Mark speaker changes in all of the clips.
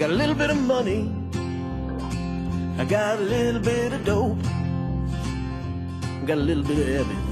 Speaker 1: got a little bit of money, I got a little bit of dope, got a little bit of everything.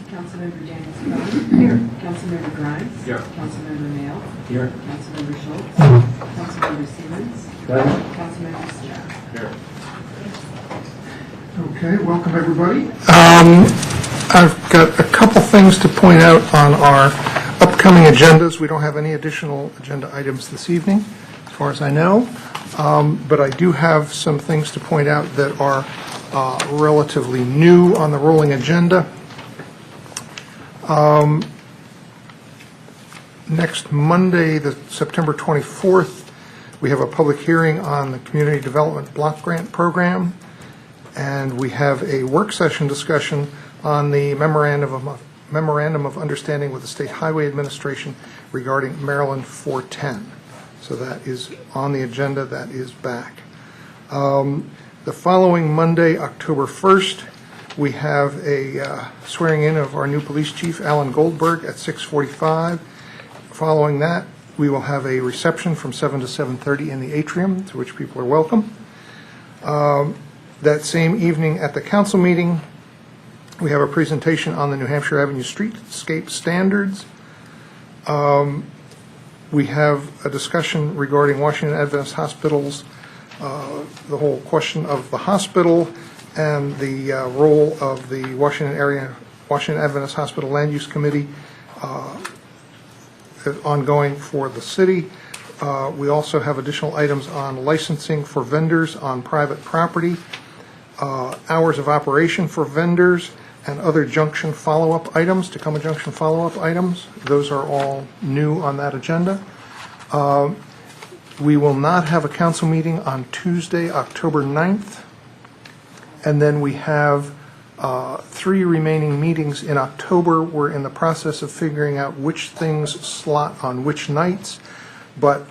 Speaker 2: Councilmember Daniels Crowe. Here. Councilmember Grimes.
Speaker 3: Here.
Speaker 2: Councilmember Mail.
Speaker 3: Here.
Speaker 2: Councilmember Schultz. Councilmember Simmons.
Speaker 3: Present.
Speaker 2: Councilmember Starr.
Speaker 3: Here.
Speaker 4: Okay, welcome everybody. I've got a couple things to point out on our upcoming agendas. We don't have any additional agenda items this evening, as far as I know, but I do have some things to point out that are relatively new on the rolling agenda. Next Monday, the September 24th, we have a public hearing on the Community Development Block Grant Program, and we have a work session discussion on the Memorandum of Understanding with the State Highway Administration regarding Maryland 410. So that is on the agenda, that is back. The following Monday, October 1st, we have a swearing in of our new police chief, Alan Goldberg, at 6:45. Following that, we will have a reception from 7 to 7:30 in the atrium, to which people are welcome. That same evening at the council meeting, we have a presentation on the New Hampshire Avenue Streetscape Standards. We have a discussion regarding Washington Adventist Hospitals, the whole question of the hospital and the role of the Washington Adventist Hospital Land Use Committee ongoing for the city. We also have additional items on licensing for vendors on private property, hours of operation for vendors, and other junction follow-up items, Tacoma Junction follow-up items. Those are all new on that agenda. We will not have a council meeting on Tuesday, October 9th. And then we have 3 remaining meetings in October. We're in the process of figuring out which things slot on which nights. But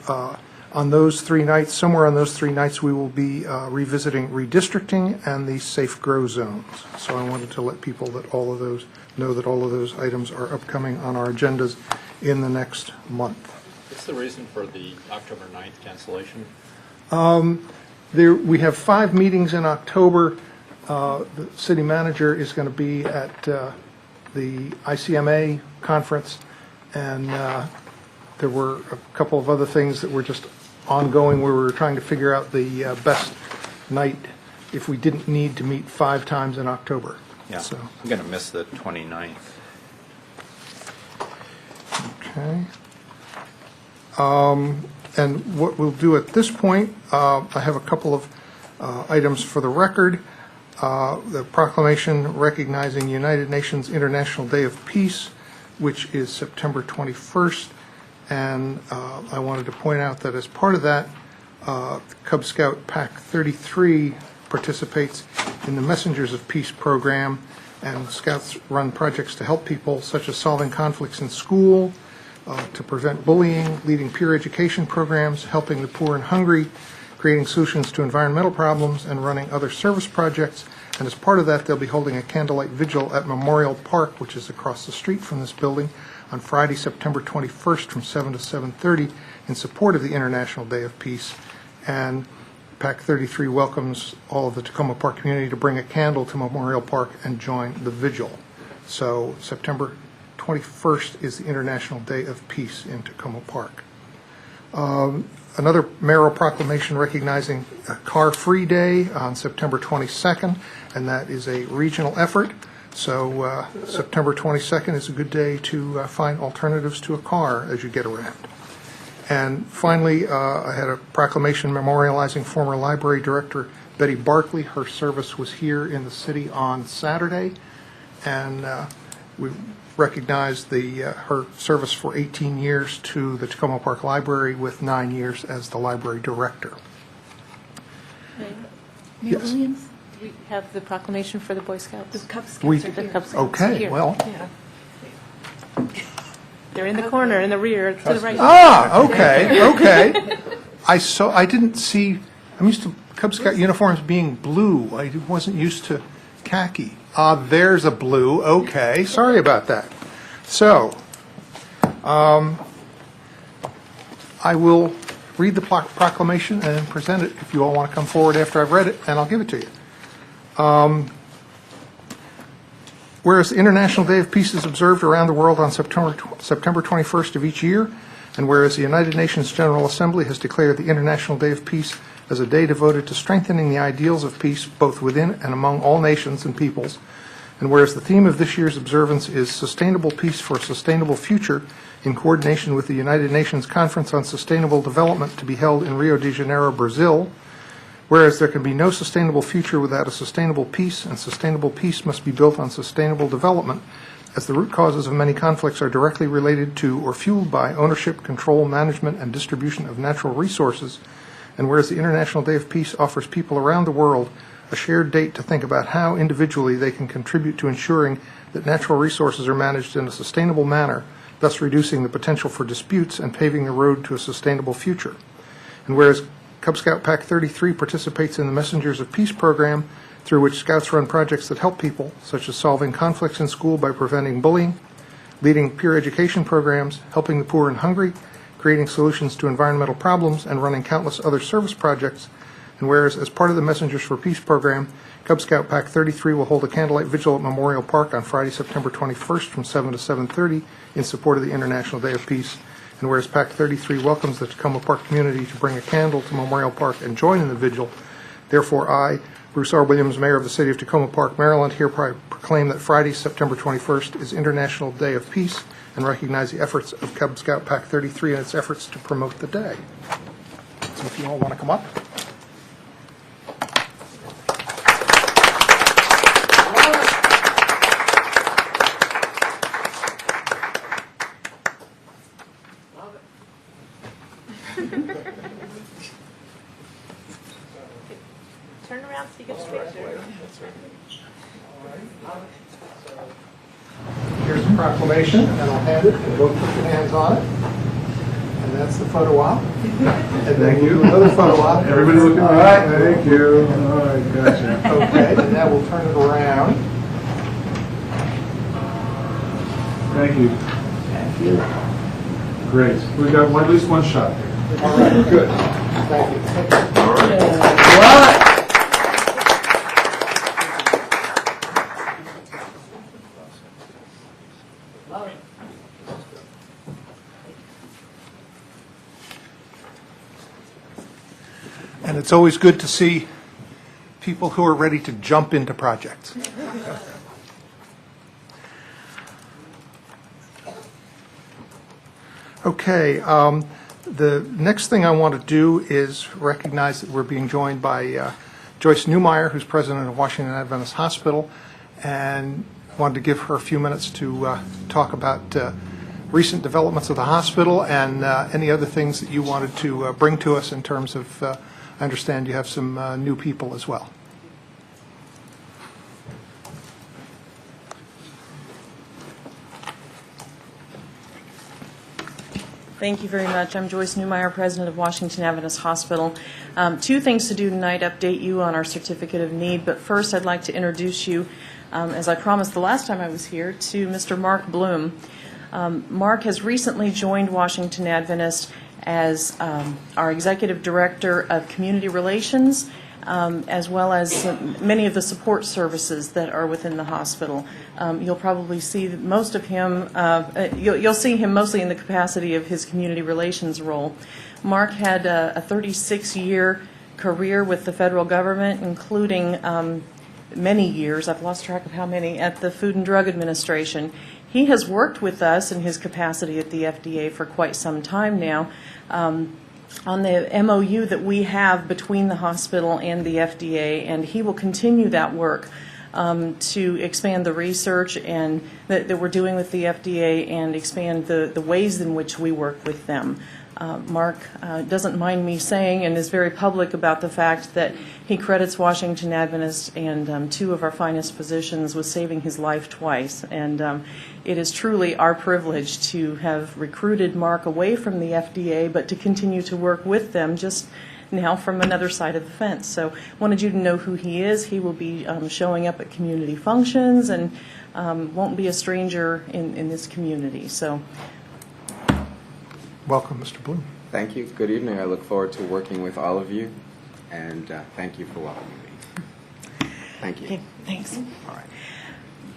Speaker 4: on those 3 nights, somewhere on those 3 nights, we will be revisiting redistricting and the safe grow zones. So I wanted to let people that all of those know that all of those items are upcoming on our agendas in the next month.
Speaker 5: What's the reason for the October 9th cancellation?
Speaker 4: We have 5 meetings in October. The city manager is going to be at the ICMA conference, and there were a couple of other things that were just ongoing where we were trying to figure out the best night if we didn't need to meet 5 times in October.
Speaker 5: Yeah,
Speaker 4: So,
Speaker 5: I'm going to miss the 29th.
Speaker 4: okay. And what we'll do at this point, I have a couple of items for the record. The proclamation recognizing United Nations International Day of Peace, which is September 21st. And I wanted to point out that as part of that, Cub Scout Pack 33 participates in the Messengers of Peace program, and Scouts run projects to help people, such as solving conflicts in school, to prevent bullying, leading peer education programs, helping the poor and hungry, creating solutions to environmental problems, and running other service projects. And as part of that, they'll be holding a candlelight vigil at Memorial Park, which is across the street from this building, on Friday, September 21st from 7 to 7:30 in support of the International Day of Peace. And PAC 33 welcomes all of the Tacoma Park community to bring a candle to Memorial Park and join the vigil. So September 21st is the International Day of Peace in Tacoma Park. Another mayoral proclamation recognizing a Car-Free Day on September 22nd, and that is a regional effort. So September 22nd is a good day to find alternatives to a car as you get around. And finally, I had a proclamation memorializing former library director Betty Barkley. Her service was here in the city on Saturday, and we recognized her service for 18 years to the Tacoma Park Library, with 9 years as the library director.
Speaker 3: Mayor
Speaker 4: Yes.
Speaker 3: Williams, do we have the proclamation for the Boy Scouts?
Speaker 2: The Cub Scouts
Speaker 4: We-
Speaker 2: are
Speaker 3: The
Speaker 2: here.
Speaker 3: Cub Scouts
Speaker 4: Okay,
Speaker 3: here.
Speaker 4: well.
Speaker 3: Yeah. They're in the corner, in the rear, to the right.
Speaker 4: Okay. I didn't see, I'm used to Cub Scout uniforms being blue. I wasn't used to khaki. There's a blue, okay, sorry about that. So, I will read the proclamation and present it if you all want to come forward after I've read it, and I'll give it to you. Whereas the International Day of Peace is observed around the world on September 21st of each year, and whereas the United Nations General Assembly has declared the International Day of Peace as a day devoted to strengthening the ideals of peace both within and among all nations and peoples, and whereas the theme of this year's observance is Sustainable Peace for a Sustainable Future, in coordination with the United Nations Conference on Sustainable Development to be held in Rio de Janeiro, Brazil, whereas there can be no sustainable future without a sustainable peace, and sustainable peace must be built on sustainable development, as the root causes of many conflicts are directly related to or fueled by ownership, control, management, and distribution of natural resources, and whereas the International Day of Peace offers people around the world a shared date to think about how individually they can contribute to ensuring that natural resources are managed in a sustainable manner, thus reducing the potential for disputes and paving the road to a sustainable future. And whereas Cub Scout PAC 33 participates in the Messengers of Peace program, through which Scouts run projects that help people, such as solving conflicts in school by preventing bullying, leading peer education programs, helping the poor and hungry, creating solutions to environmental problems, and running countless other service projects. And whereas, as part of the Messengers for Peace program, Cub Scout PAC 33 will hold a candlelight vigil at Memorial Park on Friday, September 21st from 7 to 7:30 in support of the International Day of Peace. And whereas PAC 33 welcomes the Tacoma Park community to bring a candle to Memorial Park and join in the vigil, therefore I, Bruce R. Williams, Mayor of the City of Tacoma Park, Maryland, hereby proclaim that Friday, September 21st is International Day of Peace and recognize the efforts of Cub Scout PAC 33 and its efforts to promote the day. So if you all want to come up.
Speaker 3: Turn around so you get a picture.
Speaker 4: Here's the proclamation, and I'll hand it, and both put your hands on it. And that's the photo op. And then we'll do another photo op.
Speaker 6: Everybody looking
Speaker 4: All
Speaker 6: right?
Speaker 4: right.
Speaker 6: Thank you. All right, gotcha.
Speaker 4: Okay, and now we'll turn it around.
Speaker 6: Thank you.
Speaker 4: Thank you.
Speaker 6: Great. We've got at least one shot here.
Speaker 4: All right, good. Thank you.
Speaker 6: All right.
Speaker 4: And it's always good to see people who are ready to jump into projects. Okay, the next thing I want to do is recognize that we're being joined by Joyce Newmeyer, who's president of Washington Adventist Hospital, and wanted to give her a few minutes to talk about recent developments of the hospital and any other things that you wanted to bring to us in terms of, I understand you have some new people as well.
Speaker 3: Thank you very much. I'm Joyce Newmeyer, President of Washington Adventist Hospital. Two things to do tonight: update you on our Certificate of Need. But first, I'd like to introduce you, as I promised the last time I was here, to Mr. Mark Bloom. Mark has recently joined Washington Adventist as our Executive Director of Community Relations, as well as many of the support services that are within the hospital. You'll probably see most of him, you'll see him mostly in the capacity of his community relations role. Mark had a 36-year career with the federal government, including many years, I've lost track of how many, at the Food and Drug Administration. He has worked with us in his capacity at the FDA for quite some time now. On the MOU that we have between the hospital and the FDA, and he will continue that work to expand the research and that we're doing with the FDA and expand the ways in which we work with them. Mark doesn't mind me saying and is very public about the fact that he credits Washington Adventist and two of our finest physicians with saving his life twice. And it is truly our privilege to have recruited Mark away from the FDA, but to continue to work with them just now from another side of the fence. So wanted you to know who he is. He will be showing up at community functions and won't be a stranger in this community. So.
Speaker 4: Welcome, Mr. Bloom.
Speaker 7: Thank you. Good evening. I look forward to working with all of you, and thank you for welcoming me. Thank you.
Speaker 3: Okay, thanks.
Speaker 7: All right.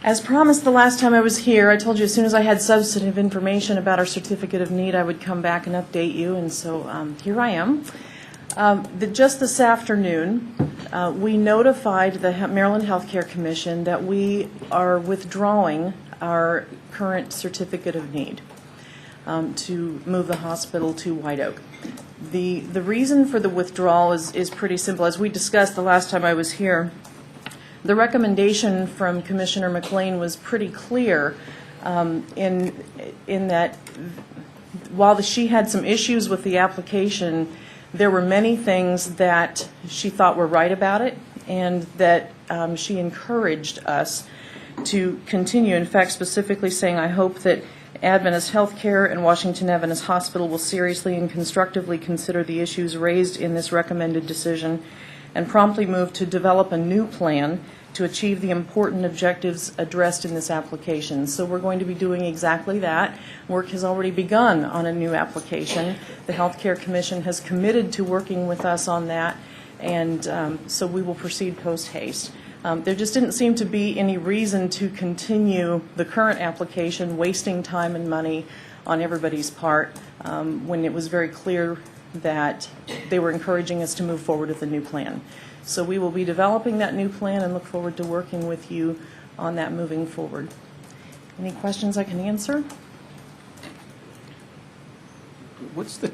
Speaker 3: As promised the last time I was here, I told you as soon as I had substantive information about our Certificate of Need, I would come back and update you, and so here I am. Just this afternoon, we notified the Maryland Healthcare Commission that we are withdrawing our current Certificate of Need to move the hospital to White Oak. The reason for the withdrawal is pretty simple. As we discussed the last time I was here, the recommendation from Commissioner McLean was pretty clear in that while she had some issues with the application, there were many things that she thought were right about it, and that she encouraged us to continue. In fact, specifically saying, I hope that Adventist Healthcare and Washington Adventist Hospital will seriously and constructively consider the issues raised in this recommended decision and promptly move to develop a new plan to achieve the important objectives addressed in this application. So we're going to be doing exactly that. Work has already begun on a new application. The Healthcare Commission has committed to working with us on that, and so we will proceed post-haste. There just didn't seem to be any reason to continue the current application, wasting time and money on everybody's part, when it was very clear that they were encouraging us to move forward with a new plan. So we will be developing that new plan and look forward to working with you on that moving forward. Any questions I can answer?
Speaker 8: What's the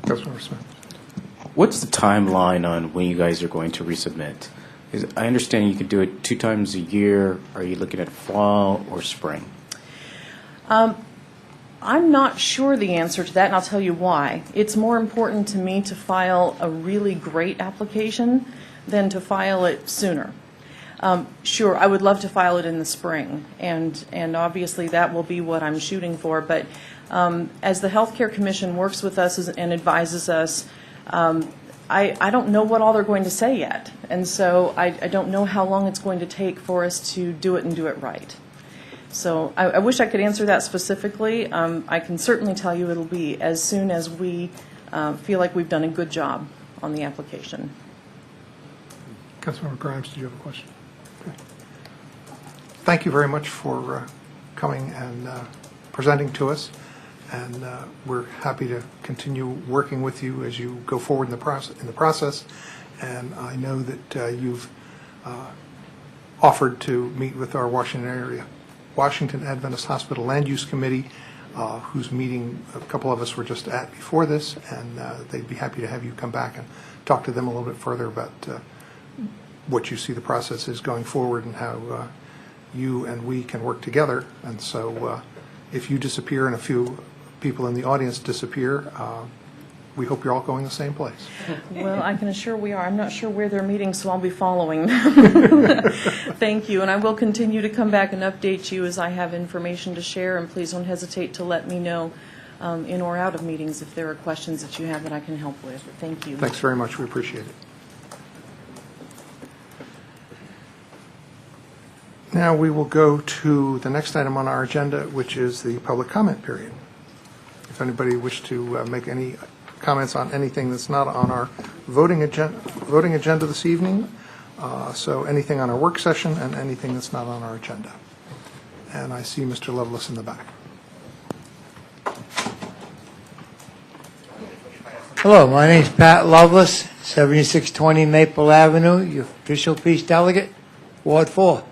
Speaker 4: Councilmember Smith.
Speaker 8: What's the timeline on when you guys are going to resubmit? I understand you could do it 2 times a year. Are you looking at fall or spring?
Speaker 3: I'm not sure the answer to that, and I'll tell you why. It's more important to me to file a really great application than to file it sooner. Sure, I would love to file it in the spring, and obviously that will be what I'm shooting for, but as the Healthcare Commission works with us and advises us, I don't know what all they're going to say yet, and so I don't know how long it's going to take for us to do it and do it right. So I wish I could answer that specifically. I can certainly tell you it'll be as soon as we feel like we've done a good job on the application.
Speaker 4: Councilmember Grimes, did you have a question? Okay. Thank you very much for coming and presenting to us, and we're happy to continue working with you as you go forward in the process. And I know that you've offered to meet with our Washington Adventist Hospital Land Use Committee, whose meeting a couple of us were just at before this, and they'd be happy to have you come back and talk to them a little bit further about what you see the process is going forward and how you and we can work together. And so if you disappear and a few people in the audience disappear, we hope you're all going the same place.
Speaker 3: Well, I can assure we are. I'm not sure where they're meeting, so I'll be following them. Thank you, and I will continue to come back and update you as I have information to share, and please don't hesitate to let me know in or out of meetings if there are questions that you have that I can help with. Thank you.
Speaker 4: Thanks very much. We appreciate it. Now we will go to the next item on our agenda, which is the public comment period. If anybody wishes to make any comments on anything that's not on our voting agenda this evening, so anything on our work session and anything that's not on our agenda. And I see Mr. Lovelace in the back.
Speaker 9: Hello, my name's Pat Lovelace, 7620 Maple Avenue, your official peace delegate, Ward 4.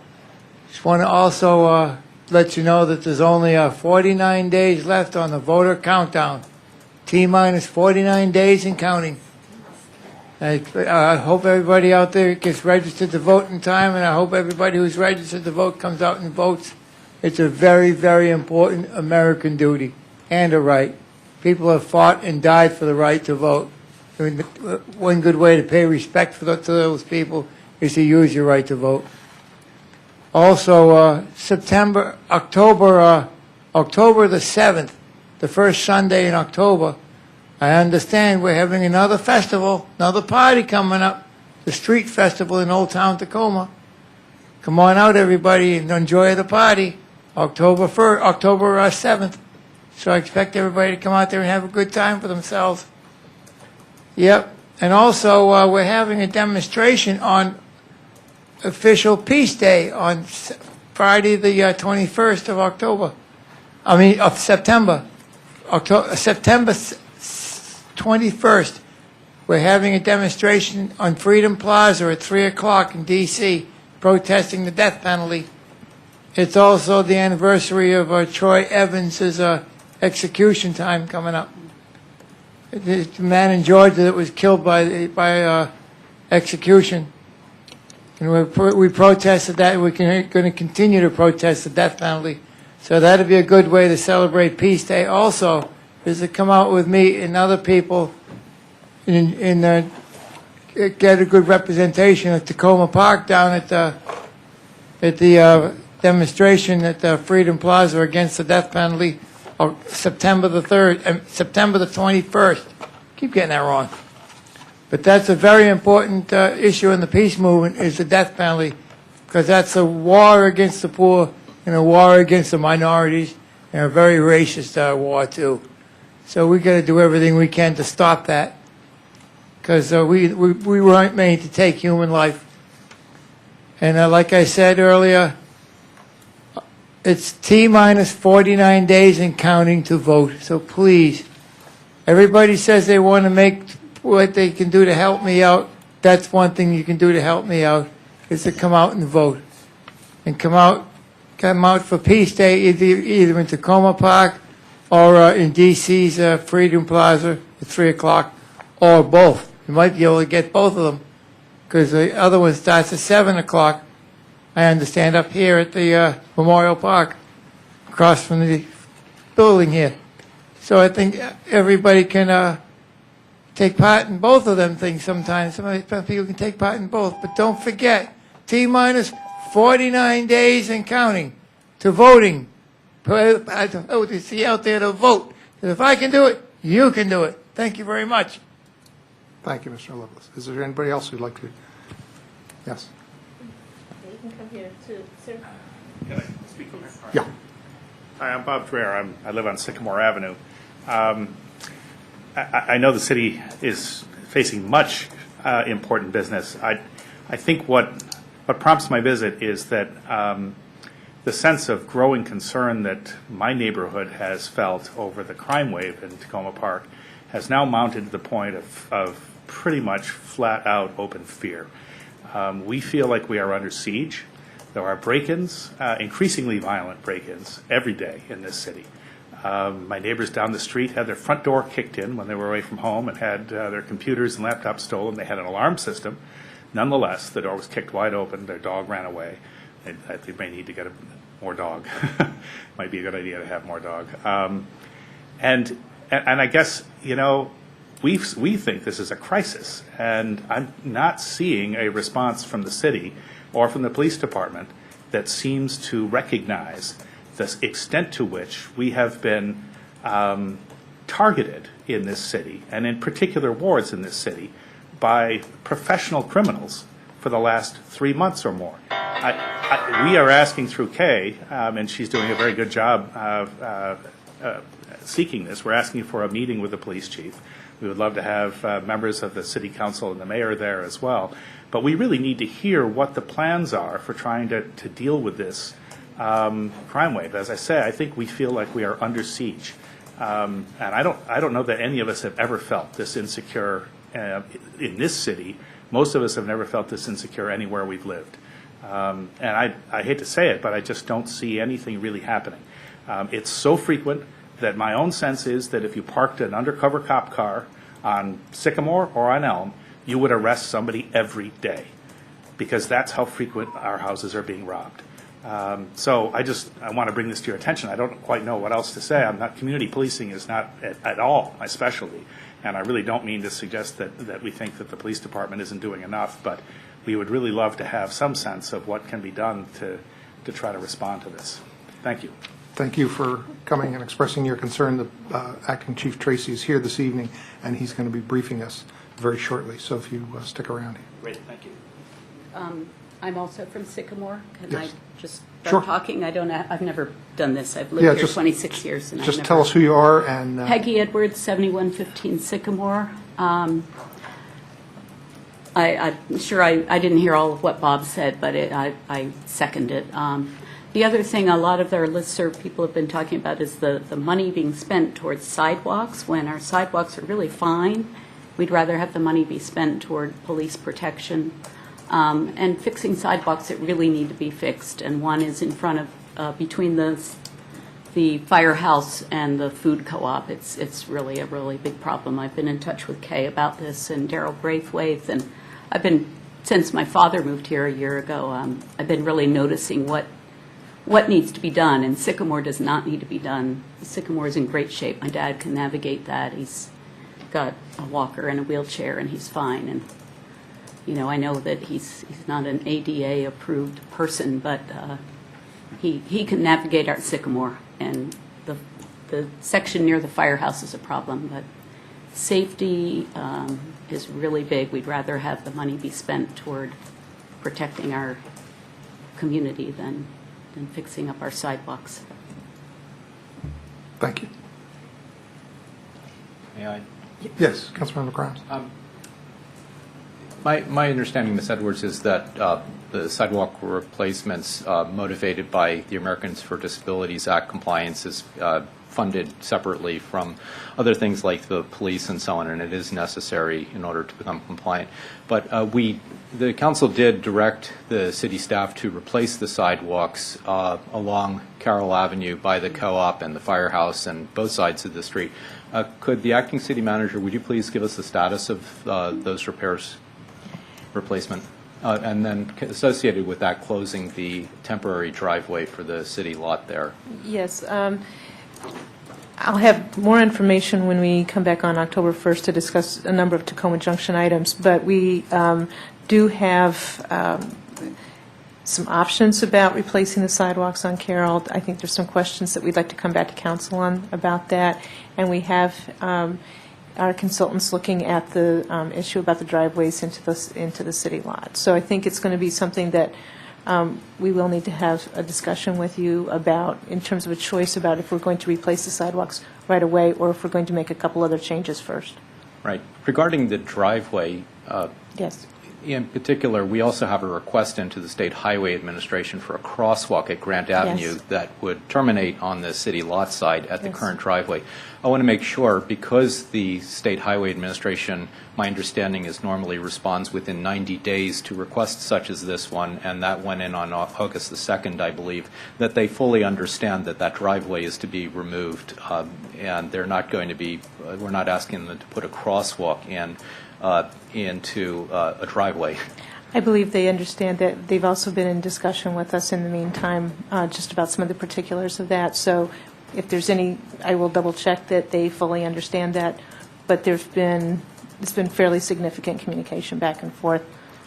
Speaker 9: Just want to also let you know that there's only 49 days left on the voter countdown. T-minus 49 days and counting. I hope everybody out there gets registered to vote in time, and I hope everybody who's registered to vote comes out and votes. It's a very, very important American duty and a right. People have fought and died for the right to vote. I mean, one good way to pay respect to those people is to use your right to vote. Also, October the 7th, the first Sunday in October, I understand we're having another festival, another party coming up, the Street Festival in Old Town Tacoma. Come on out, everybody, and enjoy the party, October 7th. So I expect everybody to come out there and have a good time for themselves. Yep. And also, we're having a demonstration on official Peace Day on Friday the 21st of October. Of September. September 21st. We're having a demonstration on Freedom Plaza at 3 o'clock in D.C., protesting the death penalty. It's also the anniversary of Troy Evans's execution time coming up. The man in Georgia that was killed by execution. And we protested that. We're going to continue to protest the death penalty. So that'd be a good way to celebrate Peace Day. Also, is to come out with me and other people and get a good representation at Tacoma Park down at the demonstration at Freedom Plaza against the death penalty on September the 3rd and September the 21st. Keep getting that wrong. But that's a very important issue in the peace movement, is the death penalty, because that's a war against the poor and a war against the minorities, and a very racist war, too. So we got to do everything we can to stop that, because we weren't made to take human life. And like I said earlier, it's T-minus 49 days and counting to vote. So please, everybody says they want to make what they can do to help me out. That's one thing you can do to help me out, is to come out and vote. And come out for Peace Day, either in Tacoma Park or in D.C.'s Freedom Plaza at 3 o'clock, or both. You might be able to get both of them, because the other one starts at 7 o'clock, I understand, up here at the Memorial Park, across from the building here. So I think everybody can take part in both of them things sometimes. Some people can take part in both. But don't forget, T-minus 49 days and counting to voting. To see out there to vote. And if I can do it, you can do it. Thank you very much.
Speaker 4: Thank you, Mr. Lovelace. Is there anybody else who'd like to? Yes.
Speaker 10: You can come here too, sir.
Speaker 6: Can I speak on that?
Speaker 4: Yeah.
Speaker 6: Hi, I'm Bob Dreher. I live on Sycamore Avenue. I know the city is facing much important business. I think what prompts my visit is that the sense of growing concern that my neighborhood has felt over the crime wave in Tacoma Park has now mounted to the point of pretty much flat-out open fear. We feel like we are under siege. There are break-ins, increasingly violent break-ins, every day in this city. My neighbors down the street had their front door kicked in when they were away from home and had their computers and laptops stolen. They had an alarm system. Nonetheless, the door was kicked wide open. Their dog ran away. They may need to get more dog. Might be a good idea to have more dog. And I guess, you know, we think this is a crisis, and I'm not seeing a response from the city or from the police department that seems to recognize the extent to which we have been targeted in this city, and in particular wards in this city, by professional criminals for the last 3 months or more. We are asking through Kay, and she's doing a very good job seeking this. We're asking for a meeting with the police chief. We would love to have members of the city council and the mayor there as well. But we really need to hear what the plans are for trying to deal with this crime wave. As I say, I think we feel like we are under siege. And I don't know that any of us have ever felt this insecure in this city. Most of us have never felt this insecure anywhere we've lived. And I hate to say it, but I just don't see anything really happening. It's so frequent that my own sense is that if you parked an undercover cop car on Sycamore or on Elm, you would arrest somebody every day, because that's how frequent our houses are being robbed. So I want to bring this to your attention. I don't quite know what else to say. Community policing is not at all my specialty, and I really don't mean to suggest that we think that the police department isn't doing enough, but we would really love to have some sense of what can be done to try to respond to this. Thank you.
Speaker 4: Thank you for coming and expressing your concern. The Acting Chief Tracy is here this evening, and he's going to be briefing us very shortly, so if you stick around here.
Speaker 6: Great, thank you.
Speaker 11: I'm also from Sycamore. Can
Speaker 4: Yes.
Speaker 11: I just
Speaker 4: Sure.
Speaker 11: start talking? I've never done this. I've lived
Speaker 4: Yeah,
Speaker 11: here
Speaker 4: just-
Speaker 11: 26 years. And
Speaker 4: Just tell us who you are and...
Speaker 11: Peggy Edwards, 7115 Sycamore. I'm sure I didn't hear all of what Bob said, but I second it. The other thing a lot of our listserv people have been talking about is the money being spent towards sidewalks, when our sidewalks are really fine. We'd rather have the money be spent toward police protection and fixing sidewalks that really need to be fixed. And one is in front of, between the firehouse and the food co-op. It's really a really big problem. I've been in touch with Kay about this and Daryl Braithwaite, and I've been, since my father moved here a year ago, I've been really noticing what needs to be done, and Sycamore does not need to be done. Sycamore is in great shape. My dad can navigate that. He's got a walker and a wheelchair, and he's fine. And I know that he's not an ADA approved person, but he can navigate our Sycamore, and the section near the firehouse is a problem. But safety is really big. We'd rather have the money be spent toward protecting our community than fixing up our sidewalks.
Speaker 4: Thank you.
Speaker 5: May I?
Speaker 4: Yes, Councilmember Grimes.
Speaker 5: My understanding, Ms. Edwards, is that the sidewalk replacements motivated by the Americans for Disabilities Act compliance is funded separately from other things like the police and so on, and it is necessary in order to become compliant. But the council did direct the city staff to replace the sidewalks along Carroll Avenue by the co-op and the firehouse and both sides of the street. Could the acting city manager, would you please give us the status of those repairs, replacement? And then associated with that, closing the temporary driveway for the city lot there.
Speaker 10: Yes. I'll have more information when we come back on October 1st to discuss a number of Tacoma Junction items, but we do have some options about replacing the sidewalks on Carroll. I think there's some questions that we'd like to come back to council on about that, and we have our consultants looking at the issue about the driveways into the city lot. So I think it's going to be something that we will need to have a discussion with you about in terms of a choice about if we're going to replace the sidewalks right away or if we're going to make a couple other changes first.
Speaker 5: Right. Regarding the driveway,
Speaker 10: Yes.
Speaker 5: in particular, we also have a request into the State Highway Administration for a crosswalk at Grant Avenue
Speaker 10: Yes.
Speaker 5: that would terminate on the city lot side at the
Speaker 10: Yes.
Speaker 5: current driveway. I want to make sure, because the State Highway Administration, my understanding is normally responds within 90 days to requests such as this one, and that went in on August the 2nd, I believe, that they fully understand that that driveway is to be removed, and they're not going to be, we're not asking them to put a crosswalk in into a driveway.
Speaker 10: I believe they understand that. They've also been in discussion with us in the meantime, just about some of the particulars of that. So if there's any, I will double check that they fully understand that. But it's been fairly significant communication back and forth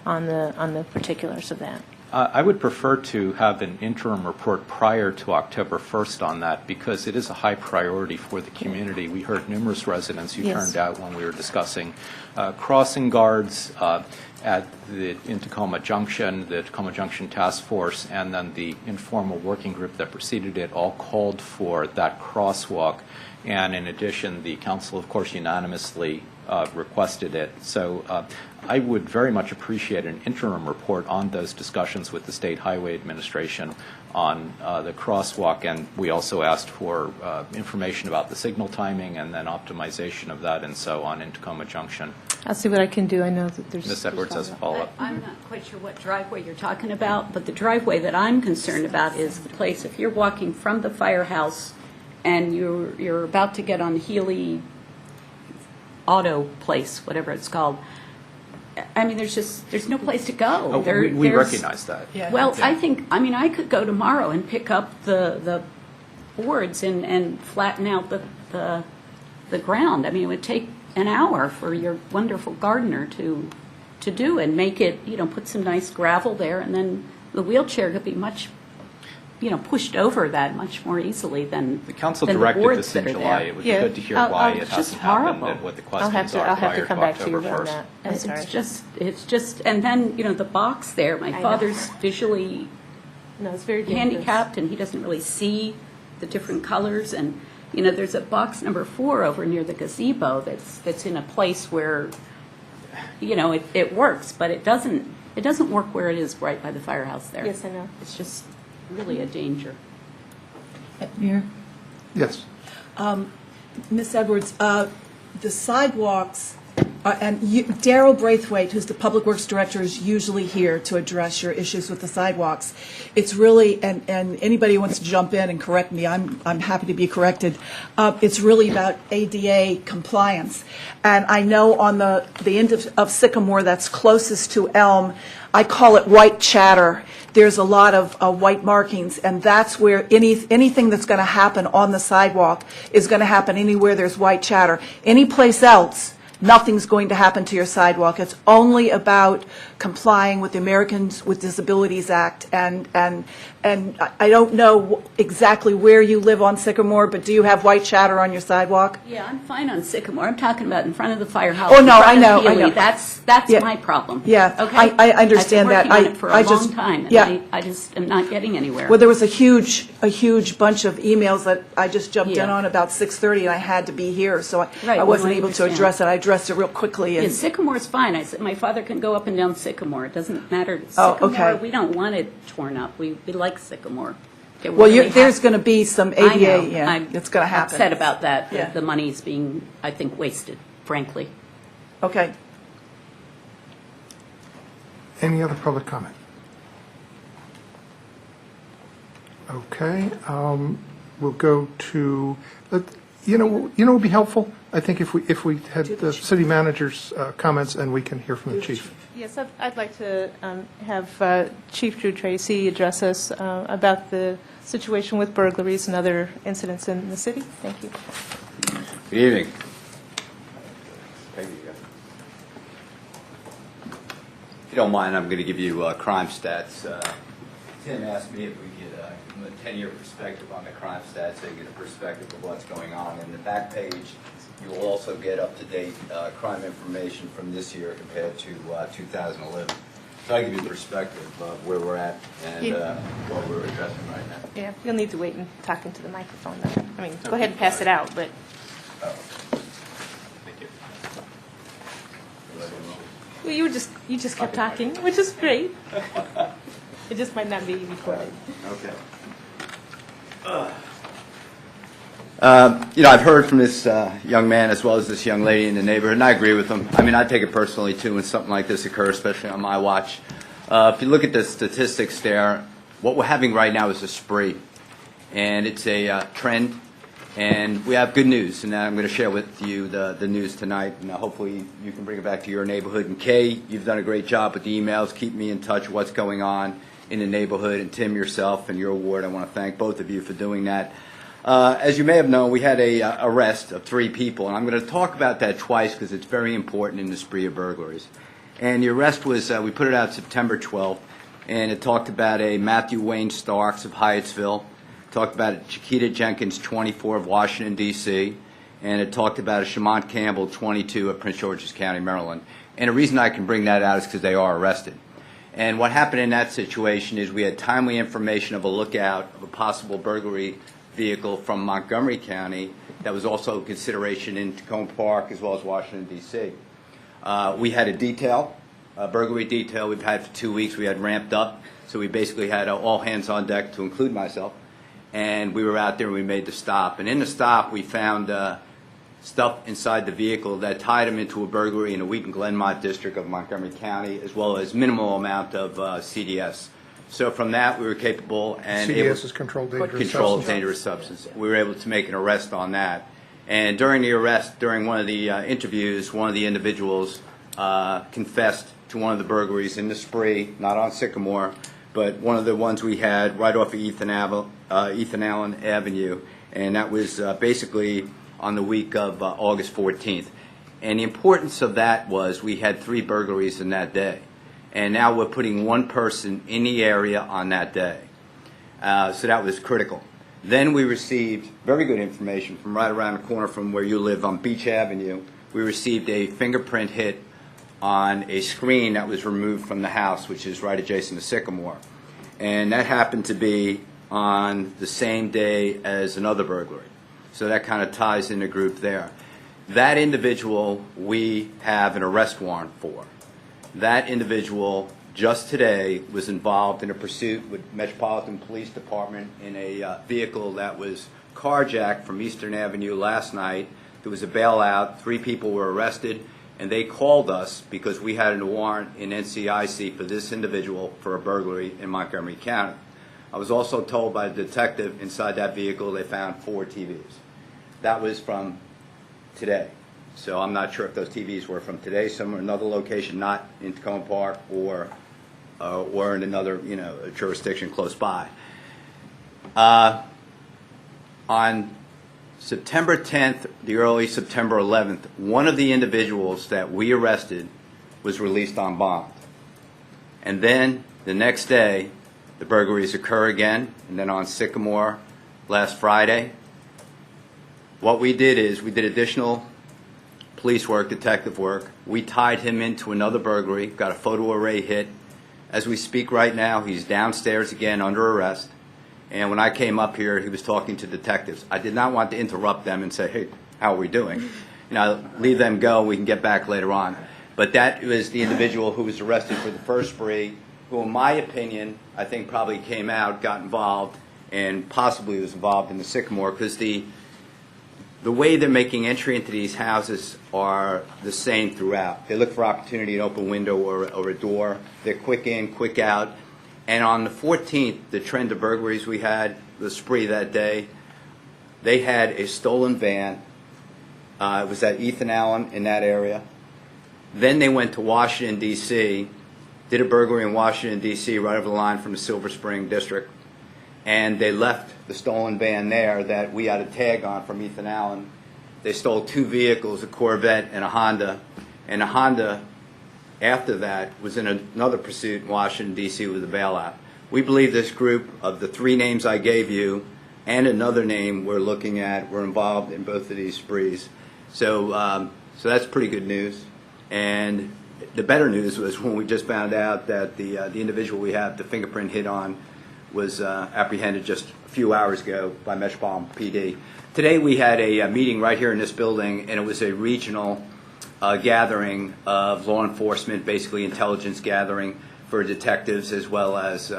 Speaker 10: on the particulars of that.
Speaker 5: I would prefer to have an interim report prior to October 1st on that, because it is a high priority for the community. We heard numerous residents who
Speaker 3: Yes.
Speaker 5: turned out when we were discussing crossing guards in Tacoma Junction. The Tacoma Junction Task Force and then the informal working group that preceded it all called for that crosswalk. And in addition, the council, of course, unanimously requested it. So I would very much appreciate an interim report on those discussions with the State Highway Administration on the crosswalk. And we also asked for information about the signal timing and then optimization of that and so on in Tacoma Junction.
Speaker 10: I'll see what I can do. I know that there's...
Speaker 5: Ms. Edwards has a follow-up.
Speaker 11: I'm not quite sure what driveway you're talking about, but the driveway that I'm concerned about is the place, if you're walking from the firehouse and you're about to get on the Healy Auto Place, whatever it's called, I mean, there's no place to go.
Speaker 5: Oh, we recognize that.
Speaker 11: Well, I could go tomorrow and pick up the boards and flatten out the ground. I mean, it would take an hour for your wonderful gardener to do and make it, put some nice gravel there, and then the wheelchair could be much, pushed over that much more easily than
Speaker 5: The council
Speaker 11: than
Speaker 5: directed
Speaker 11: boards
Speaker 5: this in
Speaker 11: that are
Speaker 5: July.
Speaker 11: there.
Speaker 5: It would be good to hear why it
Speaker 11: It's just
Speaker 5: hasn't happened
Speaker 11: horrible.
Speaker 5: and what the
Speaker 10: I'll have
Speaker 5: questions
Speaker 10: to,
Speaker 5: are
Speaker 10: I'll have
Speaker 5: prior
Speaker 10: to come
Speaker 5: to
Speaker 10: back to you
Speaker 5: October
Speaker 10: on
Speaker 5: 1st.
Speaker 10: that. I'm sorry.
Speaker 11: It's just, and then, the box there, my
Speaker 10: know.
Speaker 11: father's visually
Speaker 10: No, it's very dangerous.
Speaker 11: handicapped, and he doesn't really see the different colors, and, there's a box number 4 over near the gazebo that's in a place where, it works, but it doesn't work where it is right by the firehouse there.
Speaker 10: Yes, I know.
Speaker 11: It's just really a danger.
Speaker 12: Mayor?
Speaker 4: Yes.
Speaker 12: Ms. Edwards, the sidewalks, and Daryl Braithwaite, who's the Public Works Director, is usually here to address your issues with the sidewalks. It's really, and anybody who wants to jump in and correct me, I'm happy to be corrected. It's really about ADA compliance. And I know on the end of Sycamore that's closest to Elm, I call it white chatter. There's a lot of white markings, and that's where anything that's going to happen on the sidewalk is going to happen anywhere there's white chatter. Any place else, nothing's going to happen to your sidewalk. It's only about complying with the Americans with Disabilities Act, and I don't know exactly where you live on Sycamore, but do you have white chatter on your sidewalk?
Speaker 11: Yeah, I'm fine on Sycamore. I'm talking about in front of the firehouse.
Speaker 12: Oh, no,
Speaker 11: in front
Speaker 12: I
Speaker 11: of
Speaker 12: know, I
Speaker 11: Healy.
Speaker 12: know.
Speaker 11: That's
Speaker 12: Yeah.
Speaker 11: my problem.
Speaker 12: Yeah,
Speaker 11: Okay?
Speaker 12: I understand that.
Speaker 11: I've been working on it for a
Speaker 12: I
Speaker 11: long
Speaker 12: just-
Speaker 11: time, and
Speaker 12: yeah.
Speaker 11: I just am not getting anywhere.
Speaker 12: Well, there was a huge bunch of emails that I just jumped in
Speaker 11: Yeah.
Speaker 12: on about 6:30, and I had to be here, so
Speaker 11: Right,
Speaker 12: I
Speaker 11: well,
Speaker 12: wasn't
Speaker 11: I
Speaker 12: able to
Speaker 11: understand.
Speaker 12: address it. I addressed it real quickly.
Speaker 11: Yeah,
Speaker 12: And
Speaker 11: Sycamore's fine. I said my father can go up and down Sycamore. It doesn't matter.
Speaker 12: Oh,
Speaker 11: Sycamore,
Speaker 12: okay.
Speaker 11: we don't want it torn up. We like Sycamore. Okay, we're
Speaker 12: Well,
Speaker 11: really
Speaker 12: there's
Speaker 11: happy.
Speaker 12: going to be some
Speaker 11: I know.
Speaker 12: ADA, yeah,
Speaker 11: I'm
Speaker 12: it's going to happen.
Speaker 11: upset about that.
Speaker 12: Yeah.
Speaker 11: The money's being, I think, wasted, frankly.
Speaker 12: Okay.
Speaker 4: Any other public comment? Okay, we'll go to, what would be helpful? I think if we had the city manager's comments and we can hear from the chief.
Speaker 10: Yes, I'd like to have Chief Drew Tracy address us about the situation with burglaries and other incidents in the city. Thank you.
Speaker 13: Good evening. If you don't mind, I'm going to give you crime stats. Tim asked me if we could give him a 10-year perspective on the crime stats, so you get a perspective of what's going on. In the back page, you will also get up-to-date crime information from this year compared to 2011. So I give you a perspective of where we're at and what we're addressing right now.
Speaker 10: Yeah, you'll need to wait and talk into the microphone, though. I mean, go ahead and pass it out, but...
Speaker 5: Thank you.
Speaker 10: Well, you just kept talking, which is great. It just might not be recorded.
Speaker 13: Okay. I've heard from this young man as well as this young lady in the neighborhood, and I agree with them. I mean, I take it personally, too, when something like this occurs, especially on my watch. If you look at the statistics there, what we're having right now is a spree, and it's a trend, and we have good news, and I'm going to share with you the news tonight, and hopefully you can bring it back to your neighborhood. And Kay, you've done a great job with the emails. Keep me in touch with what's going on in the neighborhood, and Tim, yourself, and your ward. I want to thank both of you for doing that. As you may have known, we had a arrest of 3 people, and I'm going to talk about that twice because it's very important in the spree of burglaries. And the arrest was, we put it out September 12th, and it talked about a Matthew Wayne Starks of Hyattsville, talked about a Chiquita Jenkins, 24, of Washington, D.C., and it talked about a Shamont Campbell, 22, of Prince George's County, Maryland. And the reason I can bring that out is because they are arrested. And what happened in that situation is we had timely information of a lookout of a possible burglary vehicle from Montgomery County that was also a consideration in Tacoma Park as well as Washington, D.C. We had a detail, a burglary detail we've had for 2 weeks. We had ramped up, so we basically had all hands on deck, to include myself. And we were out there and we made the stop. And in the stop, we found stuff inside the vehicle that tied him into a burglary in the Wheaton-Glenmont district of Montgomery County, as well as minimal amount of CDS. So from that, we were capable and
Speaker 4: CDS is controlled dangerous substance.
Speaker 13: We were able to make an arrest on that. And during the arrest, during one of the interviews, one of the individuals confessed to one of the burglaries in the spree, not on Sycamore, but one of the ones we had right off of Ethan Allen Avenue, and that was basically on the week of August 14th. And the importance of that was we had 3 burglaries in that day. And now we're putting 1 person in the area on that day. So that was critical. Then we received very good information from right around the corner from where you live on Beach Avenue. We received a fingerprint hit on a screen that was removed from the house, which is right adjacent to Sycamore. And that happened to be on the same day as another burglary. So that kind of ties in the group there. That individual we have an arrest warrant for. That individual just today was involved in a pursuit with Metropolitan Police Department in a vehicle that was carjacked from Eastern Avenue last night. There was a bailout. 3 people were arrested, and they called us because we had a warrant in NCIC for this individual for a burglary in Montgomery County. I was also told by the detective inside that vehicle they found 4 TVs. That was from today. So I'm not sure if those TVs were from today, somewhere another location, not in Tacoma Park or in another jurisdiction close by. On September 10th, the early September 11th, one of the individuals that we arrested was released on bond. And then the next day, the burglaries occur again, and then on Sycamore last Friday. What we did is we did additional police work, detective work. We tied him into another burglary, got a photo array hit. As we speak right now, he's downstairs again under arrest. And when I came up here, he was talking to detectives. I did not want to interrupt them and say, hey, how are we doing? Leave them go. We can get back later on. But that was the individual who was arrested for the first spree, who, in my opinion, I think probably came out, got involved, and possibly was involved in the Sycamore, because the way they're making entry into these houses are the same throughout. They look for opportunity, an open window or a door. They're quick in, quick out. And on the 14th, the trend of burglaries we had, the spree that day, they had a stolen van. It was at Ethan Allen in that area. Then they went to Washington, D.C., did a burglary in Washington, D.C., right over the line from the Silver Spring District. And they left the stolen van there that we had a tag on from Ethan Allen. They stole 2 vehicles, a Corvette and a Honda. And a Honda, after that, was in another pursuit in Washington, D.C. with a bailout. We believe this group of the 3 names I gave you and another name we're looking at were involved in both of these sprees. So that's pretty good news. And the better news was when we just found out that the individual we have the fingerprint hit on was apprehended just a few hours ago by Metropolitan PD. Today we had a meeting right here in this building, and it was a regional gathering of law enforcement, basically intelligence gathering for detectives as well as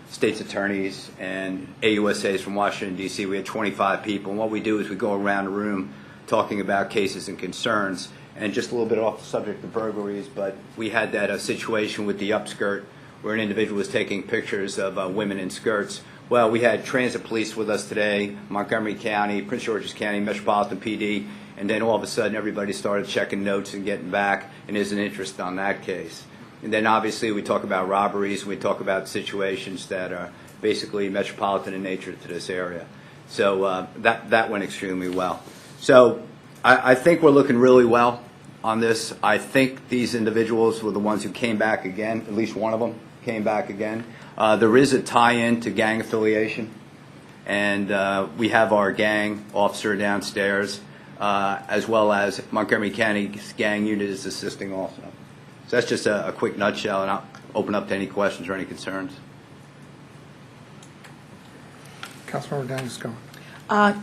Speaker 13: state's attorneys and AUSAs from Washington, D.C. We had 25 people, and what we do is we go around the room talking about cases and concerns. And just a little bit off the subject of burglaries, but we had that situation with the upskirt where an individual was taking pictures of women in skirts. Well, we had transit police with us today, Montgomery County, Prince George's County, Metropolitan PD, and then all of a sudden everybody started checking notes and getting back, and there's an interest on that case. And then obviously we talk about robberies, we talk about situations that are basically metropolitan in nature to this area. So that went extremely well. So I think we're looking really well on this. I think these individuals were the ones who came back again, at least one of them came back again. There is a tie-in to gang affiliation, and we have our gang officer downstairs, as well as Montgomery County's gang unit is assisting also. So that's just a quick nutshell, and I'll open up to any questions or any concerns.
Speaker 4: Councilmember Downing-Scone.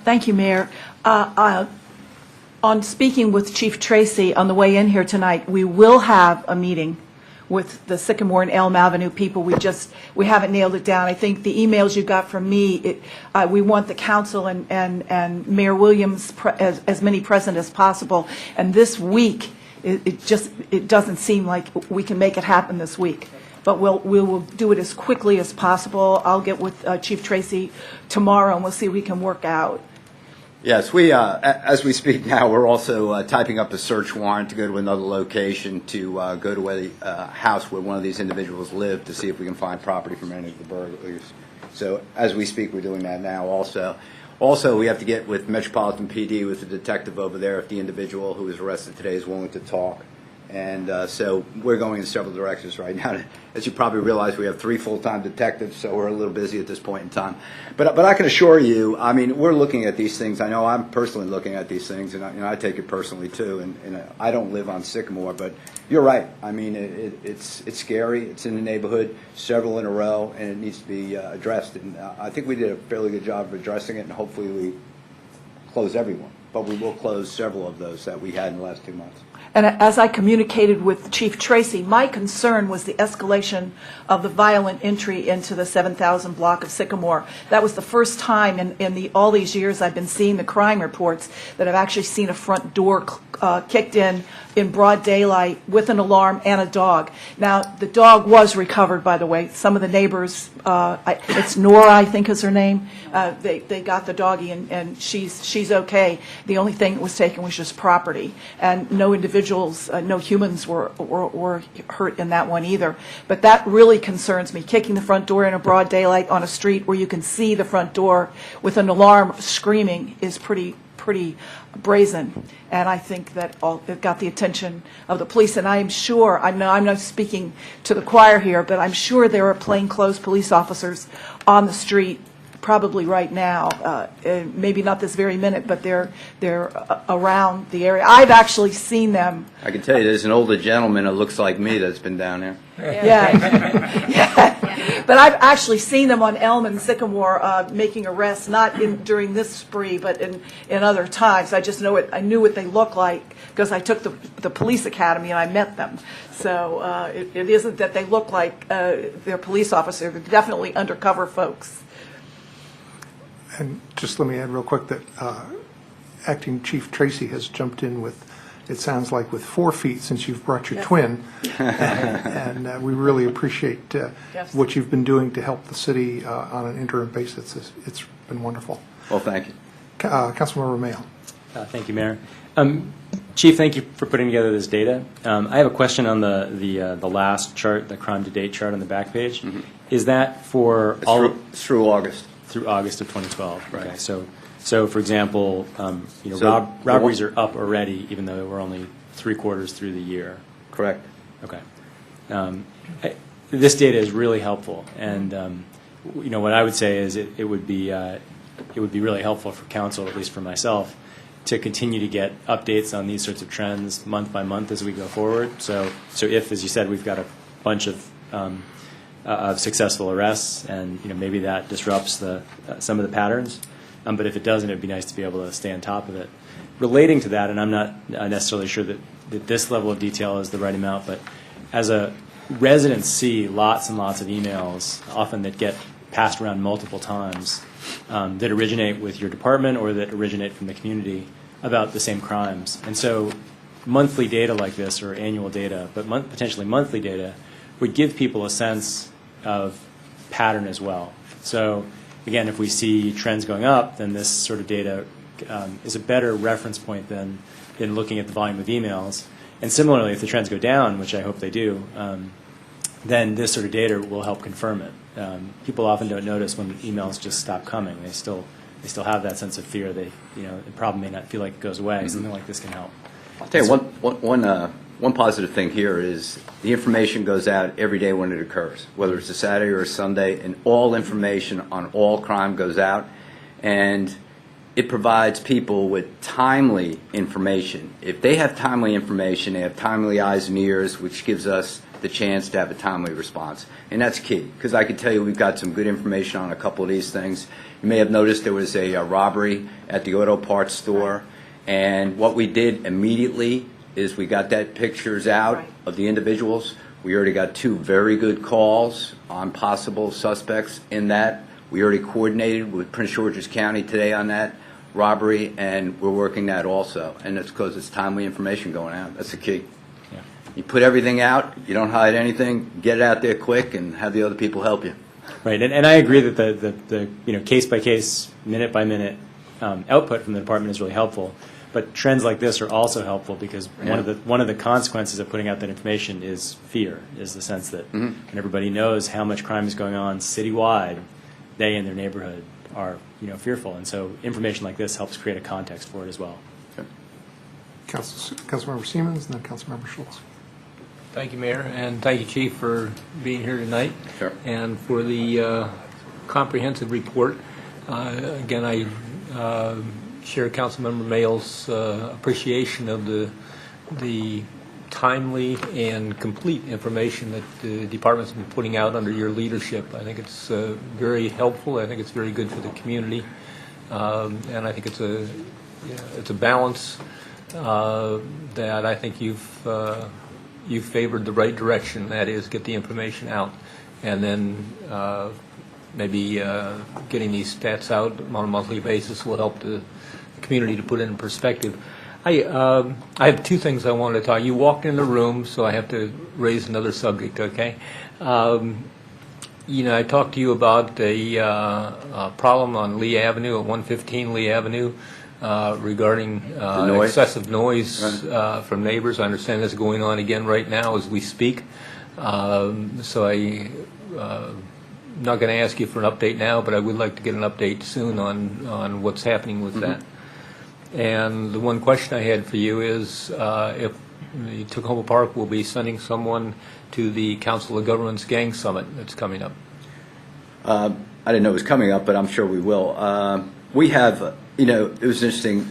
Speaker 12: Thank you, Mayor. On speaking with Chief Tracy on the way in here tonight, we will have a meeting with the Sycamore and Elm Avenue people. We haven't nailed it down. I think the emails you got from me, we want the council and Mayor Williams as many present as possible. And this week, it doesn't seem like we can make it happen this week. But we will do it as quickly as possible. I'll get with Chief Tracy tomorrow, and we'll see what we can work out.
Speaker 13: Yes, we, as we speak now, we're also typing up a search warrant to go to another location to go to a house where one of these individuals lived to see if we can find property from any of the burglaries. So as we speak, we're doing that now also. Also, we have to get with Metropolitan PD, with the detective over there, if the individual who was arrested today is willing to talk. And so we're going in several directions right now. As you probably realize, we have 3 full-time detectives, so we're a little busy at this point in time. But I can assure you, I mean, we're looking at these things. I know I'm personally looking at these things, and I take it personally too. And I don't live on Sycamore, but you're right. I mean, it's scary. It's in the neighborhood, several in a row, and it needs to be addressed. And I think we did a fairly good job of addressing it, and hopefully we close everyone. But we will close several of those that we had in the last 2 months.
Speaker 12: And as I communicated with Chief Tracy, my concern was the escalation of the violent entry into the 7,000 block of Sycamore. That was the first time in all these years I've been seeing the crime reports that I've actually seen a front door kicked in broad daylight with an alarm and a dog. Now, the dog was recovered, by the way. Some of the neighbors, it's Nora, I think is her name, they got the doggie, and she's okay. The only thing that was taken was just property, and no individuals, no humans were hurt in that one either. But that really concerns me. Kicking the front door in a broad daylight on a street where you can see the front door with an alarm screaming is pretty brazen, and I think that it got the attention of the police. And I am sure, I'm not speaking to the choir here, but I'm sure there are plainclothes police officers on the street probably right now, maybe not this very minute, but they're around the area. I've actually seen them.
Speaker 13: I can tell you there's an older gentleman that looks like me that's been down there.
Speaker 12: Yeah. But I've actually seen them on Elm and Sycamore making arrests, not during this spree, but in other times. I just know I knew what they looked like because I took the police academy and I met them. So it isn't that they look like they're police officers. They're definitely undercover folks.
Speaker 4: And just let me add real quick that Acting Chief Tracy has jumped in with, it sounds like, with 4 feet since you've brought your twin. And we really appreciate what you've been doing to help the city on an interim basis. It's been wonderful.
Speaker 13: Well, thank you.
Speaker 4: Councilmember Mayo.
Speaker 14: Thank you, Mayor. Chief, thank you for putting together this data. I have a question on the last chart, the crime to date chart on the back page. Mm-hmm. Is that for
Speaker 13: it's through August?
Speaker 14: Through August of 2012. Right. Okay. So for example, robberies are up already, even though we're only 3/4 through the year.
Speaker 13: Correct.
Speaker 14: Okay. This data is really helpful, and what I would say is it would be really helpful for council, at least for myself, to continue to get updates on these sorts of trends month by month as we go forward. So if, as you said, we've got a bunch of successful arrests, and maybe that disrupts some of the patterns. But if it doesn't, it'd be nice to be able to stay on top of it. Relating to that, and I'm not necessarily sure that this level of detail is the right amount, but as a residents see lots and lots of emails, often that get passed around multiple times, that originate with your department or that originate from the community about the same crimes. And so monthly data like this, or annual data, but potentially monthly data, would give people a sense of pattern as well. So again, if we see trends going up, then this sort of data is a better reference point than looking at the volume of emails. And similarly, if the trends go down, which I hope they do, then this sort of data will help confirm it. People often don't notice when emails just stop coming. They still have that sense of fear. The problem may not feel like it goes away. Mm-hmm. Something like this can help.
Speaker 13: I'll tell you one one positive thing here is the information goes out every day when it occurs, whether it's a Saturday or a Sunday, and all information on all crime goes out, and it provides people with timely information. If they have timely information, they have timely eyes and ears, which gives us the chance to have a timely response. And that's key, because I can tell you we've got some good information on a couple of these things. You may have noticed there was a robbery at the auto parts store, and what we did immediately is we got that pictures out of the individuals. We already got 2 very good calls on possible suspects in that. We already coordinated with Prince George's County today on that robbery, and we're working that also. And that's because it's timely information going out. That's the key.
Speaker 14: Yeah.
Speaker 13: You put everything out, you don't hide anything, get it out there quick, and have the other people help you.
Speaker 14: Right, and I agree that the case by case, minute by minute output from the department is really helpful. But trends like this are also helpful because one of the consequences of putting out that information is fear, is the sense that when everybody knows how much crime is going on citywide, they in their neighborhood are fearful, and so information like this helps create a context for it as well.
Speaker 4: Councilmember Siemens and then Councilmember Schultz.
Speaker 15: Thank you, Mayor, and thank you, Chief, for being here tonight.
Speaker 13: Sure.
Speaker 15: And for the comprehensive report. Again, I share Councilmember Mayall's appreciation of the timely and complete information that the department's been putting out under your leadership. I think it's very helpful. I think it's very good for the community, and I think it's a balance that I think you've favored the right direction. That is, get the information out, and then maybe getting these stats out on a monthly basis will help the community to put it in perspective. I have 2 things I wanted to talk. You walked in the room, so I have to raise another subject, okay? I talked to you about a problem on Lee Avenue, at 115 Lee Avenue, regarding excessive noise from neighbors. I understand this is going on again right now as we speak. So I'm not going to ask you for an update now, but I would like to get an update soon on what's happening with that. And the one question I had for you is if Tacoma Park will be sending someone to the Council of Governments Gang Summit that's coming up.
Speaker 13: I didn't know it was coming up, but I'm sure we will. We have, it was interesting.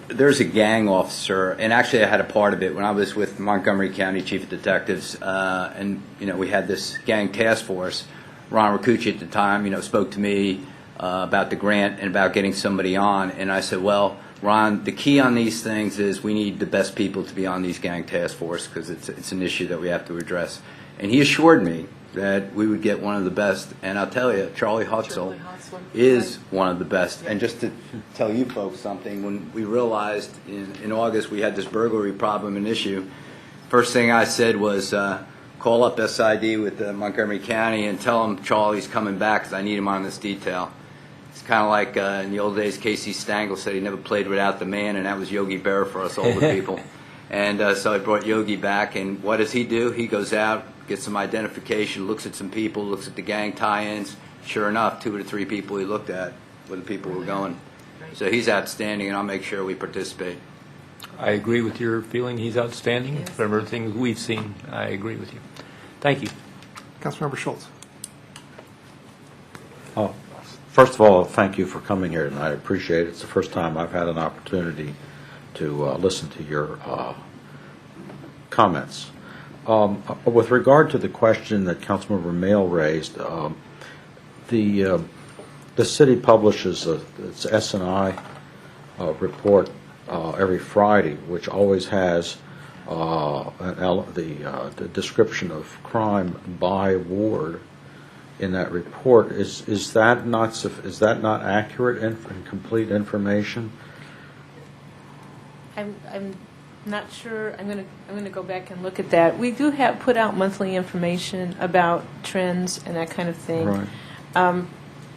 Speaker 13: There's a gang officer, and actually I had a part of it when I was with Montgomery County Chief of Detectives, and we had this gang task force. Ron Rakucci at the time, spoke to me about the grant and about getting somebody on, and I said, well, Ron, the key on these things is we need the best people to be on these gang task force because it's an issue that we have to address. And he assured me that we would get one of the best, and I'll tell you, Charlie Hutzel is one of the best. And just to tell you folks something, when we realized in August we had this burglary problem and issue, first thing I said was call up SID with Montgomery County and tell them Charlie's coming back because I need him on this detail. It's kind of like in the old days, Casey Stengel said he never played without the man, and that was Yogi Berra for us older people. And so I brought Yogi back, and what does he do? He goes out, gets some identification, looks at some people, looks at the gang tie-ins. Sure enough, 2 of the 3 people he looked at were the people who were going. So he's outstanding, and I'll make sure we participate.
Speaker 15: I agree with your feeling. He's outstanding. Yes. From everything we've seen, I agree with you. Thank you.
Speaker 4: Councilmember Schultz.
Speaker 16: First of all, thank you for coming here tonight. I appreciate it. It's the first time I've had an opportunity to listen to your comments. With regard to the question that Councilmember Mayall raised, the city publishes its S&I report every Friday, which always has the description of crime by ward in that report. Is that not accurate and complete information?
Speaker 10: I'm not sure. I'm going to go back and look at that. We do put out monthly information about trends and that kind of thing.
Speaker 16: Right.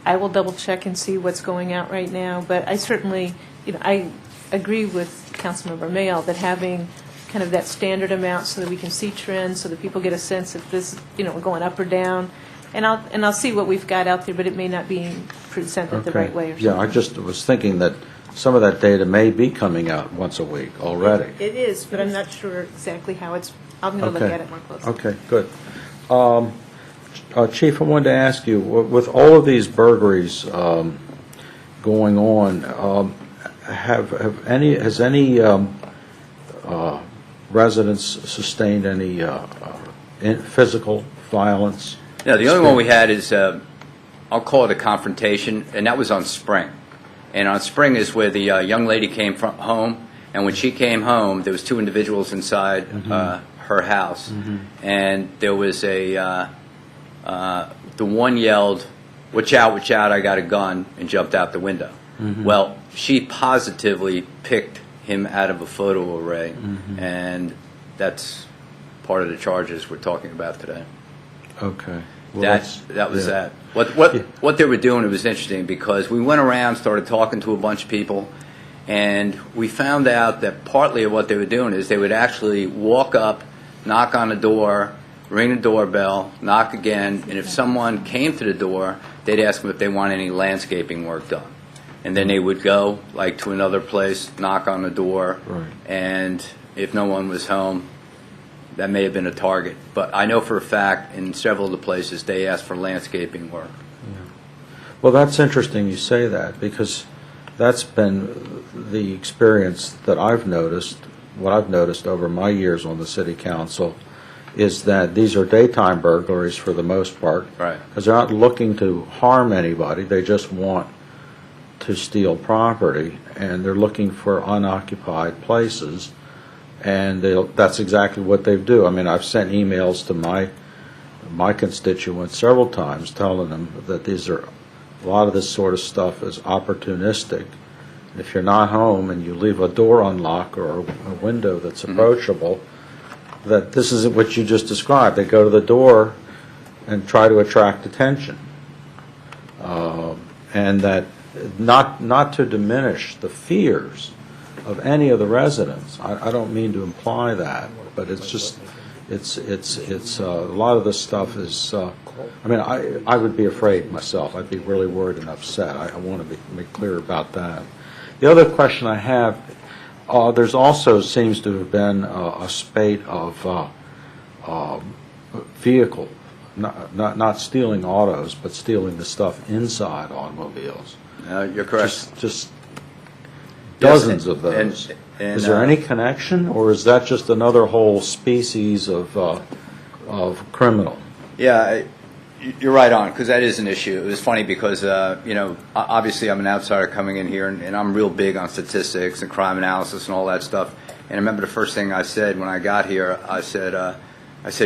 Speaker 10: I will double check and see what's going out right now. But I certainly, I agree with Councilmember Mayall that having kind of that standard amount so that we can see trends, so that people get a sense if this, we're going up or down. And I'll see what we've got out there, but it may not be presented the right way or something.
Speaker 16: Yeah, I just was thinking that some of that data may be coming out once a week already.
Speaker 10: It is, but I'm not sure exactly how it's, I'm going to look
Speaker 16: Okay.
Speaker 10: at it more closely.
Speaker 16: Okay, good. Chief, I wanted to ask you, with all of these burglaries going on, has any residents sustained any physical violence?
Speaker 13: Yeah, the only one we had is, I'll call it a confrontation, and that was on Spring. And on Spring is where the young lady came from home, and when she came home, there was two individuals inside her house, and there was the one yelled, watch out, I got a gun," and jumped out the window. Well, she positively picked him out of a photo array, and that's part of the charges we're talking about today.
Speaker 16: Okay. Well,
Speaker 13: That was
Speaker 16: yeah.
Speaker 13: that. What they were doing, it was interesting because we went around, started talking to a bunch of people, and we found out that partly of what they were doing is they would actually walk up, knock on the door, ring the doorbell, knock again, and if someone came to the door, they'd ask them if they want any landscaping work done. And then they would go, like, to another place, knock on the door, and if no one was home, that may have been a target. But I know for a fact in several of the places they asked for landscaping work.
Speaker 16: Well, that's interesting you say that, because that's been the experience that I've noticed, what I've noticed over my years on the city council, is that these are daytime burglaries for the most part.
Speaker 13: Right.
Speaker 16: Because they're not looking to harm anybody, they just want to steal property, and they're looking for unoccupied places, and that's exactly what they do. I mean, I've sent emails to my constituents several times telling them that a lot of this sort of stuff is opportunistic. If you're not home and you leave a door unlocked or a window that's approachable, that this isn't what you just described. They go to the door and try to attract attention. And that not to diminish the fears of any of the residents. I don't mean to imply that, but it's just, it's a lot of this stuff is, I mean, I would be afraid myself. I'd be really worried and upset. I want to make clear about that. The other question I have, there's also seems to have been a spate of vehicle, not stealing autos, but stealing the stuff inside automobiles.
Speaker 13: You're correct.
Speaker 16: Just dozens of those. Is there any connection, or is that just another whole species of criminal?
Speaker 13: Yeah, you're right on, because that is an issue. It was funny because, obviously I'm an outsider coming in here, and I'm real big on statistics and crime analysis and all that stuff. And I remember the first thing I said when I got here, I said,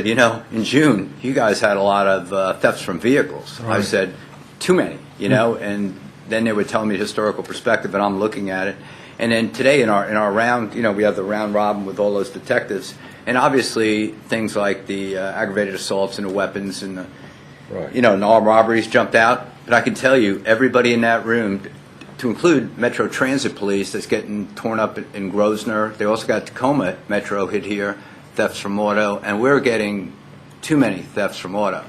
Speaker 13: in June, you guys had a lot of thefts from vehicles. Right. I said, too many, and then they would tell me historical perspective, and I'm looking at it. And then today in our round, we have the round robin with all those detectives, and obviously things like the aggravated assaults and the weapons and the, and armed robberies jumped out. But I can tell you, everybody in that room, to include Metro Transit Police, that's getting torn up in Grosvenor. They also got Tacoma Metro hit here, thefts from auto, and we're getting too many thefts from auto.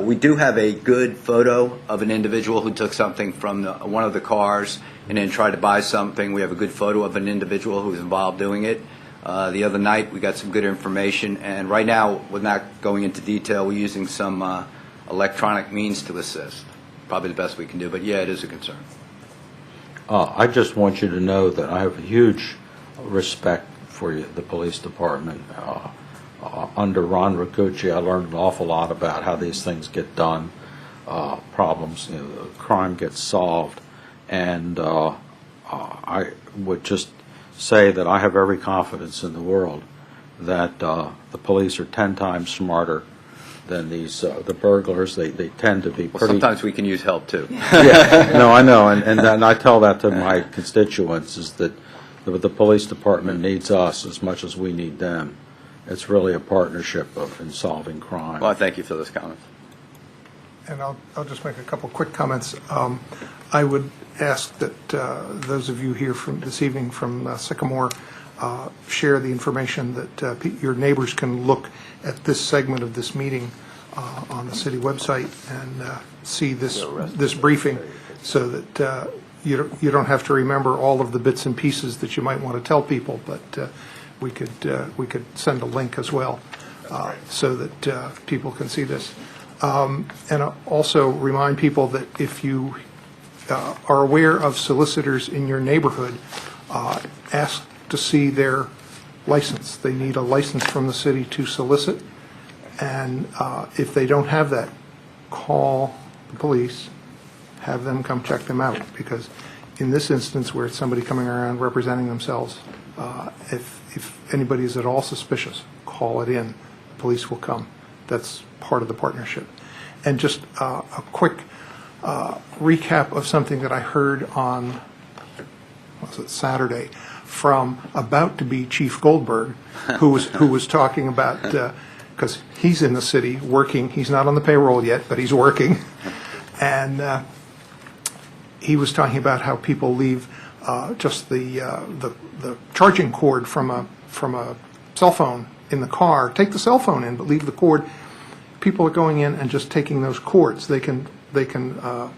Speaker 13: We do have a good photo of an individual who took something from one of the cars and then tried to buy something. We have a good photo of an individual who was involved doing it. The other night, we got some good information, and right now, we're not going into detail. We're using some electronic means to assist. Probably the best we can do, but yeah, it is a concern.
Speaker 16: I just want you to know that I have a huge respect for the police department. Under Ron Ricucci, I learned an awful lot about how these things get done, problems, crime gets solved, and I would just say that I have every confidence in the world that the police are 10 times smarter than the burglars. They tend to be pretty...
Speaker 13: Well, sometimes we can use help, too.
Speaker 16: Yeah, no, I know, and I tell that to my constituents, is that the police department needs us as much as we need them. It's really a partnership in solving crime.
Speaker 13: Well, thank you for those comments.
Speaker 4: And I'll just make a couple quick comments. I would ask that those of you here from this evening from Sycamore share the information that your neighbors can look at this segment of this meeting on the city website and see this briefing, so that you don't have to remember all of the bits and pieces that you might want to tell people, but we could send a link as well so that people can see this. And also remind people that if you are aware of solicitors in your neighborhood, ask to see their license. They need a license from the city to solicit, and if they don't have that, call the police, have them come check them out, because in this instance where it's somebody coming around representing themselves, if anybody is at all suspicious, call it in. The police will come. That's part of the partnership. And just a quick recap of something that I heard on, was it Saturday, from about to be Chief Goldberg, who was talking about, because he's in the city working, he's not on the payroll yet, but he's working, and he was talking about how people leave just the charging cord from a cell phone in the car, take the cell phone in, but leave the cord. People are going in and just taking those cords. They can get them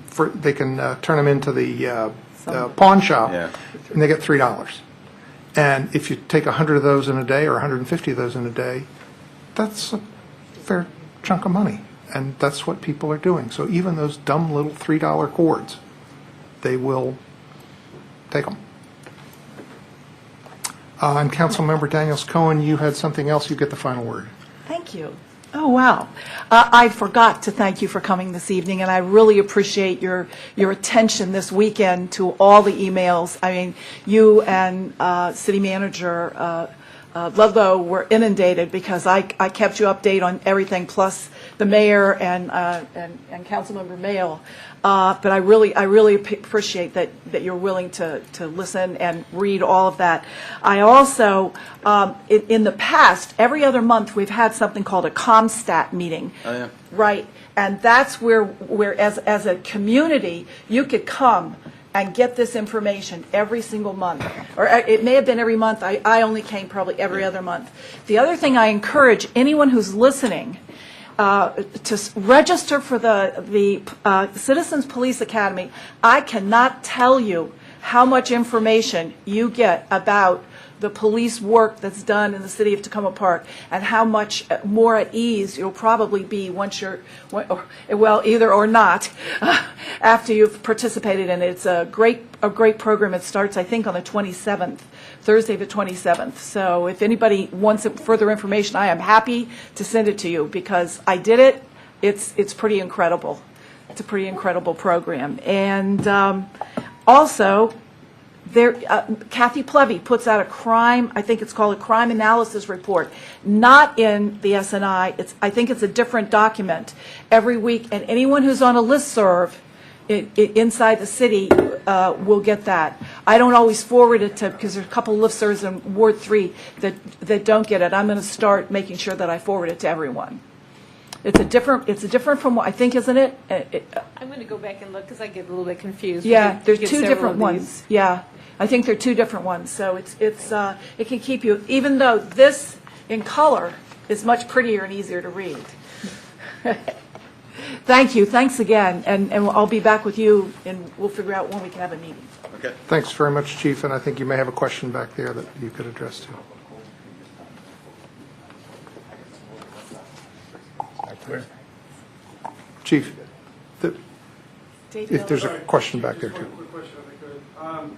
Speaker 4: for, they can turn them into the pawn shop, and they get $3. And if you take 100 of those in a day or 150 of those in a day, that's a fair chunk of money. And that's what people are doing. So even those dumb little $3 cords, they will take them. And Councilmember Daniels-Cohen, you had something else. You get the final word.
Speaker 12: Thank you. Oh, wow. I forgot to thank you for coming this evening, and I really appreciate your attention this weekend to all the emails. I mean, you and City Manager Ludlow were inundated because I kept you updated on everything, plus the mayor and Councilmember Mayle. But I really appreciate that you're willing to listen and read all of that. I also, in the past, every other month, we've had something called a ComStat meeting.
Speaker 13: Oh, yeah.
Speaker 12: Right. And that's where as a community, you could come and get this information every single month. Or it may have been every month. I only came probably every other month. The other thing I encourage anyone who's listening to register for the Citizens Police Academy. I cannot tell you how much information you get about the police work that's done in the city of Tacoma Park, and how much more at ease you'll probably be once you're, well, either or not, after you've participated in it. It's a great program. It starts, I think, on the 27th, Thursday the 27th. So if anybody wants further information, I am happy to send it to you, because I did it. It's pretty incredible. It's a pretty incredible program. And also, Kathy Plevy puts out a crime, I think it's called a crime analysis report, not in the SNI. I think it's a different document every week, and anyone who's on a listserv inside the city will get that. I don't always forward it to, because there's a couple of listservs in Ward 3 that don't get it. I'm going to start making sure that I forward it to everyone. It's a different from what I think, isn't it?
Speaker 10: I'm going to go back and look because I get a little bit confused.
Speaker 12: Yeah, there's two different ones. Yeah, I think they're two different ones. So it can keep you, even though this in color is much prettier and easier to read. Thank you. Thanks again, and I'll be back with you, and we'll figure out when we can have a meeting.
Speaker 13: Okay.
Speaker 4: Thanks very much, Chief, and I think you may have a question back there that you could address too. Chief, if there's a question back there too.
Speaker 17: Quick question, if I could.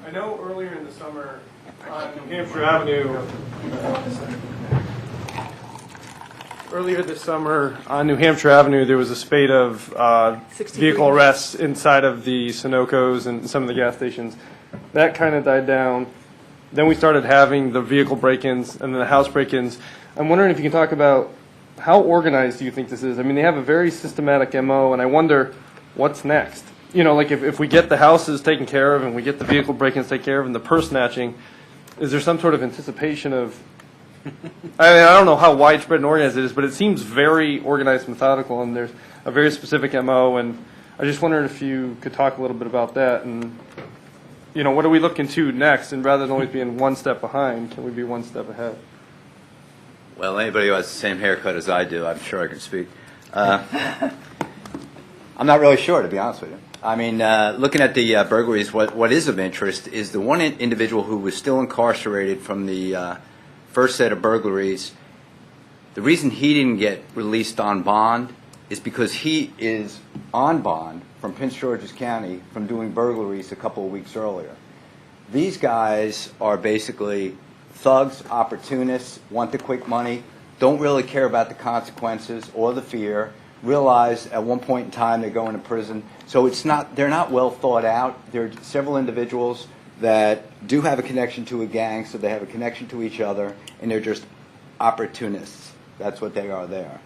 Speaker 17: I know earlier in the summer on New Hampshire Avenue. Earlier this summer on New Hampshire Avenue, there was a spate of vehicle arrests inside of the Sunoco's and some of the gas stations. That kind of died down. Then we started having the vehicle break-ins and then the house break-ins. I'm wondering if you can talk about how organized do you think this is? I mean, they have a very systematic MO, and I wonder what's next. You know, like if we get the houses taken care of and we get the vehicle break-ins taken care of and the purse snatching, is there some sort of anticipation of, I mean, I don't know how widespread and organized it is, but it seems very organized, methodical, and there's a very specific MO, and I just wondered if you could talk a little bit about that, and, you know, what are we looking to next? And rather than always being one step behind, can we be one step ahead?
Speaker 13: Well, anybody who has the same haircut as I do, I'm sure I can speak. I'm not really sure, to be honest with you. I mean, looking at the burglaries, what is of interest is the one individual who was still incarcerated from the first set of burglaries. The reason he didn't get released on bond is because he is on bond from Prince George's County from doing burglaries a couple of weeks earlier. These guys are basically thugs, opportunists, want the quick money, don't really care about the consequences or the fear, realize at one point in time they're going to prison. So they're not well thought out. There are several individuals that do have a connection to a gang, so they have a connection to each other, and they're just opportunists. That's what they are there.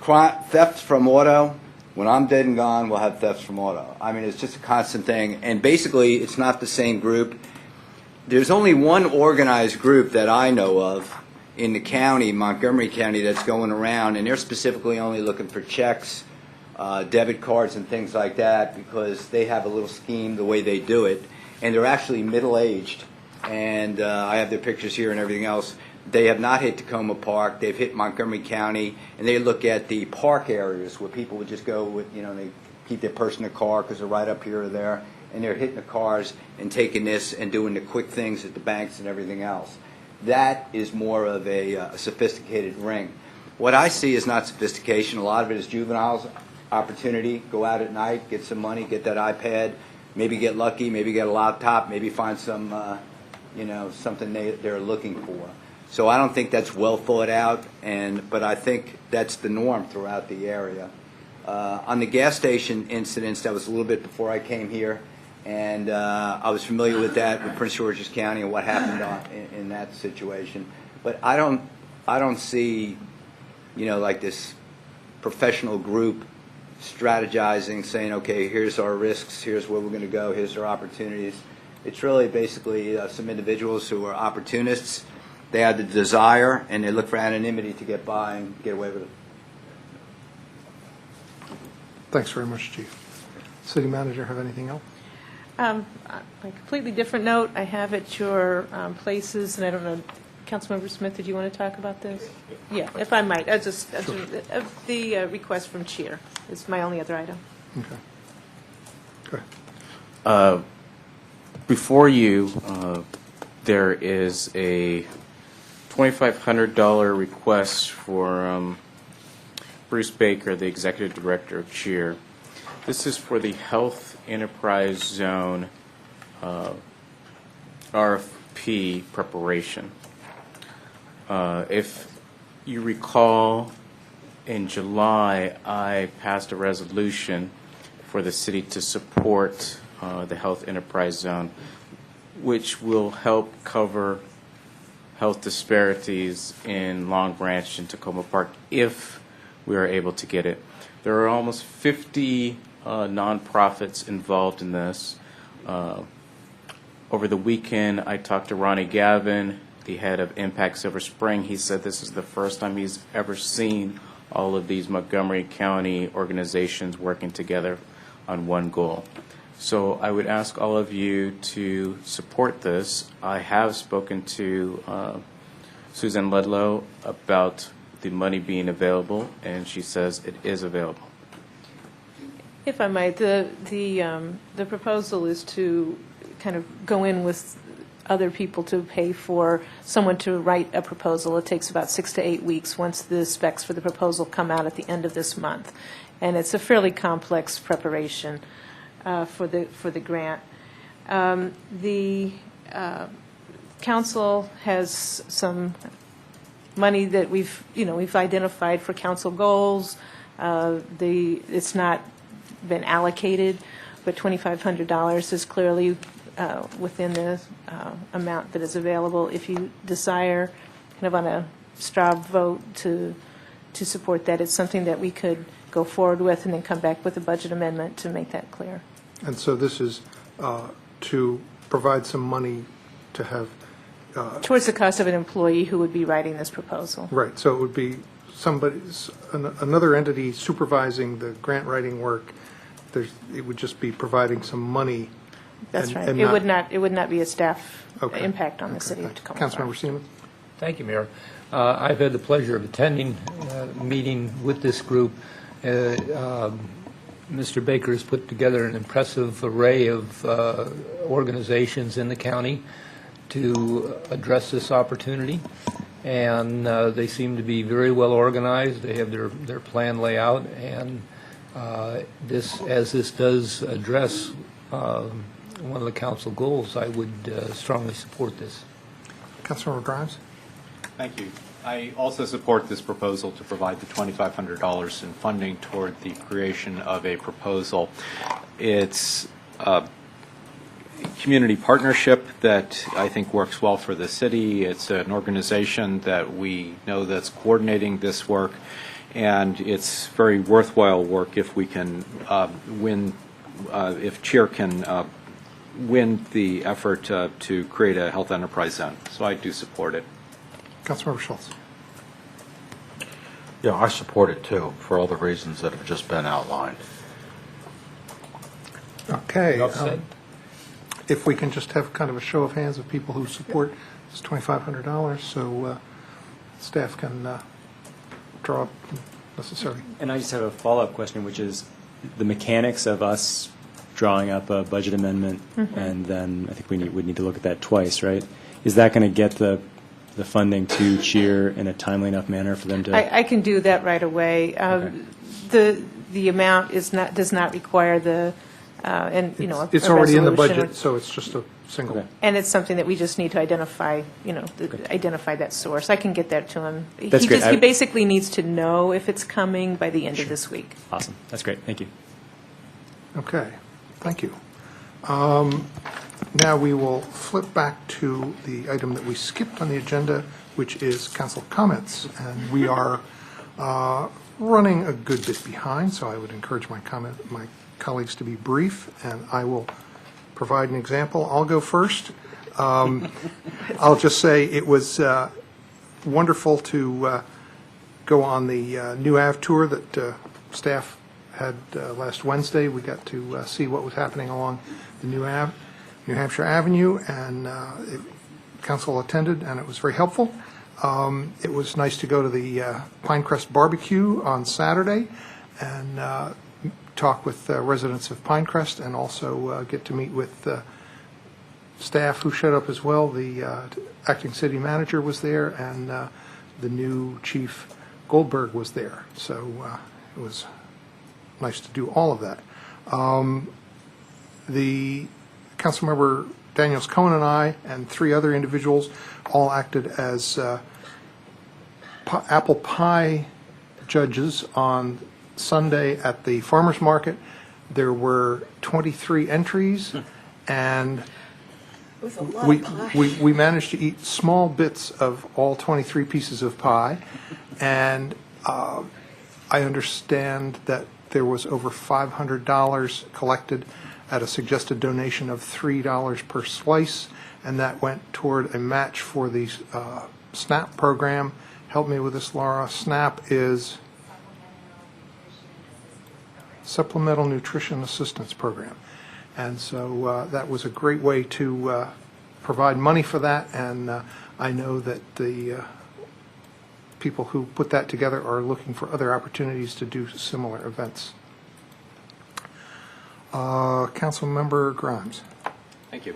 Speaker 13: Thefts from auto, when I'm dead and gone, we'll have thefts from auto. I mean, it's just a constant thing. And basically, it's not the same group. There's only one organized group that I know of in the county, Montgomery County, that's going around, and they're specifically only looking for checks, debit cards, and things like that, because they have a little scheme the way they do it. And they're actually middle-aged, and I have their pictures here and everything else. They have not hit Tacoma Park. They've hit Montgomery County, and they look at the park areas where people would just go with, they keep their purse in their car because they're right up here or there, and they're hitting the cars and taking this and doing the quick things at the banks and everything else. That is more of a sophisticated ring. What I see is not sophistication. A lot of it is juveniles, opportunity, go out at night, get some money, get that iPad, maybe get lucky, maybe get a laptop, maybe find some, something they're looking for. So I don't think that's well thought out, but I think that's the norm throughout the area. On the gas station incidents, that was a little bit before I came here, and I was familiar with that with Prince George's County and what happened in that situation. But I don't see, like this professional group strategizing, saying, okay, here's our risks, here's where we're going to go, here's our opportunities. It's really basically some individuals who are opportunists. They have the desire, and they look for anonymity to get by and get away with it.
Speaker 4: Thanks very much, Chief. City Manager, have anything else?
Speaker 10: On a completely different note, I have at your places, and I don't know, Councilmember Smith, did you want to talk about this? Yeah, if I might. The request from Cheer is my only other item.
Speaker 4: Okay. Go ahead.
Speaker 8: Before you, there is a $2,500 request for Bruce Baker, the Executive Director of Cheer. This is for the Health Enterprise Zone RFP preparation. If you recall, in July, I passed a resolution for the city to support the Health Enterprise Zone, which will help cover health disparities in Long Branch and Tacoma Park if we are able to get it. There are almost 50 nonprofits involved in this. Over the weekend, I talked to Ronnie Gavin, the head of Impact Silver Spring. He said this is the first time he's ever seen all of these Montgomery County organizations working together on one goal. So I would ask all of you to support this. I have spoken to Susan Ludlow about the money being available, and she says it is available.
Speaker 10: If I might, the proposal is to kind of go in with other people to pay for someone to write a proposal. It takes about 6 to 8 weeks once the specs for the proposal come out at the end of this month. And it's a fairly complex preparation for the grant. The council has some money that we've identified for council goals. It's not been allocated, but $2,500 is clearly within the amount that is available. If you desire, kind of on a straw vote to support that, it's something that we could go forward with and then come back with a budget amendment to make that clear.
Speaker 4: And so this is to provide some money to have...
Speaker 10: towards the cost of an employee who would be writing this proposal.
Speaker 4: Right, so it would be another entity supervising the grant writing work. It would just be providing some money.
Speaker 10: That's right. It would not be a staff impact on the city of Tacoma Park.
Speaker 4: Councilmember Siemens.
Speaker 15: Thank you, Mayor. I've had the pleasure of attending a meeting with this group Mr. Baker has put together an impressive array of organizations in the county to address this opportunity, and they seem to be very well organized. They have their plan laid out, and this does address one of the council goals, I would strongly support this.
Speaker 4: Councilmember Grimes?
Speaker 5: Thank you. I also support this proposal to provide the $2,500 in funding toward the creation of a proposal. It's a community partnership that I think works well for the city. It's an organization that we know that's coordinating this work, and it's very worthwhile work if we can if CHEER can win the effort to create a health enterprise zone. So I do support it.
Speaker 4: Councilmember Schultz.
Speaker 16: Yeah, I support it too, for all the reasons that have just been outlined.
Speaker 4: Okay. If we can just have kind of a show of hands of people who support this $2,500, so staff can draw up necessary.
Speaker 14: And I just have a follow-up question, which is the mechanics of us drawing up a budget amendment, and then I think we need to look at that twice, right? Is that going to get the funding to CHEER in a timely enough manner for them to?
Speaker 10: I can do that right away. The amount does not require the
Speaker 4: It's already in the budget, so it's just a single.
Speaker 14: Okay.
Speaker 10: and it's something that we just need to identify. Identify that source. I can get that to him.
Speaker 14: That's great.
Speaker 10: He basically needs to know if it's coming by the end of this week.
Speaker 14: Awesome. That's great. Thank you.
Speaker 4: Okay, thank you. Now we will flip back to the item that we skipped on the agenda, which is council comments. And we are running a good bit behind, so I would encourage my colleagues to be brief, and I will provide an example. I'll go first. I'll just say it was wonderful to go on the New Ave tour that staff had last Wednesday. We got to see what was happening along the New Hampshire Avenue, and council attended, and it was very helpful. It was nice to go to the Pinecrest Barbecue on Saturday and talk with residents of Pinecrest, and also get to meet with staff who showed up as well. The acting city manager was there, and the new chief Goldberg was there. So it was nice to do all of that. The Councilmember Daniels Cohen and I and 3 other individuals all acted as apple pie judges on Sunday at the farmers market. There were 23 entries, and we managed to eat small bits of all 23 pieces of pie, and I understand that there was over $500 collected at a suggested donation of $3 per slice, and that went toward a match for the SNAP program. Help me with this, Laura. SNAP is Supplemental Nutrition Assistance Program. And so that was a great way to provide money for that, and I know that the people who put that together are looking for other opportunities to do similar events. Councilmember Grimes.
Speaker 5: Thank you.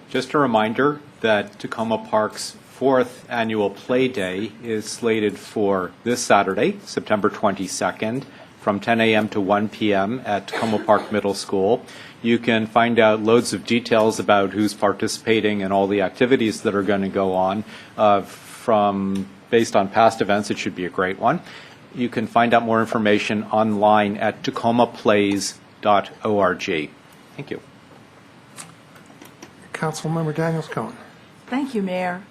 Speaker 5: Just a reminder that Tacoma Park's 4th annual Play Day is slated for this Saturday, September 22nd, from 10 a.m. to 1 p.m. at Tacoma Park Middle School. You can find out loads of details about who's participating and all the activities that are going to go on. Based on past events, it should be a great one. You can find out more information online at tacomaplays.org. Thank you.
Speaker 4: Councilmember Daniels Cohen.
Speaker 12: Thank you, Mayor.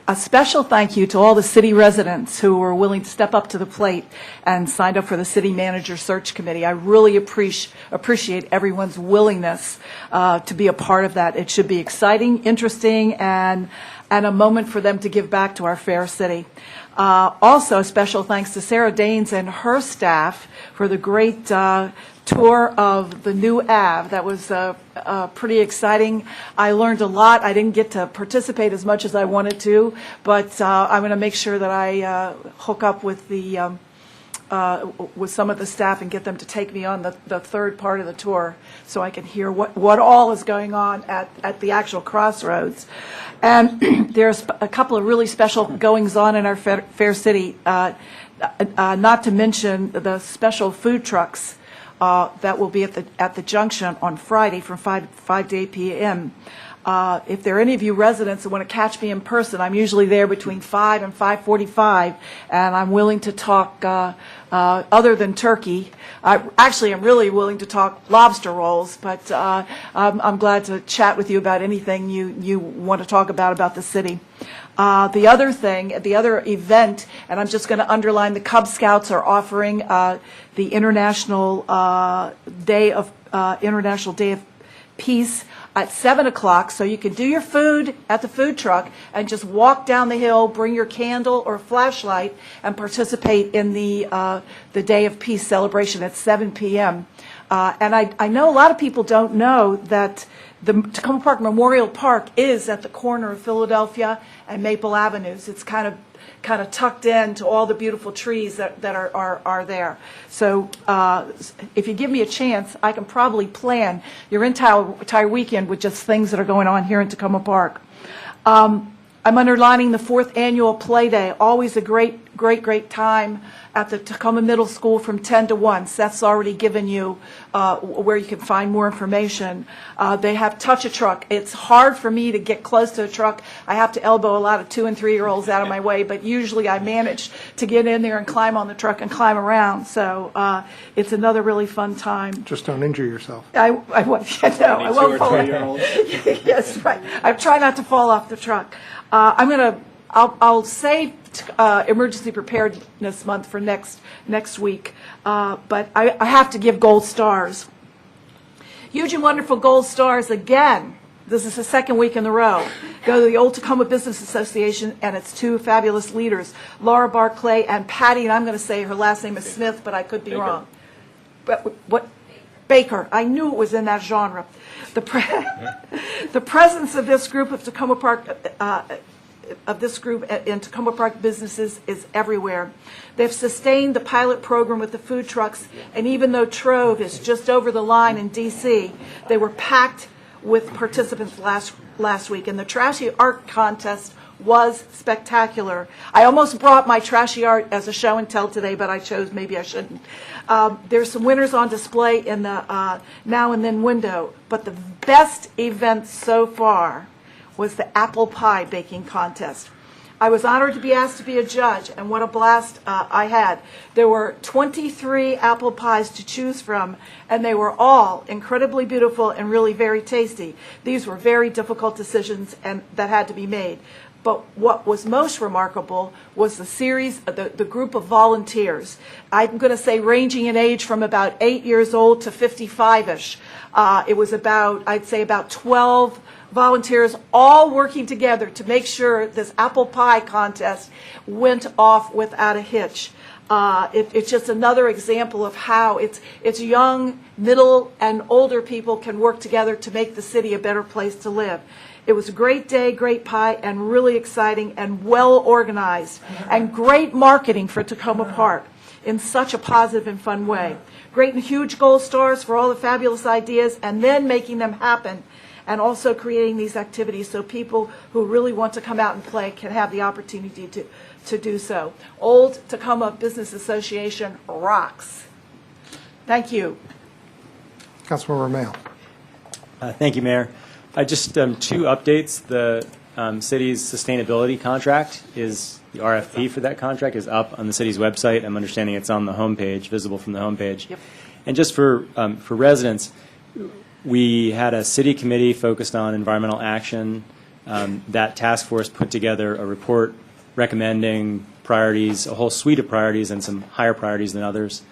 Speaker 12: A special thank you to all the city residents who were willing to step up to the plate and signed up for the city manager search committee. I really appreciate everyone's willingness to be a part of that. It should be exciting, interesting, and a moment for them to give back to our fair city. Also, special thanks to Sarah Daines and her staff for the great tour of the new Ave. That was pretty exciting. I learned a lot. I didn't get to participate as much as I wanted to, but I'm going to make sure that I hook up with the with some of the staff and get them to take me on the third part of the tour so I can hear what all is going on at the actual crossroads. And there's a couple of really special goings-on in our Fair City, not to mention the special food trucks that will be at the junction on Friday from 5 to 8 p.m. If there are any of you residents that want to catch me in person, I'm usually there between 5 and 5:45, and I'm willing to talk other than turkey. Actually, I'm really willing to talk lobster rolls, but I'm glad to chat with you about anything you want to talk about the city. The other event, and I'm just going to underline, the Cub Scouts are offering the International Day of Peace at 7 o'clock, so you can do your food at the food truck and just walk down the hill, bring your candle or flashlight, and participate in the Day of Peace celebration at 7 p.m. And I know a lot of people don't know that the Tacoma Park Memorial Park is at the corner of Philadelphia and Maple Avenues. It's kind of tucked into all the beautiful trees that are there. So if you give me a chance, I can probably plan your entire weekend with just things that are going on here in Tacoma Park. I'm underlining the 4th annual Play Day, always a great time at the Tacoma Middle School from 10 to 1. Seth's already given you where you can find more information. They have Touch a Truck. It's hard for me to get close to a truck. I have to elbow a lot of 2- and 3-year-olds out of my way, but usually I manage to get in there and climb on the truck and climb around. So it's another really fun time.
Speaker 4: Just don't injure yourself.
Speaker 12: I won't fall off. Yes, right. I try not to fall off the truck. I'll save Emergency Preparedness Month for next week, but I have to give gold stars. Huge and wonderful gold stars again. This is the second week in a row. Go to the Old Tacoma Business Association and its 2 fabulous leaders, Laura Barclay and Patty, and I'm going to say her last name is Smith, but I could be wrong. But what? Baker. I knew it was in that genre. The presence of this group of Tacoma Park in Tacoma Park businesses is everywhere. They've sustained the pilot program with the food trucks, and even though Trove is just over the line in D.C., they were packed with participants last week, and the Trashy Art Contest was spectacular. I almost brought my trashy art as a show and tell today, but I chose maybe I shouldn't. There's some winners on display in the Now and Then window, but the best event so far was the apple pie baking contest. I was honored to be asked to be a judge, and what a blast I had. There were 23 apple pies to choose from, and they were all incredibly beautiful and really very tasty. These were very difficult decisions and that had to be made. But what was most remarkable was the series, the group of volunteers. I'm going to say ranging in age from about 8 years old to 55-ish. It was I'd say about 12 volunteers all working together to make sure this apple pie contest went off without a hitch. It's just another example of how it's young, middle, and older people can work together to make the city a better place to live. It was a great day, great pie, and really exciting and well organized, and great marketing for Tacoma Park in such a positive and fun way. Great and huge gold stars for all the fabulous ideas, and then making them happen, and also creating these activities so people who really want to come out and play can have the opportunity to do so. Old Tacoma Business Association rocks. Thank you.
Speaker 4: Councilmember Mayo.
Speaker 14: Thank you, Mayor. Just 2 updates. The city's sustainability contract is, the RFP for that contract is up on the city's website. I'm understanding it's on the homepage, visible from the homepage.
Speaker 12: Yep.
Speaker 14: And just for residents, we had a city committee focused on environmental action. That task force put together a report recommending priorities, a whole suite of priorities and some higher priorities than others.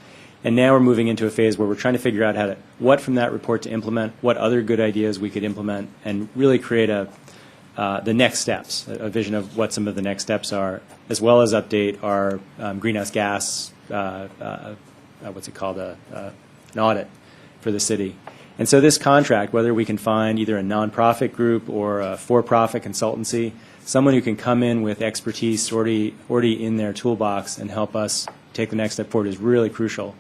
Speaker 14: And now we're moving into a phase where we're trying to figure out what from that report to implement, what other good ideas we could implement, and really create the next steps, a vision of what some of the next steps are, as well as update our greenhouse gas, what's it called, an audit for the city. And so this contract, whether we can find either a nonprofit group or a for-profit consultancy, someone who can come in with expertise already in their toolbox and help us take the next step forward is really crucial.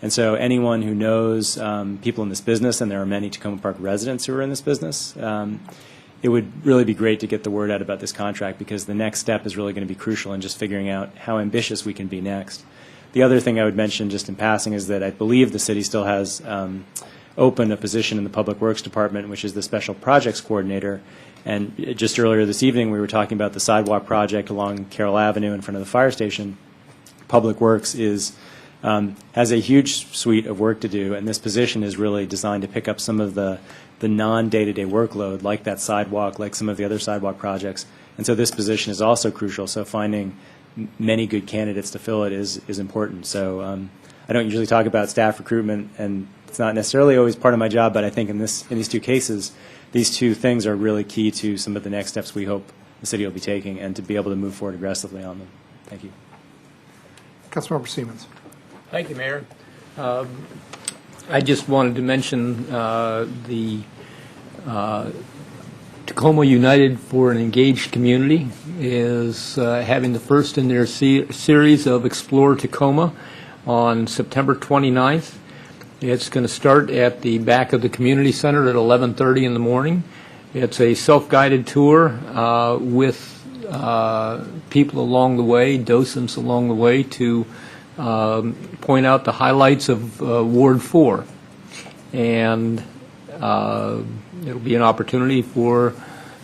Speaker 14: And so anyone who knows people in this business, and there are many Tacoma Park residents who are in this business, it would really be great to get the word out about this contract, because the next step is really going to be crucial in just figuring out how ambitious we can be next. The other thing I would mention just in passing is that I believe the city still has open a position in the Public Works Department, which is the Special Projects Coordinator. And just earlier this evening, we were talking about the sidewalk project along Carroll Avenue in front of the fire station. Public Works has a huge suite of work to do, and this position is really designed to pick up some of the non-day-to-day workload, like that sidewalk, like some of the other sidewalk projects. And so this position is also crucial. So finding many good candidates to fill it is important. So I don't usually talk about staff recruitment, and it's not necessarily always part of my job, but I think in these two cases, these two things are really key to some of the next steps we hope the city will be taking, and to be able to move forward aggressively on them. Thank you.
Speaker 4: Councilmember Siemens.
Speaker 15: Thank you, Mayor. I just wanted to mention the Tacoma United for an Engaged Community is having the first in their series of Explore Tacoma on September 29th. It's going to start at the back of the community center at 11:30 in the morning. It's a self-guided tour with people along the way, docents along the way, to point out the highlights of Ward 4. And it'll be an opportunity for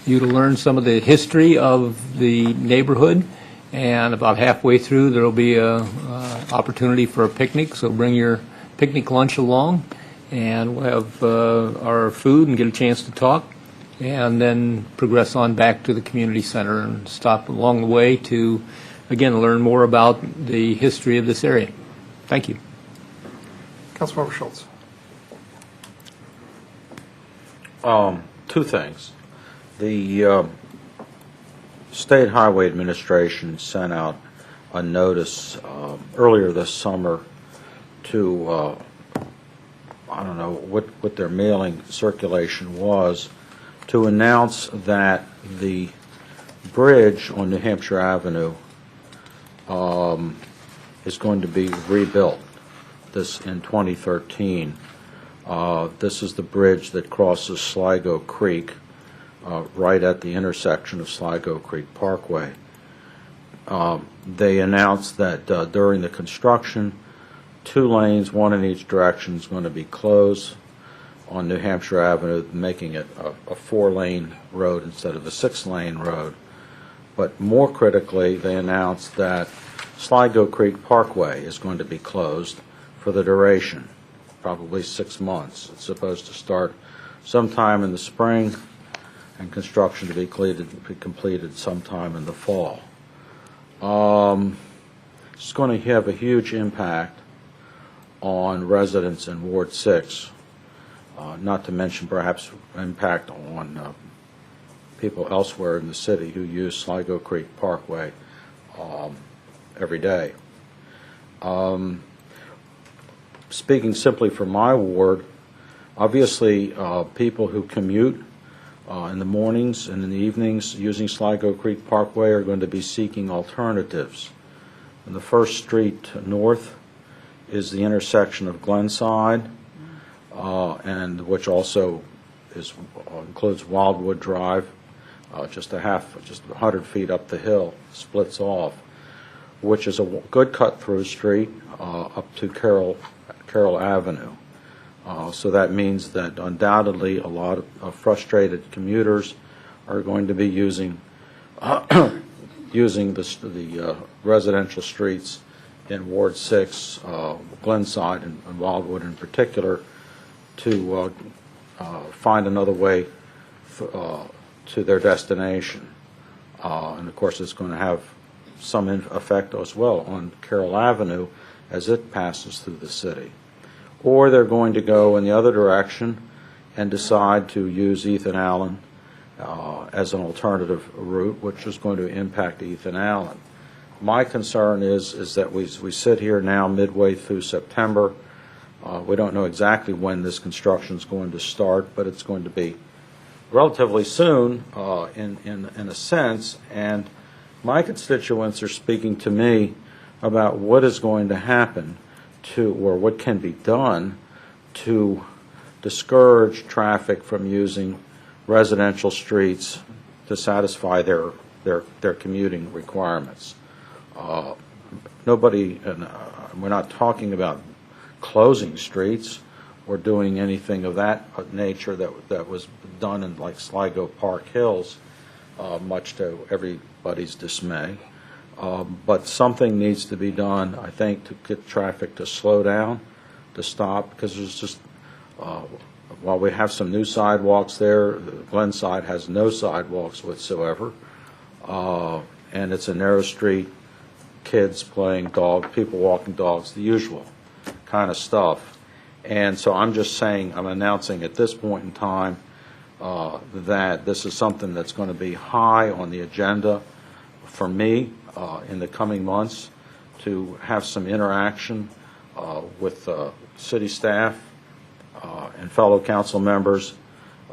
Speaker 15: you to learn some of the history of the neighborhood. And about halfway through, there will be an opportunity for a picnic, so bring your picnic lunch along, and we'll have our food and get a chance to talk, and then progress on back to the community center and stop along the way to, again, learn more about the history of this area. Thank you.
Speaker 4: Councilmember Schultz.
Speaker 16: Two things. The State Highway Administration sent out a notice earlier this summer to, I don't know what their mailing circulation was, to announce that the bridge on New Hampshire Avenue is going to be rebuilt in 2013. This is the bridge that crosses Sligo Creek right at the intersection of Sligo Creek Parkway. They announced that during the construction, 2 lanes, one in each direction, is going to be closed on New Hampshire Avenue, making it a 4-lane road instead of a 6-lane road. But more critically, they announced that Sligo Creek Parkway is going to be closed for the duration, probably 6 months. It's supposed to start sometime in the spring and construction to be completed sometime in the fall. It's going to have a huge impact on residents in Ward 6, not to mention perhaps impact on people elsewhere in the city who use Sligo Creek Parkway every day. Speaking simply for my ward, obviously people who commute in the mornings and in the evenings using Sligo Creek Parkway are going to be seeking alternatives. And the first street north is the intersection of Glenside, and which also includes Wildwood Drive, just 100 feet up the hill, splits off, which is a good cut-through street up to Carroll Avenue. So that means that undoubtedly a lot of frustrated commuters are going to be using the residential streets in Ward 6, Glenside and Wildwood in particular, to find another way to their destination. And of course it's going to have some effect as well on Carroll Avenue as it passes through the city. Or they're going to go in the other direction and decide to use Ethan Allen as an alternative route, which is going to impact Ethan Allen. My concern is that we sit here now midway through September. We don't know exactly when this construction is going to start, but it's going to be relatively soon in a sense. And my constituents are speaking to me about what is going to happen to, or what can be done to discourage traffic from using residential streets to satisfy their commuting requirements. Nobody, and we're not talking about closing streets or doing anything of that nature that was done in like Sligo Park Hills, much to everybody's dismay. But something needs to be done, I think, to get traffic to slow down, to stop, because there's just, while we have some new sidewalks there, Glenside has no sidewalks whatsoever, and it's a narrow street, kids playing dog, people walking dogs, the usual kind of stuff. And so I'm just saying, I'm announcing at this point in time that this is something that's going to be high on the agenda for me in the coming months, to have some interaction with city staff and fellow council members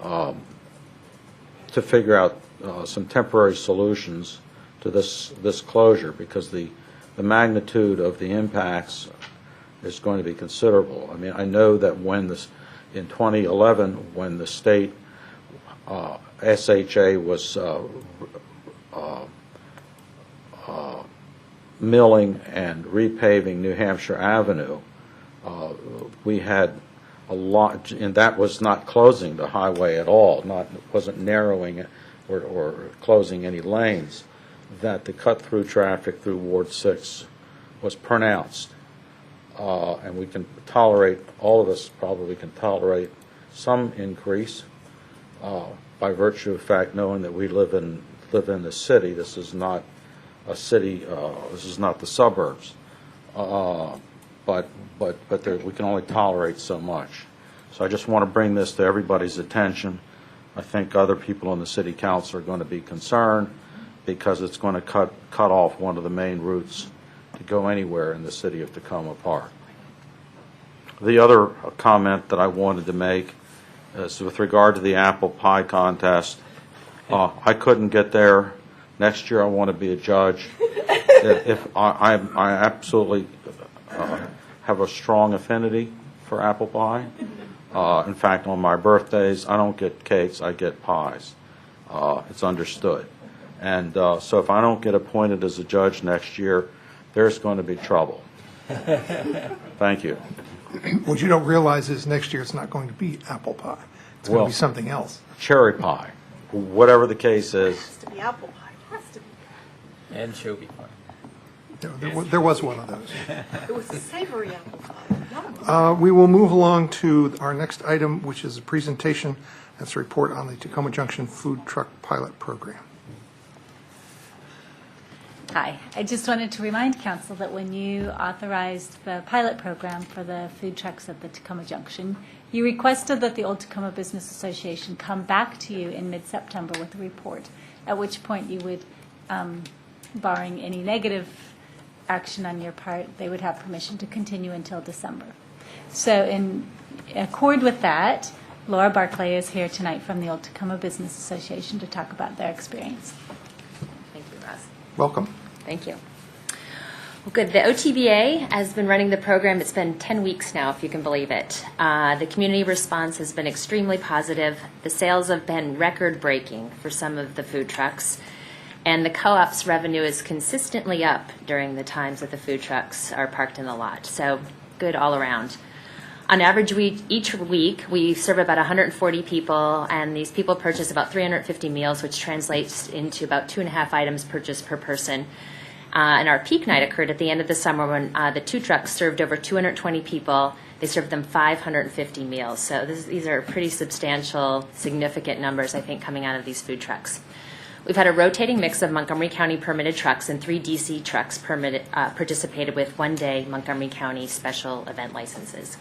Speaker 16: to figure out some temporary solutions to this closure, because the magnitude of the impacts is going to be considerable. I mean, I know that in 2011, when the state SHA was milling and repaving New Hampshire Avenue, we had a lot, and that was not closing the highway at all, wasn't narrowing it or closing any lanes, that the cut-through traffic through Ward 6 was pronounced. And we can tolerate, all of us probably can tolerate some increase by virtue of fact knowing that we live in the city. This is not a city, this is not the suburbs. But we can only tolerate so much. So I just want to bring this to everybody's attention. I think other people on the city council are going to be concerned, because it's going to cut off one of the main routes to go anywhere in the city of Tacoma Park. The other comment that I wanted to make is with regard to the apple pie contest. I couldn't get there. Next year I want to be a judge. If I absolutely have a strong affinity for apple pie. In fact, on my birthdays, I don't get cakes, I get pies. It's understood. And so if I don't get appointed as a judge next year, there's going to be trouble. Thank you.
Speaker 4: What you don't realize is next year it's not going to be apple pie. It's going to be something else.
Speaker 16: Cherry pie. Whatever the case is.
Speaker 12: It has to be apple pie. It has to be.
Speaker 14: Anchovy pie.
Speaker 4: There was one of those.
Speaker 12: It was a savory apple pie.
Speaker 4: We will move along to our next item, which is a presentation. That's a report on the Tacoma Junction Food Truck Pilot Program.
Speaker 18: Hi. I just wanted to remind Council that when you authorized the pilot program for the food trucks at the Tacoma Junction, you requested that the Old Tacoma Business Association come back to you in mid-September with a report, at which point you would, barring any negative action on your part, they would have permission to continue until December. So in accord with that, Laura Barclay is here tonight from the Old Tacoma Business Association to talk about their experience.
Speaker 19: Thank you, Roz.
Speaker 4: Welcome.
Speaker 19: Thank you. Well, good. The OTBA has been running the program. It's been 10 weeks now, if you can believe it. The community response has been extremely positive. The sales have been record-breaking for some of the food trucks. And the co-op's revenue is consistently up during the times that the food trucks are parked in the lot. So good all around. On average, each week we serve about 140 people, and these people purchase about 350 meals, which translates into about 2.5 items purchased per person. And our peak night occurred at the end of the summer when the two trucks served over 220 people. They served them 550 meals. So these are pretty substantial, significant numbers, I think, coming out of these food trucks. We've had a rotating mix of Montgomery County permitted trucks, and 3 DC trucks participated with one-day Montgomery County special event licenses.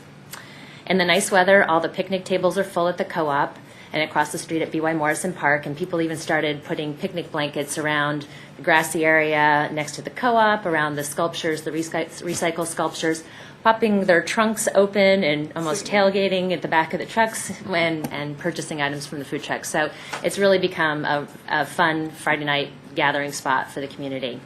Speaker 19: In the nice weather, all the picnic tables are full at the co-op and across the street at B.Y. Morrison Park, and people even started putting picnic blankets around the grassy area next to the co-op, around the sculptures, the recycle sculptures, popping their trunks open and almost tailgating at the back of the trucks and purchasing items from the food trucks. So it's really become a fun Friday night gathering spot for the community.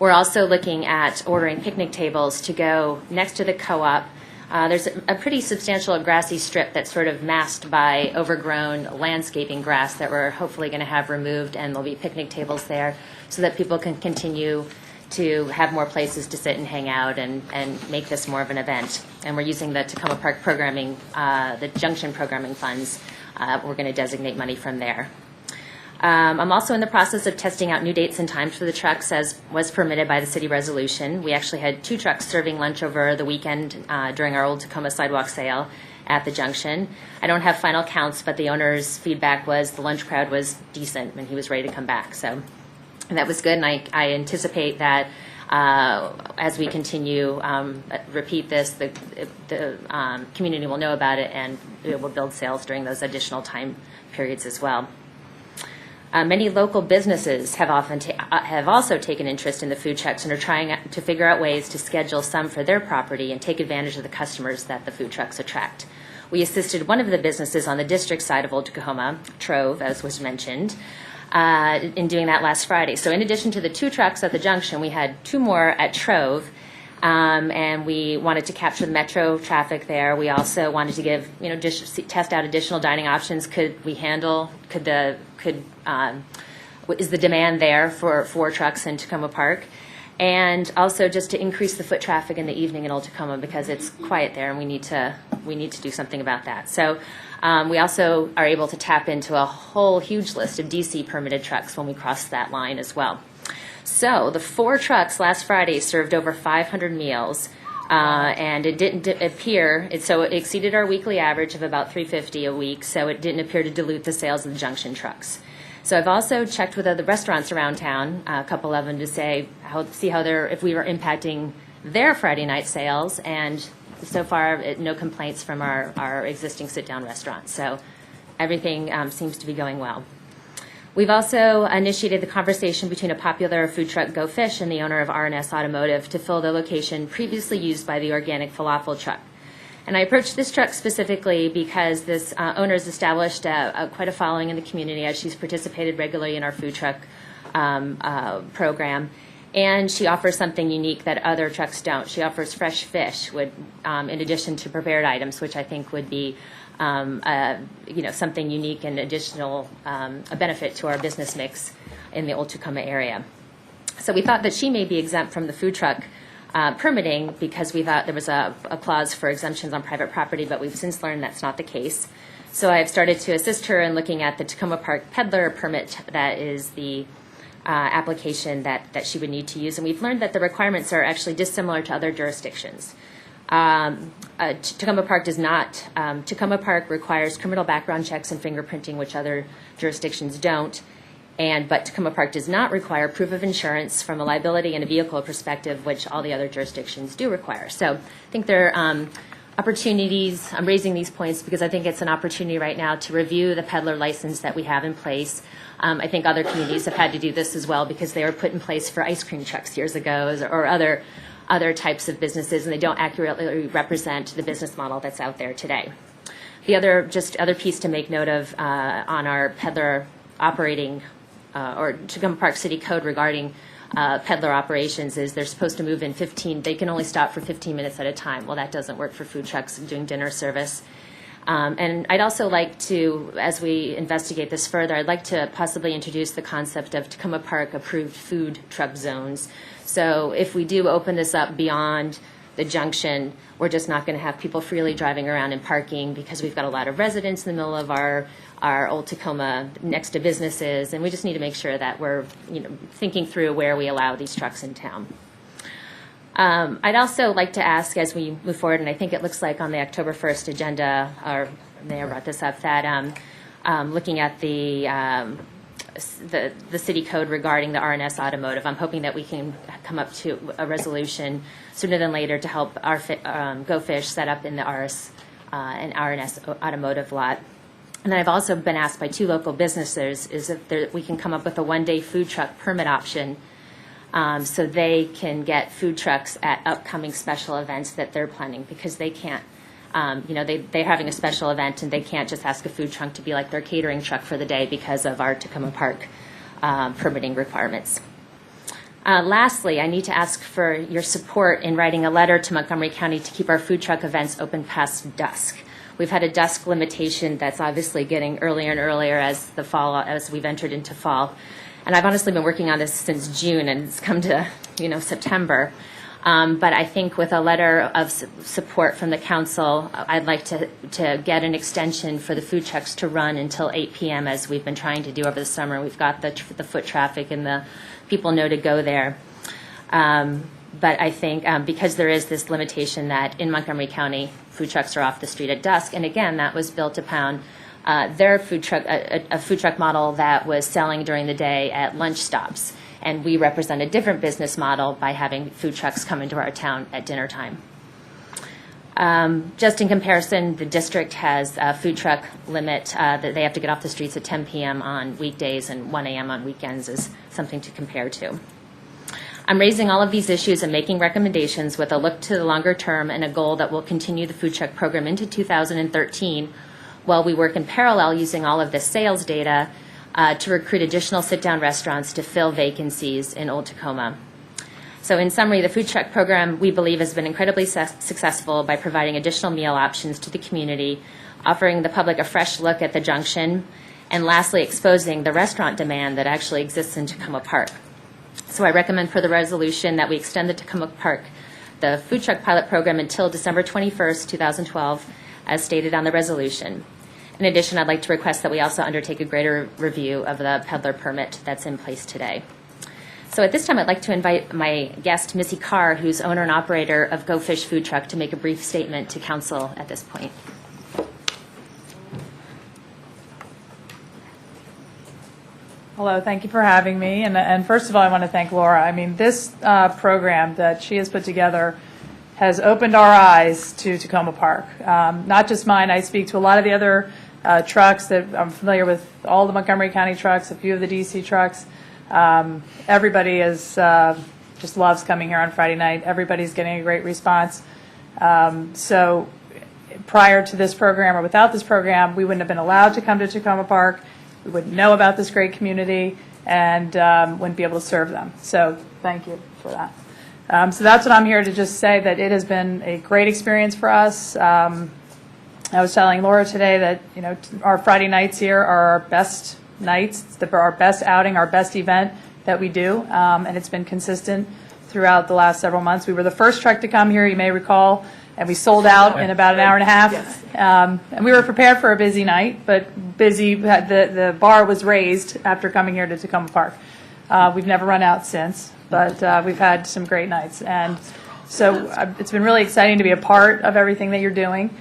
Speaker 19: We're also looking at ordering picnic tables to go next to the co-op. There's a pretty substantial grassy strip that's sort of masked by overgrown landscaping grass that we're hopefully going to have removed, and there'll be picnic tables there so that people can continue to have more places to sit and hang out and make this more of an event. And we're using the Tacoma Park programming, the Junction programming funds. We're going to designate money from there. I'm also in the process of testing out new dates and times for the trucks as was permitted by the city resolution. We actually had 2 trucks serving lunch over the weekend during our Old Tacoma sidewalk sale at the Junction. I don't have final counts, but the owner's feedback was the lunch crowd was decent and he was ready to come back. So that was good, and I anticipate that as we continue, repeat this, the community will know about it, and it will build sales during those additional time periods as well. Many local businesses have also taken interest in the food trucks and are trying to figure out ways to schedule some for their property and take advantage of the customers that the food trucks attract. We assisted one of the businesses on the district side of Old Tacoma, Trove, as was mentioned, in doing that last Friday. So in addition to the 2 trucks at the Junction, we had 2 more at Trove, and we wanted to capture the metro traffic there. We also wanted to give, test out additional dining options. Is the demand there for 4 trucks in Tacoma Park? And also just to increase the foot traffic in the evening in Old Tacoma, because it's quiet there and we need to do something about that. So we also are able to tap into a whole huge list of DC permitted trucks when we cross that line as well. So the 4 trucks last Friday served over 500 meals, and it didn't appear, so it exceeded our weekly average of about $350 a week, so it didn't appear to dilute the sales of the Junction trucks. So I've also checked with other restaurants around town, a couple of them, to see how if we were impacting their Friday night sales, and so far no complaints from our existing sit-down restaurants. So everything seems to be going well. We've also initiated the conversation between a popular food truck, Go Fish, and the owner of R&S Automotive to fill the location previously used by the organic falafel truck. And I approached this truck specifically because this owner has established quite a following in the community, as she's participated regularly in our food truck program. And she offers something unique that other trucks don't. She offers fresh fish, in addition to prepared items, which I think would be something unique and additional a benefit to our business mix in the Old Tacoma area. So we thought that she may be exempt from the food truck permitting because we thought there was a clause for exemptions on private property, but we've since learned that's not the case. So I've started to assist her in looking at the Tacoma Park peddler permit. That is the application that she would need to use, and we've learned that the requirements are actually dissimilar to other jurisdictions. Tacoma Park does not. Tacoma Park requires criminal background checks and fingerprinting, which other jurisdictions don't. But Tacoma Park does not require proof of insurance from a liability and a vehicle perspective, which all the other jurisdictions do require. So I think there are opportunities. I'm raising these points because I think it's an opportunity right now to review the peddler license that we have in place. I think other communities have had to do this as well because they were put in place for ice cream trucks years ago or other types of businesses, and they don't accurately represent the business model that's out there today. The other piece to make note of on our peddler operating or Tacoma Park City Code regarding peddler operations is they're supposed to move in 15. They can only stop for 15 minutes at a time. Well, that doesn't work for food trucks doing dinner service. And I'd also like to, as we investigate this further, I'd like to possibly introduce the concept of Tacoma Park approved food truck zones. So if we do open this up beyond the Junction, we're just not going to have people freely driving around and parking because we've got a lot of residents in the middle of our Old Tacoma next to businesses, and we just need to make sure that we're thinking through where we allow these trucks in town. I'd also like to ask as we move forward, and I think it looks like on the October 1st agenda, or Mayor brought this up, that looking at the city code regarding the R&S Automotive, I'm hoping that we can come up to a resolution sooner than later to help our Go Fish set up in the R&S Automotive lot. And then I've also been asked by 2 local businesses if we can come up with a one-day food truck permit option so they can get food trucks at upcoming special events that they're planning, because they can't, they're having a special event and they can't just ask a food truck to be like their catering truck for the day because of our Tacoma Park permitting requirements. Lastly, I need to ask for your support in writing a letter to Montgomery County to keep our food truck events open past dusk. We've had a dusk limitation that's obviously getting earlier and earlier as we've entered into fall. And I've honestly been working on this since June, and it's come to, September. But I think with a letter of support from the council, I'd like to get an extension for the food trucks to run until 8 p.m. as we've been trying to do over the summer. We've got the foot traffic and the people know to go there. But I think because there is this limitation that in Montgomery County, food trucks are off the street at dusk, and again, that was built upon their food truck, a food truck model that was selling during the day at lunch stops. And we represent a different business model by having food trucks come into our town at dinner time. Just in comparison, the district has a food truck limit that they have to get off the streets at 10 p.m. on weekdays and 1 a.m. on weekends is something to compare to. I'm raising all of these issues and making recommendations with a look to the longer term and a goal that will continue the food truck program into 2013 while we work in parallel using all of this sales data to recruit additional sit-down restaurants to fill vacancies in Old Tacoma. So in summary, the food truck program, we believe, has been incredibly successful by providing additional meal options to the community, offering the public a fresh look at the junction, and lastly, exposing the restaurant demand that actually exists in Tacoma Park. So I recommend for the resolution that we extend the Tacoma Park, the food truck pilot program, until December 21st, 2012, as stated on the resolution. In addition, I'd like to request that we also undertake a greater review of the peddler permit that's in place today. So at this time, I'd like to invite my guest, Missy Carr, who's owner and operator of Go Fish Food Truck, to make a brief statement to council at this point.
Speaker 20: Hello, thank you for having me. And first of all, I want to thank Laura. I mean, this program that she has put together has opened our eyes to Tacoma Park. Not just mine. I speak to a lot of the other trucks that I'm familiar with, all the Montgomery County trucks, a few of the DC trucks. Everybody is just loves coming here on Friday night. Everybody's getting a great response. So prior to this program or without this program, we wouldn't have been allowed to come to Tacoma Park. We wouldn't know about this great community and wouldn't be able to serve them. So thank you for that. So that's what I'm here to just say, that it has been a great experience for us. I was telling Laura today that, our Friday nights here are our best nights. It's our best outing, our best event that we do, and it's been consistent throughout the last several months. We were the first truck to come here, you may recall, and we sold out in about an hour and a half. Yes. And we were prepared for a busy night, but busy, the bar was raised after coming here to Tacoma Park. We've never run out since, but we've had some great nights. And so it's been really exciting to be a part of everything that you're doing.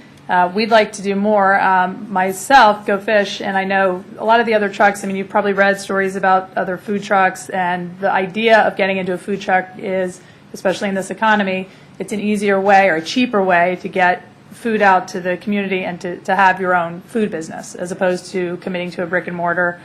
Speaker 20: We'd like to do more. Myself, Go Fish, and I know a lot of the other trucks, you've probably read stories about other food trucks, and the idea of getting into a food truck is, especially in this economy, it's an easier way or a cheaper way to get food out to the community and to have your own food business, as opposed to committing to a brick and mortar,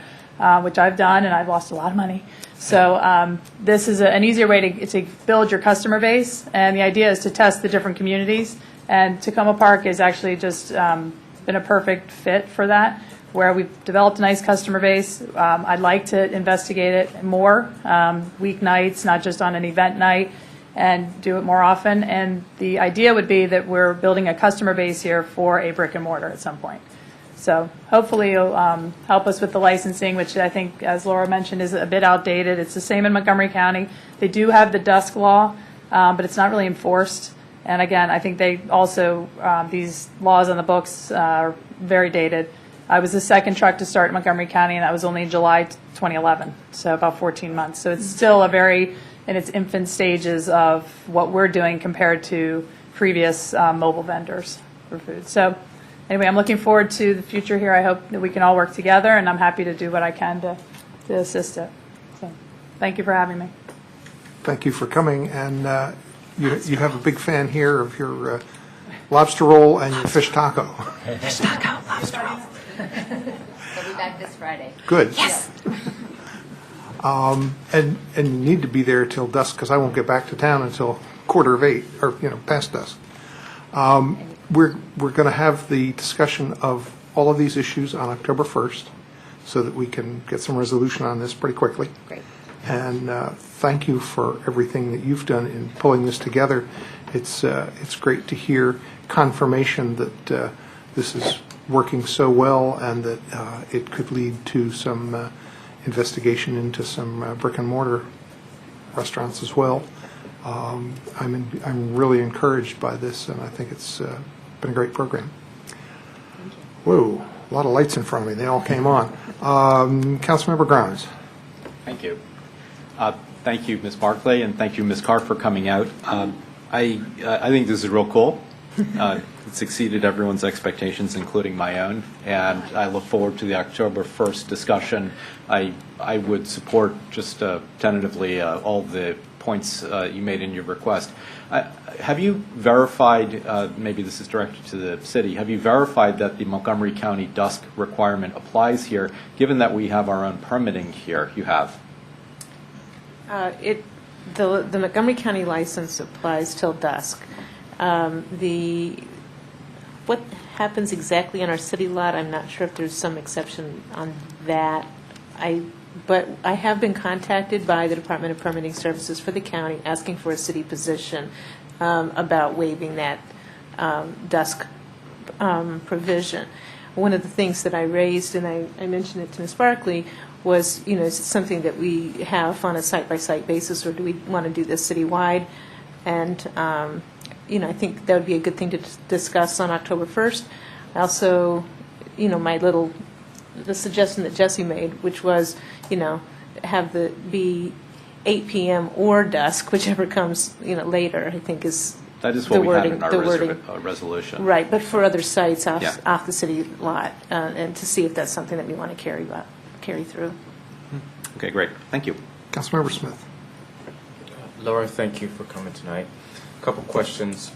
Speaker 20: which I've done, and I've lost a lot of money. So this is an easier way to build your customer base, and the idea is to test the different communities. And Tacoma Park has actually just been a perfect fit for that, where we've developed a nice customer base. I'd like to investigate it more, weeknights, not just on an event night, and do it more often. And the idea would be that we're building a customer base here for a brick and mortar at some point. So hopefully you'll help us with the licensing, which I think, as Laura mentioned, is a bit outdated. It's the same in Montgomery County. They do have the dusk law, but it's not really enforced. And again, I think they also, these laws on the books are very dated. I was the second truck to start in Montgomery County, and that was only in July 2011, so about 14 months. So it's still a very, in its infant stages of what we're doing compared to previous mobile vendors for food. So anyway, I'm looking forward to the future here. I hope that we can all work together, and I'm happy to do what I can to assist it. So thank you for having me.
Speaker 4: Thank you for coming, and you have a big fan here of your lobster roll and your fish taco.
Speaker 19: Fish taco, lobster roll. They'll be back this Friday.
Speaker 4: Good.
Speaker 19: Yes.
Speaker 4: And you need to be there till dusk, because I won't get back to town until 7:45 or past dusk. We're going to have the discussion of all of these issues on October 1st, so that we can get some resolution on this pretty quickly.
Speaker 19: Great.
Speaker 4: And thank you for everything that you've done in pulling this together. It's great to hear confirmation that this is working so well and that it could lead to some investigation into some brick and mortar restaurants as well. I'm really encouraged by this, and I think it's been a great program. Whoa, a lot of lights in front of me. They all came on. Councilmember Grimes.
Speaker 5: Thank you. Thank you, Ms. Barclay, and thank you, Ms. Carr, for coming out. I think this is real cool. It's exceeded everyone's expectations, including my own, and I look forward to the October 1st discussion. I would support just tentatively all the points you made in your request. Have you verified, maybe this is directed to the city, have you verified that the Montgomery County dusk requirement applies here, given that we have our own permitting here? You have.
Speaker 10: The Montgomery County license applies till dusk. What happens exactly on our city lot, I'm not sure if there's some exception on that. But I have been contacted by the Department of Permitting Services for the county asking for a city position about waiving that dusk provision. One of the things that I raised, and I mentioned it to Ms. Barclay, was, is it something that we have on a site-by-site basis, or do we want to do this citywide? And, I think that would be a good thing to discuss on October 1st. Also, the suggestion that Jesse made, which was, have be 8 p.m. or dusk, whichever comes, later, I think is
Speaker 5: that is what
Speaker 10: the
Speaker 5: we
Speaker 10: wording,
Speaker 5: have in our resolution.
Speaker 10: Right, but for other sites off the city lot, and to see if that's something that we want to carry through.
Speaker 5: Okay, great. Thank you.
Speaker 4: Councilmember Smith.
Speaker 8: Laura, thank you for coming tonight. A couple questions.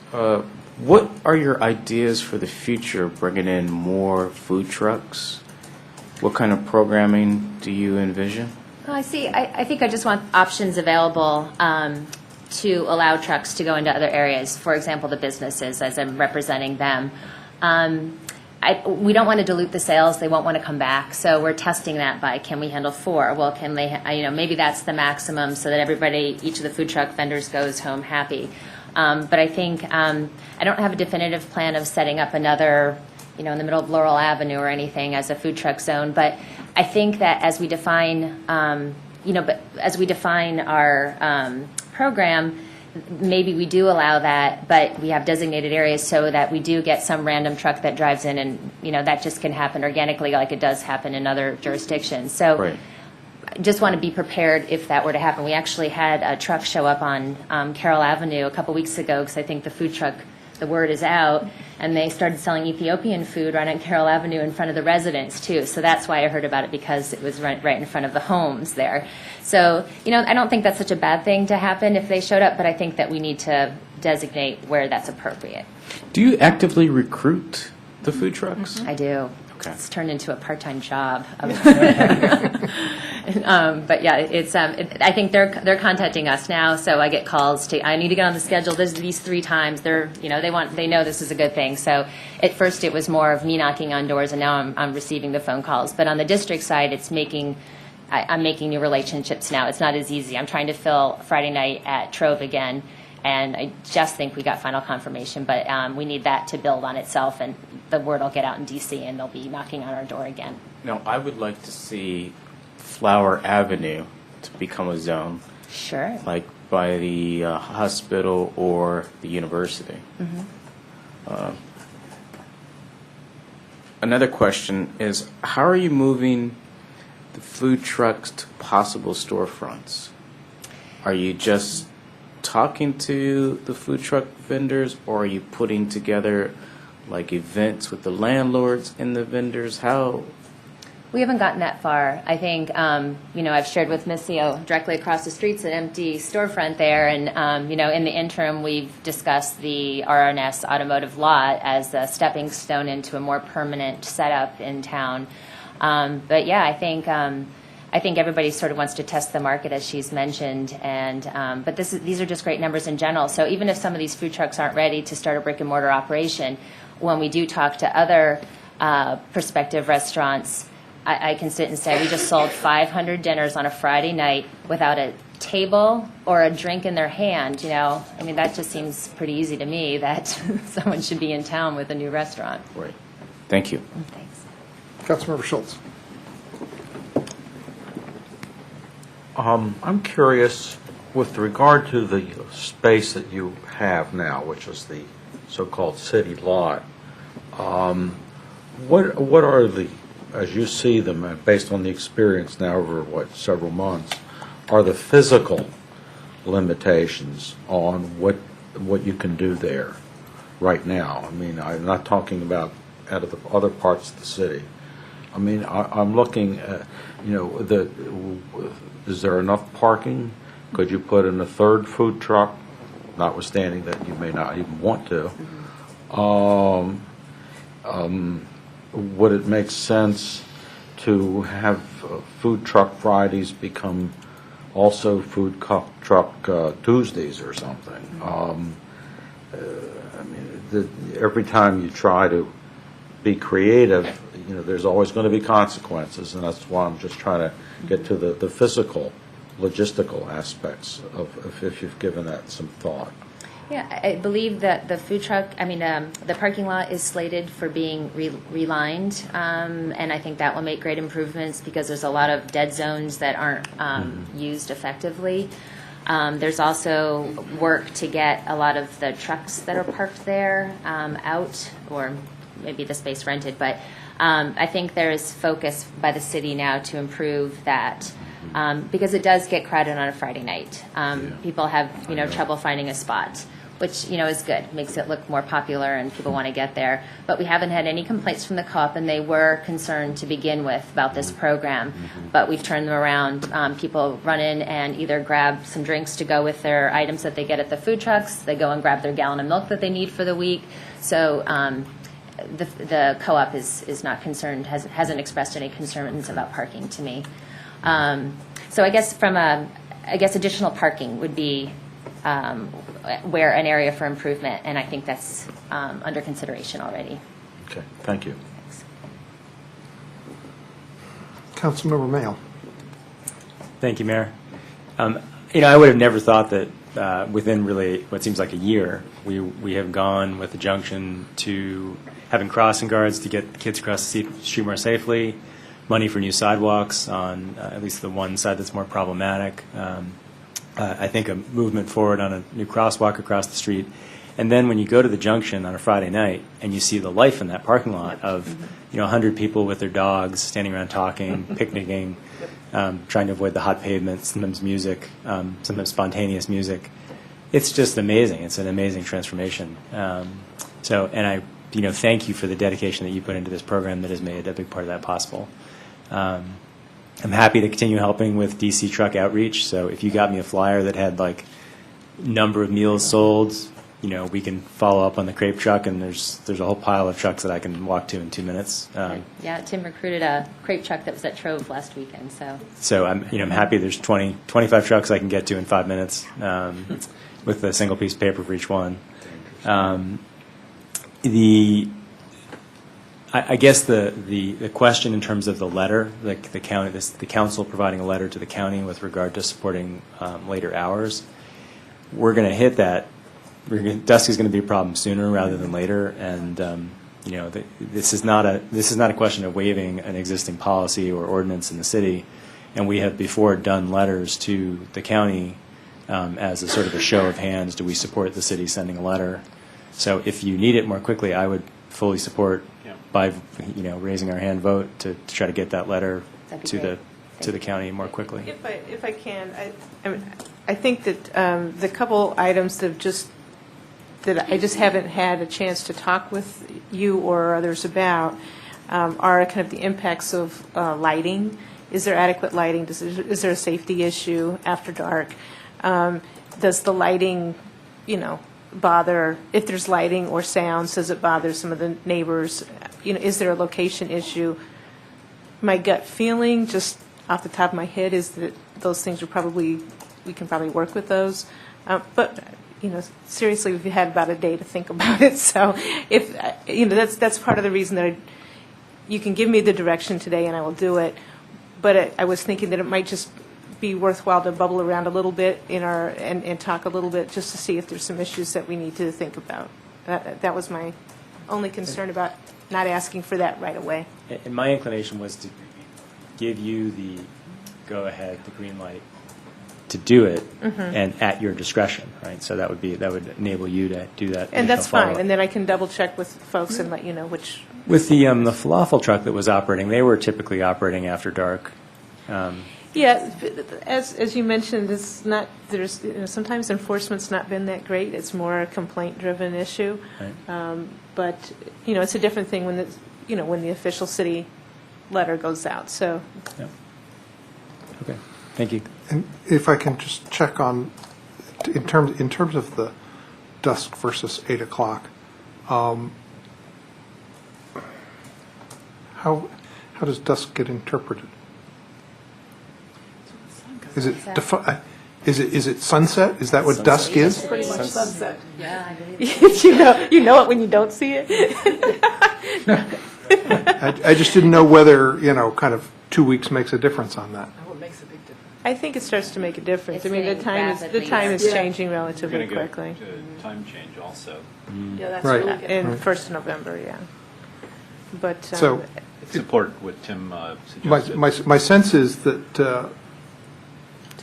Speaker 8: What are your ideas for the future, bringing in more food trucks? What kind of programming do you envision?
Speaker 19: Well, I see. I think I just want options available to allow trucks to go into other areas. For example, the businesses, as I'm representing them. We don't want to dilute the sales. They won't want to come back. So we're testing that by, can we handle 4? Well, can they, maybe that's the maximum so that everybody, each of the food truck vendors goes home happy. But I think I don't have a definitive plan of setting up another, in the middle of Laurel Avenue or anything as a food truck zone. But I think that as we define, our program, maybe we do allow that, but we have designated areas so that we do get some random truck that drives in, and that just can happen organically, like it does happen in other jurisdictions. So.
Speaker 8: Right.
Speaker 19: Just want to be prepared if that were to happen. We actually had a truck show up on Carroll Avenue a couple weeks ago because I think the food truck, the word is out, and they started selling Ethiopian food right on Carroll Avenue in front of the residents too. So that's why I heard about it, because it was right in front of the homes there. So, I don't think that's such a bad thing to happen if they showed up, but I think that we need to designate where that's appropriate.
Speaker 8: Do you actively recruit the food trucks?
Speaker 19: I do.
Speaker 8: Okay.
Speaker 19: It's turned into a part-time job. But yeah, it's. I think they're contacting us now, so I get calls. I need to get on the schedule. These 3 times. They know this is a good thing. So at first it was more of me knocking on doors, and now I'm receiving the phone calls. But on the district side, I'm making new relationships now. It's not as easy. I'm trying to fill Friday night at Trove again. And I just think we got final confirmation, but we need that to build on itself, and the word will get out in D.C., and they'll be knocking on our door again.
Speaker 8: Now, I would like to see Flower Avenue to become a zone.
Speaker 19: Sure.
Speaker 8: Like by the hospital or the university.
Speaker 19: Mm-hmm.
Speaker 8: Another question is, how are you moving the food trucks to possible storefronts? Are you just talking to the food truck vendors, or are you putting together like events with the landlords and the vendors? How?
Speaker 19: We haven't gotten that far. I think, I've shared with Missio directly across the street's an empty storefront there, and, in the interim, we've discussed the RNS automotive lot as a stepping stone into a more permanent setup in town. But yeah, I think everybody sort of wants to test the market, as she's mentioned, and but these are just great numbers in general. So even if some of these food trucks aren't ready to start a brick and mortar operation, when we do talk to other prospective restaurants, I can sit and say, we just sold 500 dinners on a Friday night without a table or a drink in their hand, I mean, that just seems pretty easy to me that someone should be in town with a new restaurant.
Speaker 8: Right. Thank you.
Speaker 19: Thanks.
Speaker 4: Councilmember Schultz.
Speaker 16: I'm curious, with regard to the space that you have now, which is the so-called city lot, what are the, as you see them, based on the experience now over, several months, are the physical limitations on what you can do there right now? I mean, I'm not talking about out of the other parts of the city. I mean, I'm looking at, is there enough parking? Could you put in a third food truck, notwithstanding that you may not even want to? Would it make sense to have food truck Fridays become also food truck Tuesdays or something? I mean, every time you try to be creative, there's always going to be consequences, and that's why I'm just trying to get to the physical, logistical aspects of if you've given that some thought.
Speaker 19: Yeah, I believe that the food truck, the parking lot is slated for being relined, and I think that will make great improvements because there's a lot of dead zones that aren't used effectively. There's also work to get a lot of the trucks that are parked there out, or maybe the space rented, but I think there is focus by the city now to improve that because it does get crowded on a Friday night. People have trouble finding a spot, which is good, makes it look more popular and people want to get there. But we haven't had any complaints from the co-op, and they were concerned to begin with about this program. But we've turned them around. People run in and either grab some drinks to go with their items that they get at the food trucks. They go and grab their gallon of milk that they need for the week. So the co-op is not concerned, hasn't expressed any concerns about parking to me. So I guess additional parking would be where an area for improvement, and I think that's under consideration already.
Speaker 16: Okay, thank you.
Speaker 4: Councilmember Mayo.
Speaker 14: Thank you, Mayor. I would have never thought that within really what seems like a year, we have gone with the junction to having crossing guards to get kids across the street more safely, money for new sidewalks on at least the one side that's more problematic. I think a movement forward on a new crosswalk across the street. And then when you go to the junction on a Friday night and you see the life in that parking lot of 100 people with their dogs standing around talking, picnicking, trying to avoid the hot pavement, sometimes music, sometimes spontaneous music. It's just amazing. It's an amazing transformation. And I thank you for the dedication that you put into this program that has made a big part of that possible. I'm happy to continue helping with DC truck outreach. So if you got me a flyer that had number of meals sold, we can follow up on the crepe truck, and there's a whole pile of trucks that I can walk to in 2 minutes.
Speaker 19: Yeah, Tim recruited a crepe truck that was at Trove last weekend.
Speaker 14: So I'm happy there's 25 trucks I can get to in 5 minutes with a single piece of paper for each one. I guess the question in terms of the letter, like the council providing a letter to the county with regard to supporting later hours, we're going to hit that. Dusk is going to be a problem sooner rather than later, and this is not a question of waiving an existing policy or ordinance in the city, and we have before done letters to the county as a sort of a show of hands. Do we support the city sending a letter? So if you need it more quickly, I would fully support by raising our hand vote to try to get that letter to the county more quickly.
Speaker 10: If I can, I think that the couple items that I just haven't had a chance to talk with you or others about are kind of the impacts of lighting. Is there adequate lighting? Is there a safety issue after dark? Does the lighting, bother, if there's lighting or sounds, does it bother some of the neighbors? Is there a location issue? My gut feeling, just off the top of my head, is that those things we can probably work with those. But seriously, we've had about a day to think about it. So if that's part of the reason that you can give me the direction today and I will do it, but I was thinking that it might just be worthwhile to bubble around a little bit and talk a little bit just to see if there's some issues that we need to think about. That was my only concern about not asking for that right away.
Speaker 14: And my inclination was to give you the go-ahead, the green light, to do it, and at your discretion, right? So that would enable you to do that.
Speaker 10: And that's
Speaker 14: additional
Speaker 10: fine,
Speaker 14: follow-up.
Speaker 10: and then I can double-check with folks and let you know which.
Speaker 14: With the falafel truck that was operating, they were typically operating after dark.
Speaker 10: Yeah, as you mentioned, it's not, there's, sometimes enforcement's not been that great. It's more a complaint-driven issue.
Speaker 14: Right.
Speaker 10: But, it's a different thing when when the official city letter goes out, so.
Speaker 14: Yeah. Okay, thank you.
Speaker 4: And if I can just check on, in terms of the dusk versus 8 o'clock, how does dusk get interpreted? Is it is it sunset? Is that what dusk is?
Speaker 10: Pretty much sunset. Yeah, you know it when you don't see it.
Speaker 4: I just didn't know whether, kind of 2 weeks makes a difference on that.
Speaker 10: I think it starts to make a difference.
Speaker 19: It's
Speaker 10: I mean, the
Speaker 19: getting
Speaker 10: time is
Speaker 19: rapidly.
Speaker 10: changing relatively quickly.
Speaker 5: Time change also.
Speaker 12: Yeah, that's
Speaker 4: Right.
Speaker 12: really good.
Speaker 10: In
Speaker 4: Right.
Speaker 10: 1st of November, yeah. But
Speaker 4: So
Speaker 5: Support what Tim suggested.
Speaker 4: my sense is that
Speaker 10: to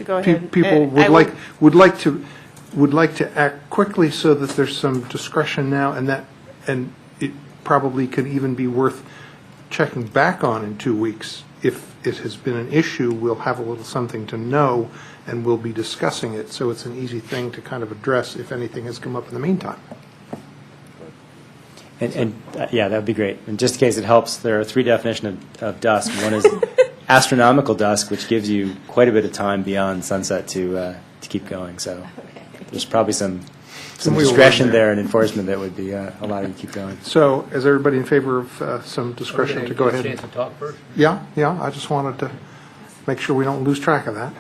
Speaker 10: go ahead,
Speaker 4: people
Speaker 10: and I
Speaker 4: would like to act quickly so that there's some discretion now, and it probably could even be worth checking back on in 2 weeks. If it has been an issue, we'll have a little something to know, and we'll be discussing it, so it's an easy thing to kind of address if anything has come up in the meantime.
Speaker 14: And yeah, that would be great. And just in case it helps, there are 3 definitions of dusk. One is astronomical dusk, which gives you quite a bit of time beyond sunset to keep going. So there's probably some discretion there and enforcement that would be allow you to keep going.
Speaker 4: So is everybody in favor of some discretion to go ahead?
Speaker 15: Chance to talk first?
Speaker 4: Yeah, I just wanted to make sure we don't lose track of that.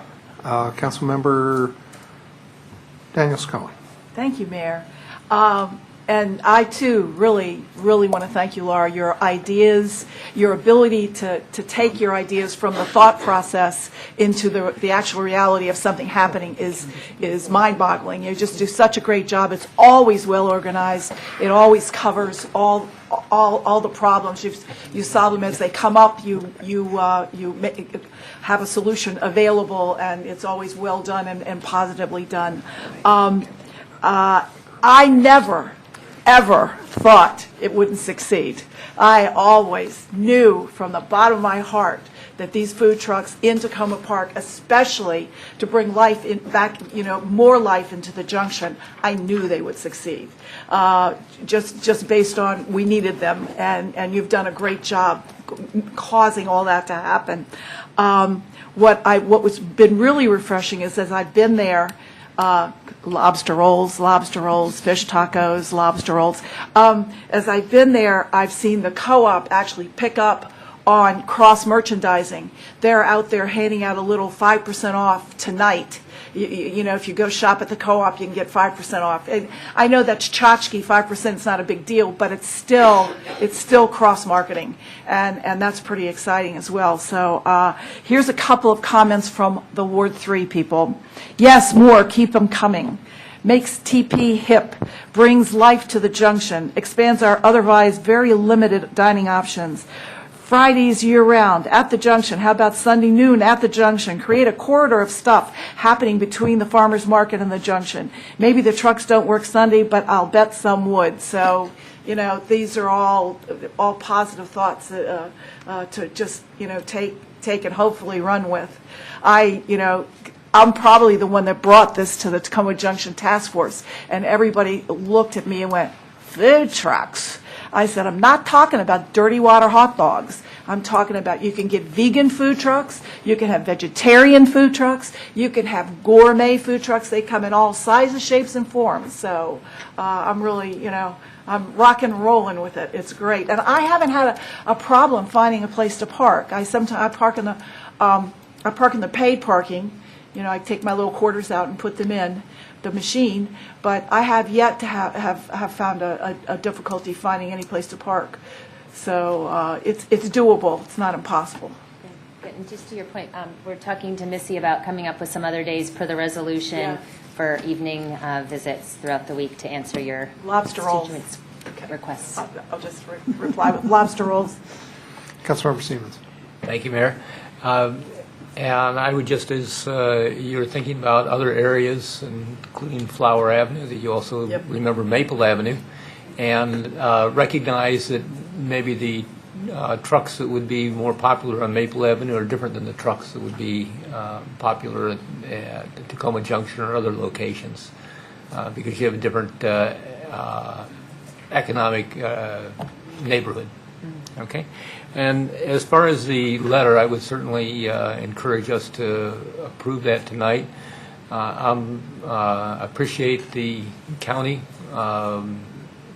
Speaker 4: Councilmember Daniel Scully.
Speaker 12: Thank you, Mayor. And I, too, really, really want to thank you, Laura. Your ideas, your ability to take your ideas from the thought process into the actual reality of something happening is mind-boggling. You just do such a great job. It's always well-organized. It always covers all the problems. You solve them as they come up. You have a solution available, and it's always well done and positively done. I never ever thought it wouldn't succeed. I always knew from the bottom of my heart that these food trucks in Tacoma Park, especially to bring life back, more life into the junction, I knew they would succeed. Just based on we needed them, and you've done a great job causing all that to happen. What's been really refreshing is as I've been there. Lobster rolls, fish tacos, lobster rolls. As I've been there, I've seen the co-op actually pick up on cross-merchandising. They're out there handing out a little 5% off tonight. If you go shop at the co-op, you can get 5% off. And I know that's tchotchke, 5% is not a big deal, but it's still cross-marketing, and that's pretty exciting as well. So here's a couple of comments from the Ward 3 people. Yes, more, keep them coming. Makes TP hip, brings life to the junction, expands our otherwise very limited dining options. Fridays year-round at the junction. How about Sunday noon at the junction? Create a corridor of stuff happening between the farmers market and the junction. Maybe the trucks don't work Sunday, but I'll bet some would. So, these are all positive thoughts to just, take and hopefully run with. I'm probably the one that brought this to the Tacoma Junction Task Force, and everybody looked at me and went, food trucks. I said, I'm not talking about dirty water hot dogs. I'm talking about you can get vegan food trucks, you can have vegetarian food trucks, you can have gourmet food trucks. They come in all sizes, shapes, and forms. So I'm really, I'm rock and rolling with it. It's great. And I haven't had a problem finding a place to park. I park in the paid parking. I take my little quarters out and put them in the machine, but I have yet to have found a difficulty finding any place to park. So it's doable. It's not impossible.
Speaker 19: Good. And just to your point, we're talking to Missy about coming up with some other days per the resolution
Speaker 12: Yeah.
Speaker 19: for evening visits throughout the week to answer your
Speaker 12: Lobster rolls.
Speaker 19: constituents' requests.
Speaker 12: I'll just reply with lobster rolls.
Speaker 4: Councilmember Siemens.
Speaker 15: Thank you, Mayor. And I would just, as you're thinking about other areas, including Flower Avenue, that you also remember Maple Avenue, and recognize that maybe the trucks that would be more popular on Maple Avenue are different than the trucks that would be popular at Tacoma Junction or other locations, because you have a different economic neighborhood. Okay? And as far as the letter, I would certainly encourage us to approve that tonight. I appreciate the county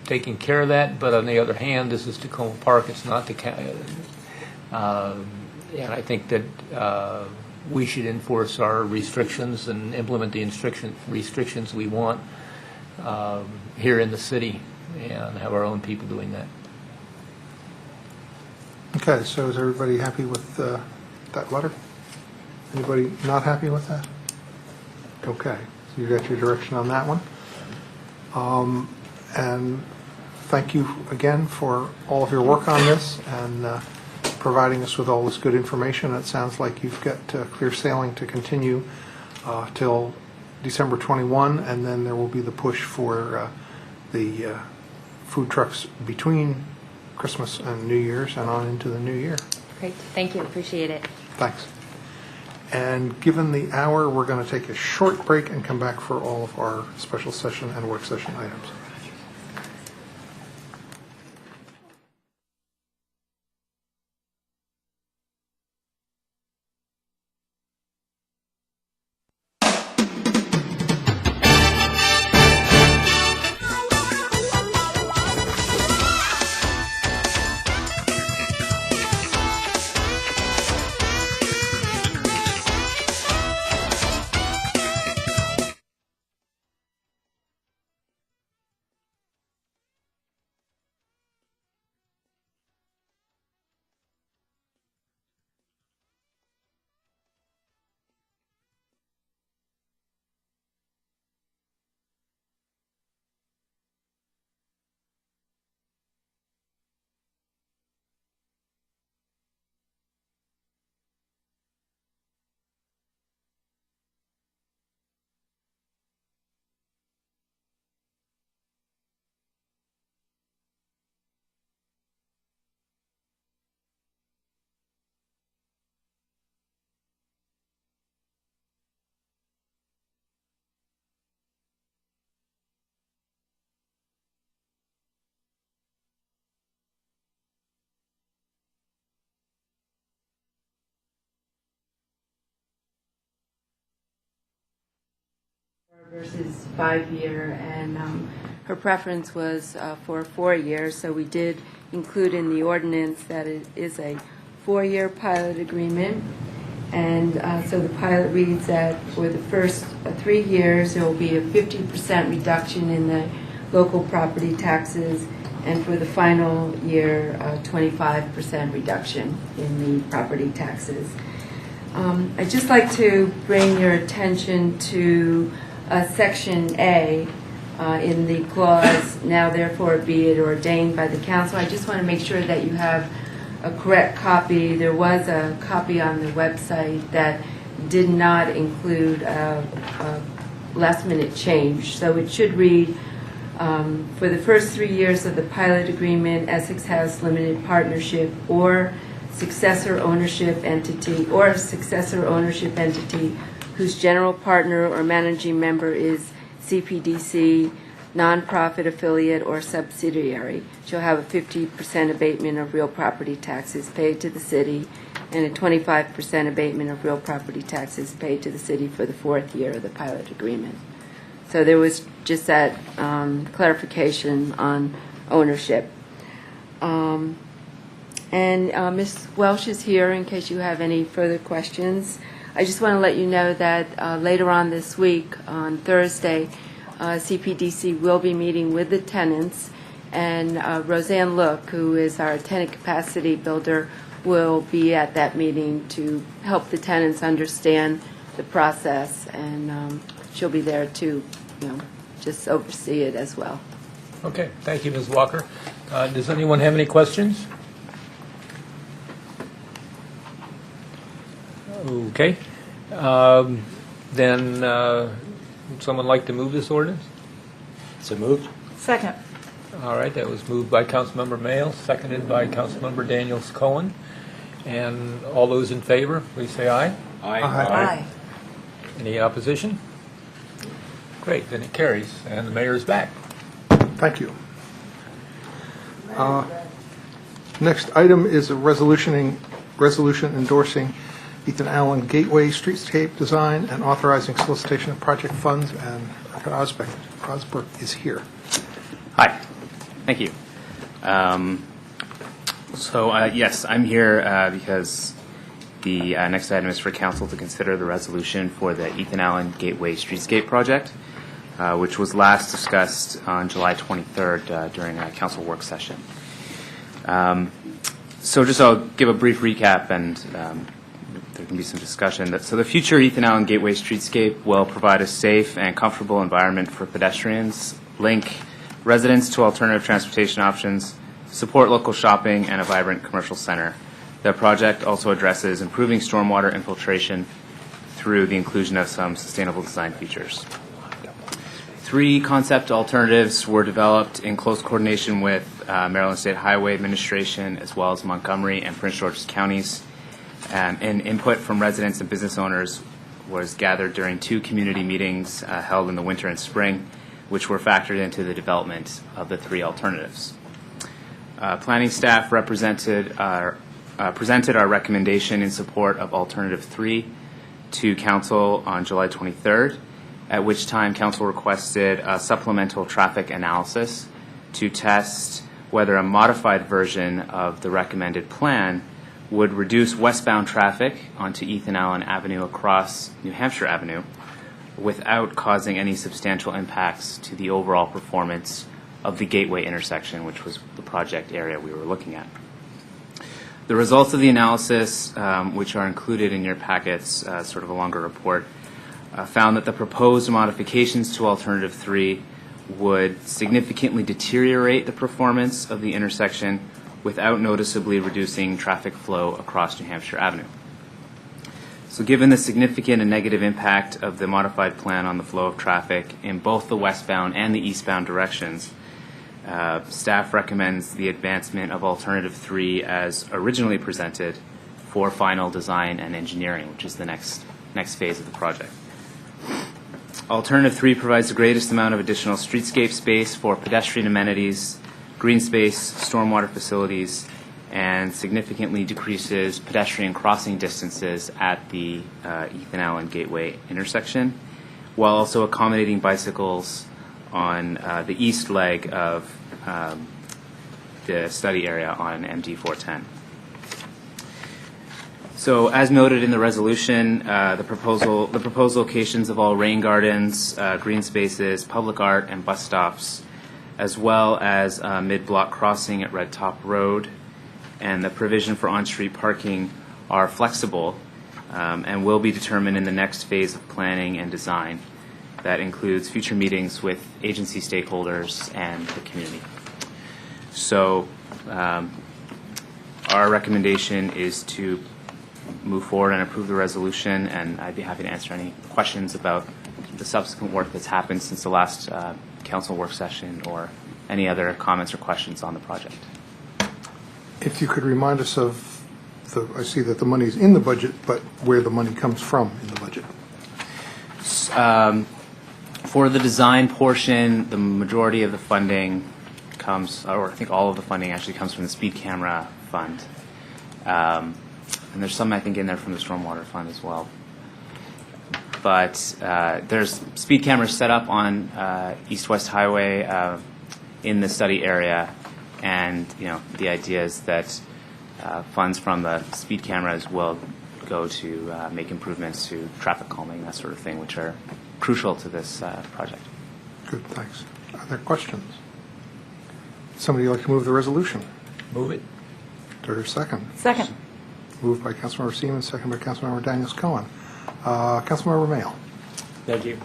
Speaker 15: taking care of that, but on the other hand, this is Tacoma Park, it's not the county. And I think that we should enforce our restrictions and implement the restrictions we want here in the city and have our own people doing that.
Speaker 4: Okay, so is everybody happy with that letter? Anybody not happy with that? Okay, so you got your direction on that one. And thank you again for all of your work on this and providing us with all this good information. It sounds like you've got clear sailing to continue till December 21, and then there will be the push for the food trucks between Christmas and New Year's and on into the new year.
Speaker 19: Great. Thank you. Appreciate it.
Speaker 4: Thanks. And given the hour, we're going to take a short break and come back for all of our special session and work session items.
Speaker 21: Versus 5-year, and her preference was for 4 years, so we did include in the ordinance that it is a 4-year pilot agreement. And so the pilot reads that for the first 3 years, there will be a 50% reduction in the local property taxes, and for the final year, 25% reduction in the property taxes. I'd just like to bring your attention to Section A in the clause, now therefore be it ordained by the council. I just want to make sure that you have a correct copy. There was a copy on the website that did not include a last-minute change. So it should read, for the first 3 years of the pilot agreement, Essex House Limited Partnership or successor ownership entity whose general partner or managing member is CPDC, nonprofit affiliate or subsidiary, shall have a 50% abatement of real property taxes paid to the city and a 25% abatement of real property taxes paid to the city for the 4th year of the pilot agreement. So there was just that clarification on ownership. And Ms. Welsh is here in case you have any further questions. I just want to let you know that later on this week, on Thursday, CPDC will be meeting with the tenants, And Roseanne Look, who is our tenant capacity builder, will be at that meeting to help the tenants understand the process, and she'll be there to, just oversee it as well.
Speaker 15: Okay, thank you, Ms. Walker. Does anyone have any questions? Okay. Then, would someone like to move this ordinance?
Speaker 14: So moved.
Speaker 20: Second.
Speaker 15: All right, that was moved by Councilmember Mayo, seconded by Councilmember Daniels Cohen. And all those in favor, please say aye.
Speaker 4: Aye.
Speaker 15: Any opposition? Great, then it carries, and the mayor is back.
Speaker 4: Thank you. Next item is a resolution endorsing Ethan Allen Gateway Streetscape Design and authorizing solicitation of project funds, and Osberg is here.
Speaker 8: Hi, thank you. Yes, I'm here because the next item is for council to consider the resolution for the Ethan Allen Gateway Streetscape project, which was last discussed on July 23rd during a council work session. I'll give a brief recap, and there can be some discussion. So the future Ethan Allen Gateway Streetscape will provide a safe and comfortable environment for pedestrians, link residents to alternative transportation options, support local shopping, and a vibrant commercial center. The project also addresses improving stormwater infiltration through the inclusion of some sustainable design features. 3 concept alternatives were developed in close coordination with Maryland State Highway Administration, as well as Montgomery and Prince George's counties. And input from residents and business owners was gathered during 2 community meetings held in the winter and spring, which were factored into the development of the 3 alternatives. Planning staff presented our recommendation in support of Alternative 3 to Council on July 23rd, at which time Council requested a supplemental traffic analysis to test whether a modified version of the recommended plan would reduce westbound traffic onto Ethan Allen Avenue across New Hampshire Avenue without causing any substantial impacts to the overall performance of the Gateway intersection, which was the project area we were looking at. The results of the analysis, which are included in your packets, sort of a longer report, found that the proposed modifications to Alternative 3 would significantly deteriorate the performance of the intersection without noticeably reducing traffic flow across New Hampshire Avenue. So given the significant and negative impact of the modified plan on the flow of traffic in both the westbound and the eastbound directions, staff recommends the advancement of Alternative 3 as originally presented for final design and engineering, which is the next phase of the project. Alternative 3 provides the greatest amount of additional streetscape space for pedestrian amenities, green space, stormwater facilities, and significantly decreases pedestrian crossing distances at the Ethan Allen Gateway intersection, while also accommodating bicycles on the east leg of the study area on MD 410. So, as noted in the resolution, the proposed locations of all rain gardens, green spaces, public art, and bus stops, as well as mid-block crossing at Red Top Road, and the provision for on-street parking are flexible and will be determined in the next phase of planning and design. That includes future meetings with agency stakeholders and the community. So, our recommendation is to move forward and approve the resolution, and I'd be happy to answer any questions about the subsequent work that's happened since the last council work session, or any other comments or questions on the project.
Speaker 4: If you could remind us of I see that the money's in the budget, but where the money comes from in the budget.
Speaker 8: For the design portion, the majority of the funding comes, or I think all of the funding actually comes from the Speed Camera Fund. And there's some, I think, in there from the Stormwater Fund as well. But there's speed cameras set up on East-West Highway in the study area, and the idea is that funds from the speed cameras will go to make improvements to traffic calming, that sort of thing, which are crucial to this project.
Speaker 4: Good, thanks. Are there questions? Somebody like to move the resolution?
Speaker 15: Move it.
Speaker 4: Is there a second?
Speaker 10: Second.
Speaker 4: Moved by Councilmember Siemens, second by Councilmember Daniels Cohen. Councilmember Mayle.
Speaker 14: Thank you.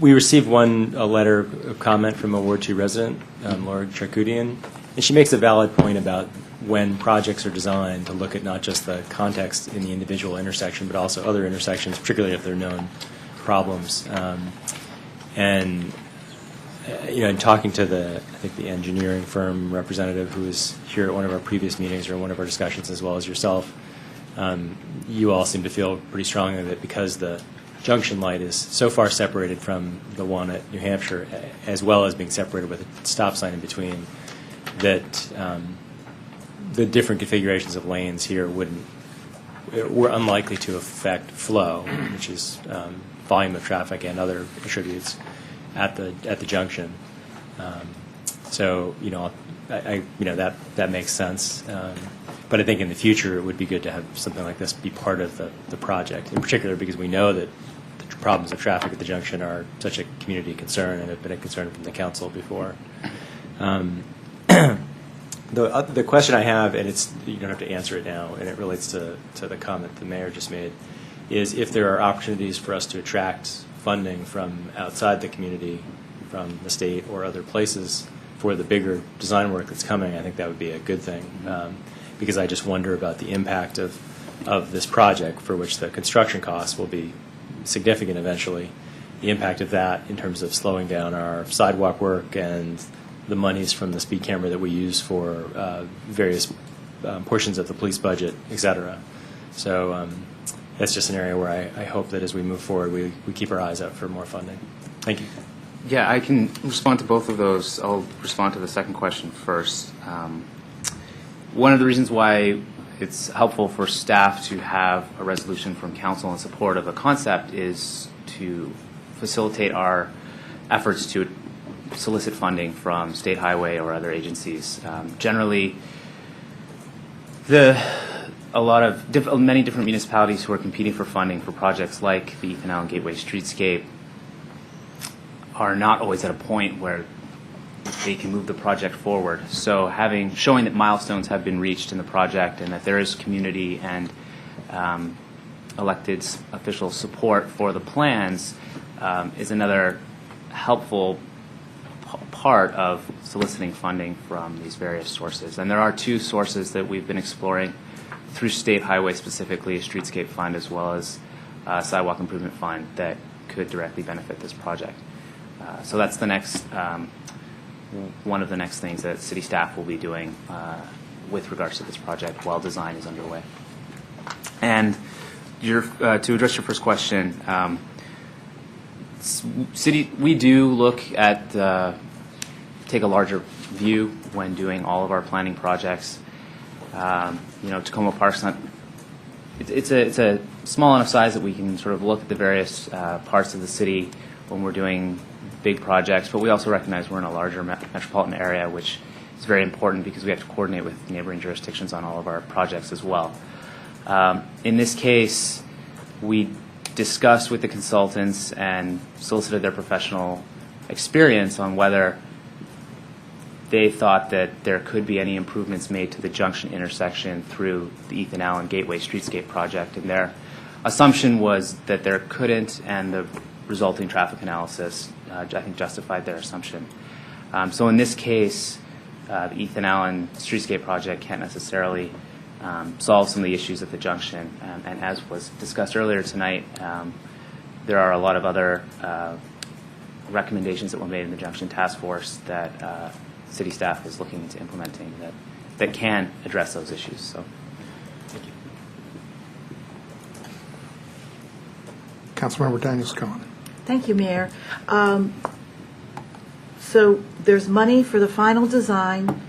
Speaker 14: We received a letter of comment from a Ward 2 resident, Laura Charkoudian, and she makes a valid point about when projects are designed to look at not just the context in the individual intersection, but also other intersections, particularly if they're known problems. And in talking to I think the engineering firm representative who was here at one of our previous meetings or one of our discussions, as well as yourself, you all seem to feel pretty strongly that because the junction light is so far separated from the one at New Hampshire, as well as being separated with a stop sign in between, that the different configurations of lanes here were unlikely to affect flow, which is volume of traffic and other attributes at the junction. So that makes sense. But I think in the future it would be good to have something like this be part of the project, in particular because we know that the problems of traffic at the junction are such a community concern and have been a concern from the council before. The question I have, and you don't have to answer it now, and it relates to the comment the mayor just made, is if there are opportunities for us to attract funding from outside the community, from the state or other places for the bigger design work that's coming, I think that would be a good thing. Because I just wonder about the impact of this project, for which the construction costs will be significant eventually, the impact of that in terms of slowing down our sidewalk work and the monies from the speed camera that we use for various portions of the police budget, et cetera. So that's just an area where I hope that as we move forward, we keep our eyes out for more funding. Thank you.
Speaker 8: Yeah, I can respond to both of those. I'll respond to the second question first. One of the reasons why it's helpful for staff to have a resolution from council in support of a concept is to facilitate our efforts to solicit funding from state highway or other agencies. Generally, many different municipalities who are competing for funding for projects like the Ethan Allen Gateway Streetscape are not always at a point where they can move the project forward. So showing that milestones have been reached in the project and that there is community and elected official support for the plans is another helpful part of soliciting funding from these various sources. And there are two sources that we've been exploring through State Highway, specifically a Streetscape Fund as well as a Sidewalk Improvement Fund that could directly benefit this project. So that's the next one of the next things that city staff will be doing with regards to this project while design is underway. And to address your first question, we do look at take a larger view when doing all of our planning projects. Tacoma Park's not. It's a small enough size that we can sort of look at the various parts of the city when we're doing big projects, but we also recognize we're in a larger metropolitan area, which is very important because we have to coordinate with neighboring jurisdictions on all of our projects as well. In this case, we discussed with the consultants and solicited their professional experience on whether they thought that there could be any improvements made to the junction intersection through the Ethan Allen Gateway Streetscape project, and their assumption was that there couldn't, and the resulting traffic analysis I think justified their assumption. So in this case, the Ethan Allen Streetscape project can't necessarily solve some of the issues at the junction. And as was discussed earlier tonight, there are a lot of other recommendations that were made in the Junction Task Force that city staff is looking into implementing that can address those issues. So, thank you.
Speaker 4: Councilmember Daniels Cohen.
Speaker 12: Thank you, Mayor. So there's money for the final design,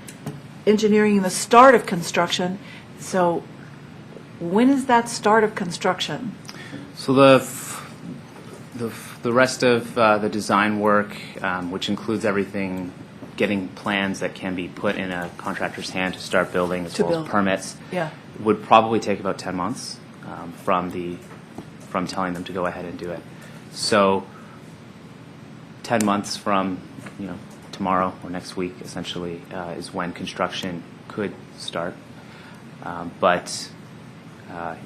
Speaker 12: engineering, and the start of construction. So when is that start of construction?
Speaker 8: So the rest of the design work, which includes everything, getting plans that can be put in a contractor's hand to start building, as well as permits, would probably take about 10 months from telling them to go ahead and do it. So 10 months from tomorrow or next week, essentially, is when construction could start. But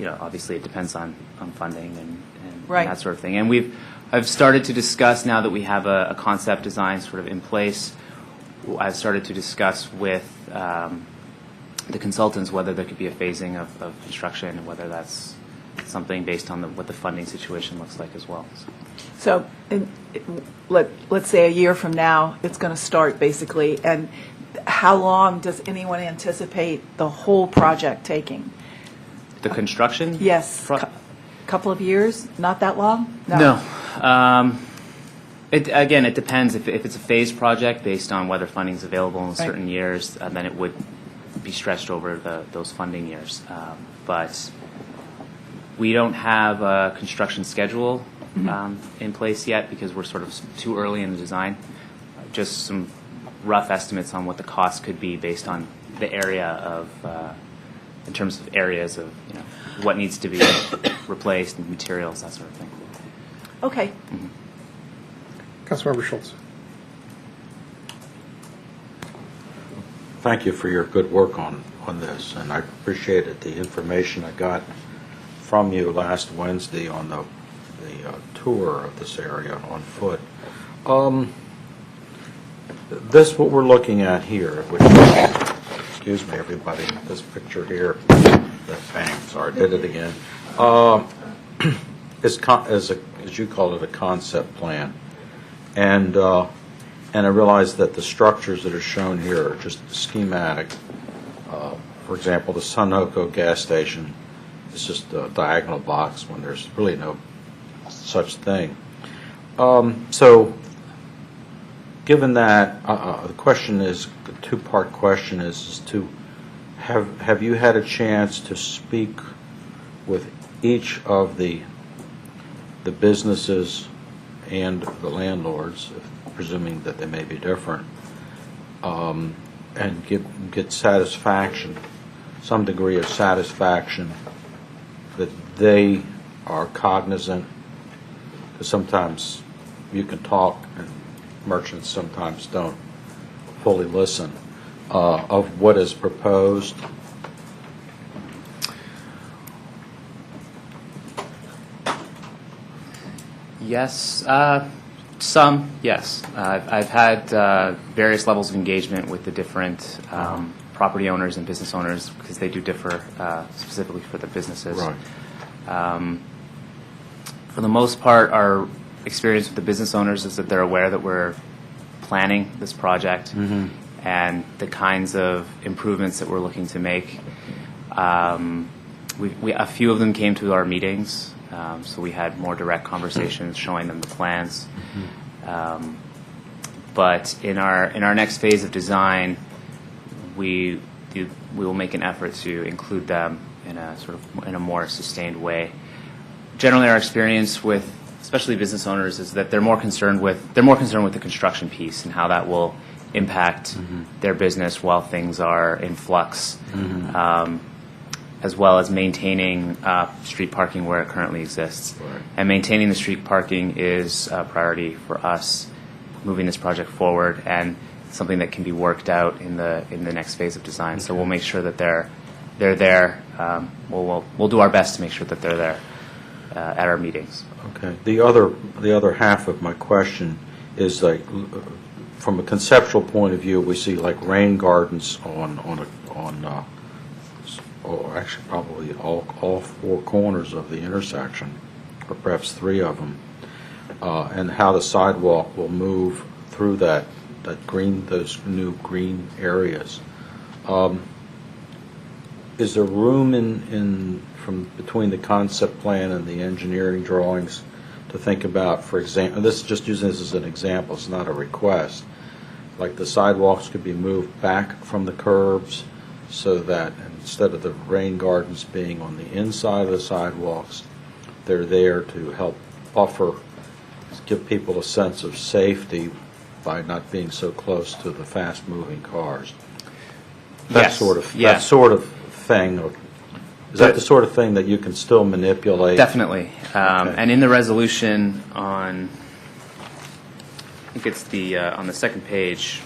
Speaker 8: obviously it depends on funding and
Speaker 12: Right.
Speaker 8: that sort of thing. And I've started to discuss, now that we have a concept design sort of in place, I've started to discuss with the consultants whether there could be a phasing of construction and whether that's something based on what the funding situation looks like as well.
Speaker 12: So let's say a year from now, it's going to start basically, and how long does anyone anticipate the whole project taking?
Speaker 8: The construction?
Speaker 12: Yes, couple of years, not that long?
Speaker 8: No. Again, it depends. If it's a phased project based on whether funding is available in certain years, then it would be stretched over those funding years. But we don't have a construction schedule in place yet because we're sort of too early in the design. Just some rough estimates on what the cost could be based on the area of, in terms of areas of, what needs to be replaced and materials, that sort of thing.
Speaker 12: Okay.
Speaker 4: Councilmember Schultz.
Speaker 16: Thank you for your good work on this, and I appreciated the information I got from you last Wednesday on the tour of this area on foot. This, what we're looking at here, which is, excuse me, everybody, this picture here, sorry, I did it again, is as you call it, a concept plan. And I realize that the structures that are shown here are just schematic. For example, the Sunoco gas station is just a diagonal box when there's really no such thing. So, given that, the question is, the two-part question is to have you had a chance to speak with each of the businesses and the landlords, presuming that they may be different, and get satisfaction, some degree of satisfaction that they are cognizant, because sometimes you can talk and merchants sometimes don't fully listen, of what is proposed?
Speaker 8: Yes, some, yes. I've had various levels of engagement with the different property owners and business owners because they do differ specifically for the businesses.
Speaker 16: Right.
Speaker 8: For the most part, our experience with the business owners is that they're aware that we're planning this project and the kinds of improvements that we're looking to make. A few of them came to our meetings. So we had more direct conversations showing them the plans. But in our next phase of design, we will make an effort to include them in a more sustained way. Generally, our experience with especially business owners is that they're more concerned with the construction piece and how that will impact their business while things are in flux. As well as maintaining street parking where it currently exists.
Speaker 16: Right.
Speaker 8: And maintaining the street parking is a priority for us, moving this project forward, and something that can be worked out in the next phase of design. So we'll make sure that they're there. We'll do our best to make sure that they're there at our meetings.
Speaker 16: Okay. The other half of my question is, like, from a conceptual point of view, we see like rain gardens or actually probably all four corners of the intersection, or perhaps three of them, and how the sidewalk will move through those new green areas. Is there room from between the concept plan and the engineering drawings to think about, for example, this is just using this as an example, it's not a request, like the sidewalks could be moved back from the curbs so that instead of the rain gardens being on the inside of the sidewalks, they're there to help buffer, give people a sense of safety by not being so close to the fast-moving cars. That sort of thing. Is that the sort of thing that you can still manipulate?
Speaker 8: Definitely. And in the resolution think it's the, on the second page,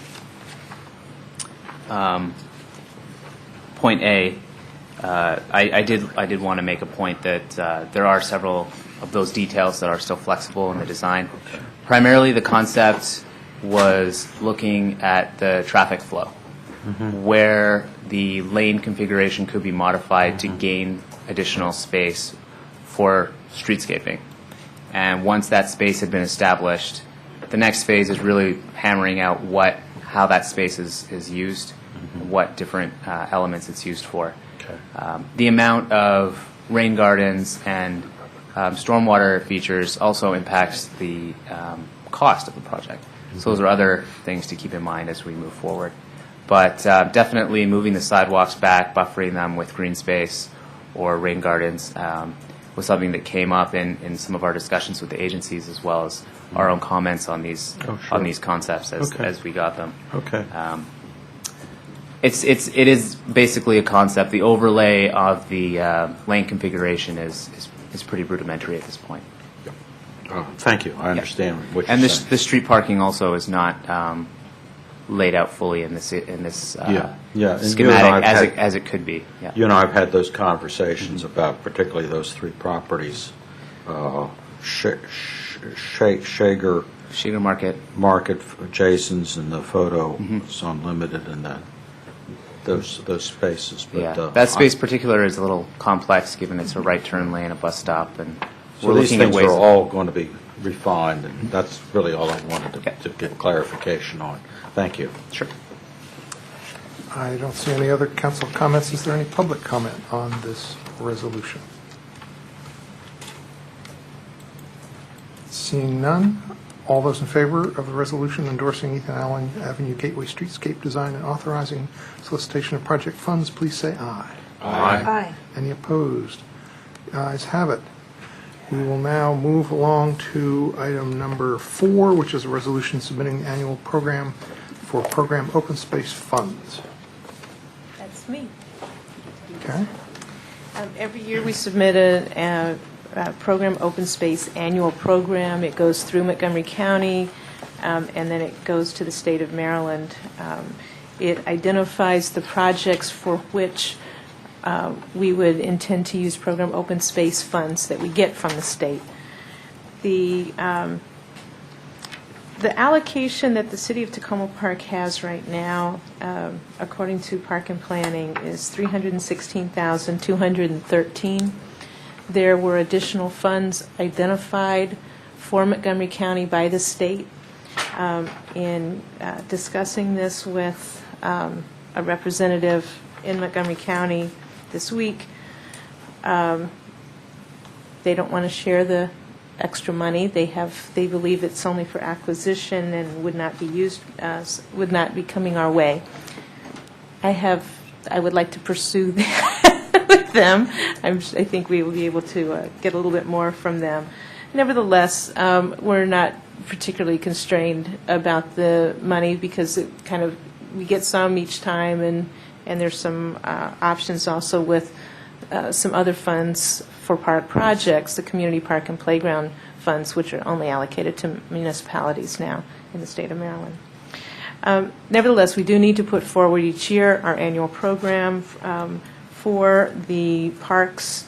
Speaker 8: point A, I did want to make a point that there are several of those details that are still flexible in the design. Primarily, the concept was looking at the traffic flow, where the lane configuration could be modified to gain additional space for streetscaping. And once that space had been established, the next phase is really hammering out how that space is used, what different elements it's used for. The amount of rain gardens and stormwater features also impacts the cost of the project. So those are other things to keep in mind as we move forward. But definitely moving the sidewalks back, buffering them with green space or rain gardens was something that came up in some of our discussions with the agencies, as well as our own comments on these concepts as we got them.
Speaker 16: Okay.
Speaker 8: It is basically a concept. The overlay of the lane configuration is pretty rudimentary at this point.
Speaker 16: Thank you. I understand what you're
Speaker 8: and
Speaker 16: saying.
Speaker 8: the street parking also is not laid out fully in this
Speaker 16: And
Speaker 8: schematic as it could be. Yeah.
Speaker 16: You and I have had those conversations about particularly those three properties, Shager Market, Jason's, and the Photo is Unlimited, and then those spaces. But,
Speaker 8: that space particular is a little complex, given it's a right turn lane, a bus stop, and
Speaker 16: so
Speaker 8: we're
Speaker 16: these
Speaker 8: looking at
Speaker 16: things
Speaker 8: ways.
Speaker 16: are all going to be refined, and that's really all I wanted to get clarification on. Thank you.
Speaker 8: Sure.
Speaker 4: I don't see any other council comments. Is there any public comment on this resolution? Seeing none, all those in favor of the resolution endorsing Ethan Allen Avenue Gateway Streetscape Design and authorizing solicitation of project funds, please say aye.
Speaker 12: Aye.
Speaker 4: Any opposed? The ayes have it. We will now move along to item number 4, which is a resolution submitting the annual program for program open space funds.
Speaker 3: That's me.
Speaker 4: Okay?
Speaker 3: Every year we submit a program open space annual program. It goes through Montgomery County, and then it goes to the state of Maryland. It identifies the projects for which we would intend to use program open space funds that we get from the state. The allocation that the city of Tacoma Park has right now, according to Park and Planning, is $316,213. There were additional funds identified for Montgomery County by the state. In discussing this with a representative in Montgomery County this week, they don't want to share the extra money. They believe it's only for acquisition and would not be used, would not be coming our way. I would like to pursue that with them. I think we will be able to get a little bit more from them. Nevertheless, we're not particularly constrained about the money because we get some each time, and there's some options also with some other funds for park projects, the community park and playground funds, which are only allocated to municipalities now in the state of Maryland. Nevertheless, we do need to put forward each year our annual program for the parks,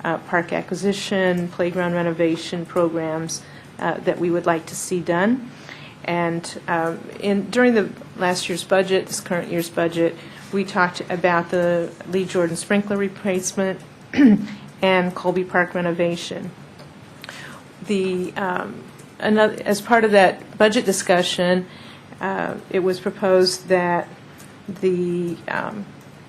Speaker 3: park acquisition, playground renovation programs that we would like to see done. And during the last year's budget, this current year's budget, we talked about the Lee Jordan sprinkler replacement and Colby Park renovation. As part of that budget discussion, it was proposed that the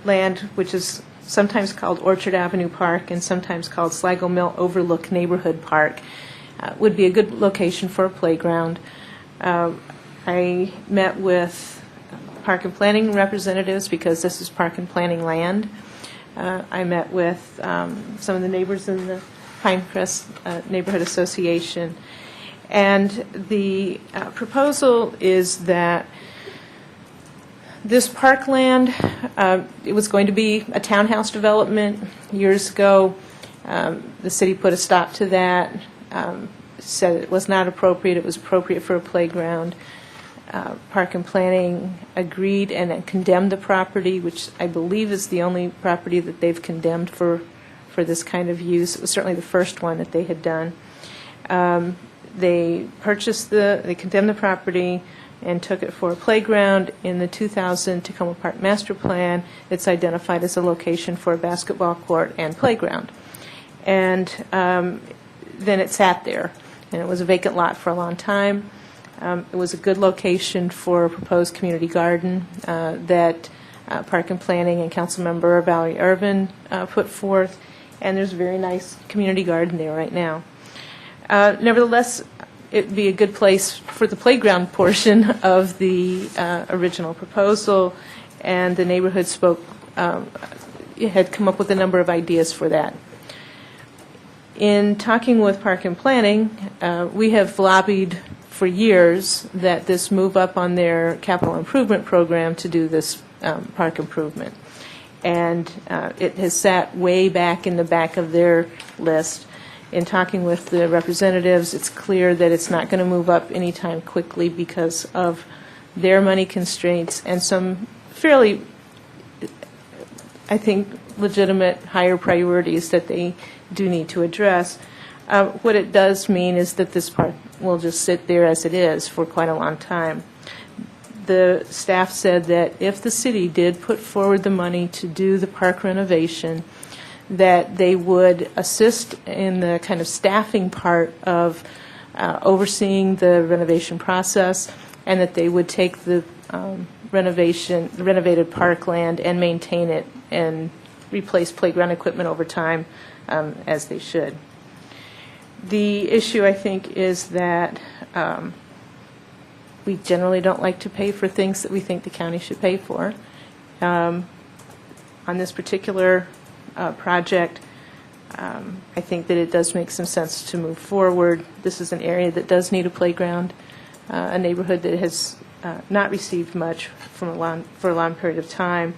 Speaker 3: land, which is sometimes called Orchard Avenue Park and sometimes called Sligo Mill Overlook Neighborhood Park, would be a good location for a playground. I met with Park and Planning representatives because this is Park and Planning land. I met with some of the neighbors in the Pinecrest Neighborhood Association. And the proposal is that this parkland, it was going to be a townhouse development years ago. The city put a stop to that, said it was not appropriate. It was appropriate for a playground.
Speaker 10: Park and Planning agreed and condemned the property, which I believe is the only property that they've condemned for this kind of use. It was certainly the first one that they had done. They condemned the property and took it for a playground. In the 2000 Tacoma Park Master Plan, it's identified as a location for a basketball court and playground. And then it sat there, and it was a vacant lot for a long time. It was a good location for a proposed community garden that Park and Planning and Councilmember Valerie Irvin put forth, and there's a very nice community garden there right now. Nevertheless, it'd be a good place for the playground portion of the original proposal, and the neighborhood had come up with a number of ideas for that. In talking with Park and Planning, we have lobbied for years that this move up on their capital improvement program to do this park improvement. And it has sat way back in the back of their list. In talking with the representatives, it's clear that it's not going to move up anytime quickly because of their money constraints and some fairly, I think, legitimate higher priorities that they do need to address. What it does mean is that this park will just sit there as it is for quite a long time. The staff said that if the city did put forward the money to do the park renovation, that they would assist in the kind of staffing part of overseeing the renovation process, and that they would take the renovated parkland and maintain it and replace playground equipment over time as they should. The issue, I think, is that we generally don't like to pay for things that we think the county should pay for. On this particular project, I think that it does make some sense to move forward. This is an area that does need a playground, a neighborhood that has not received much for a long period of time.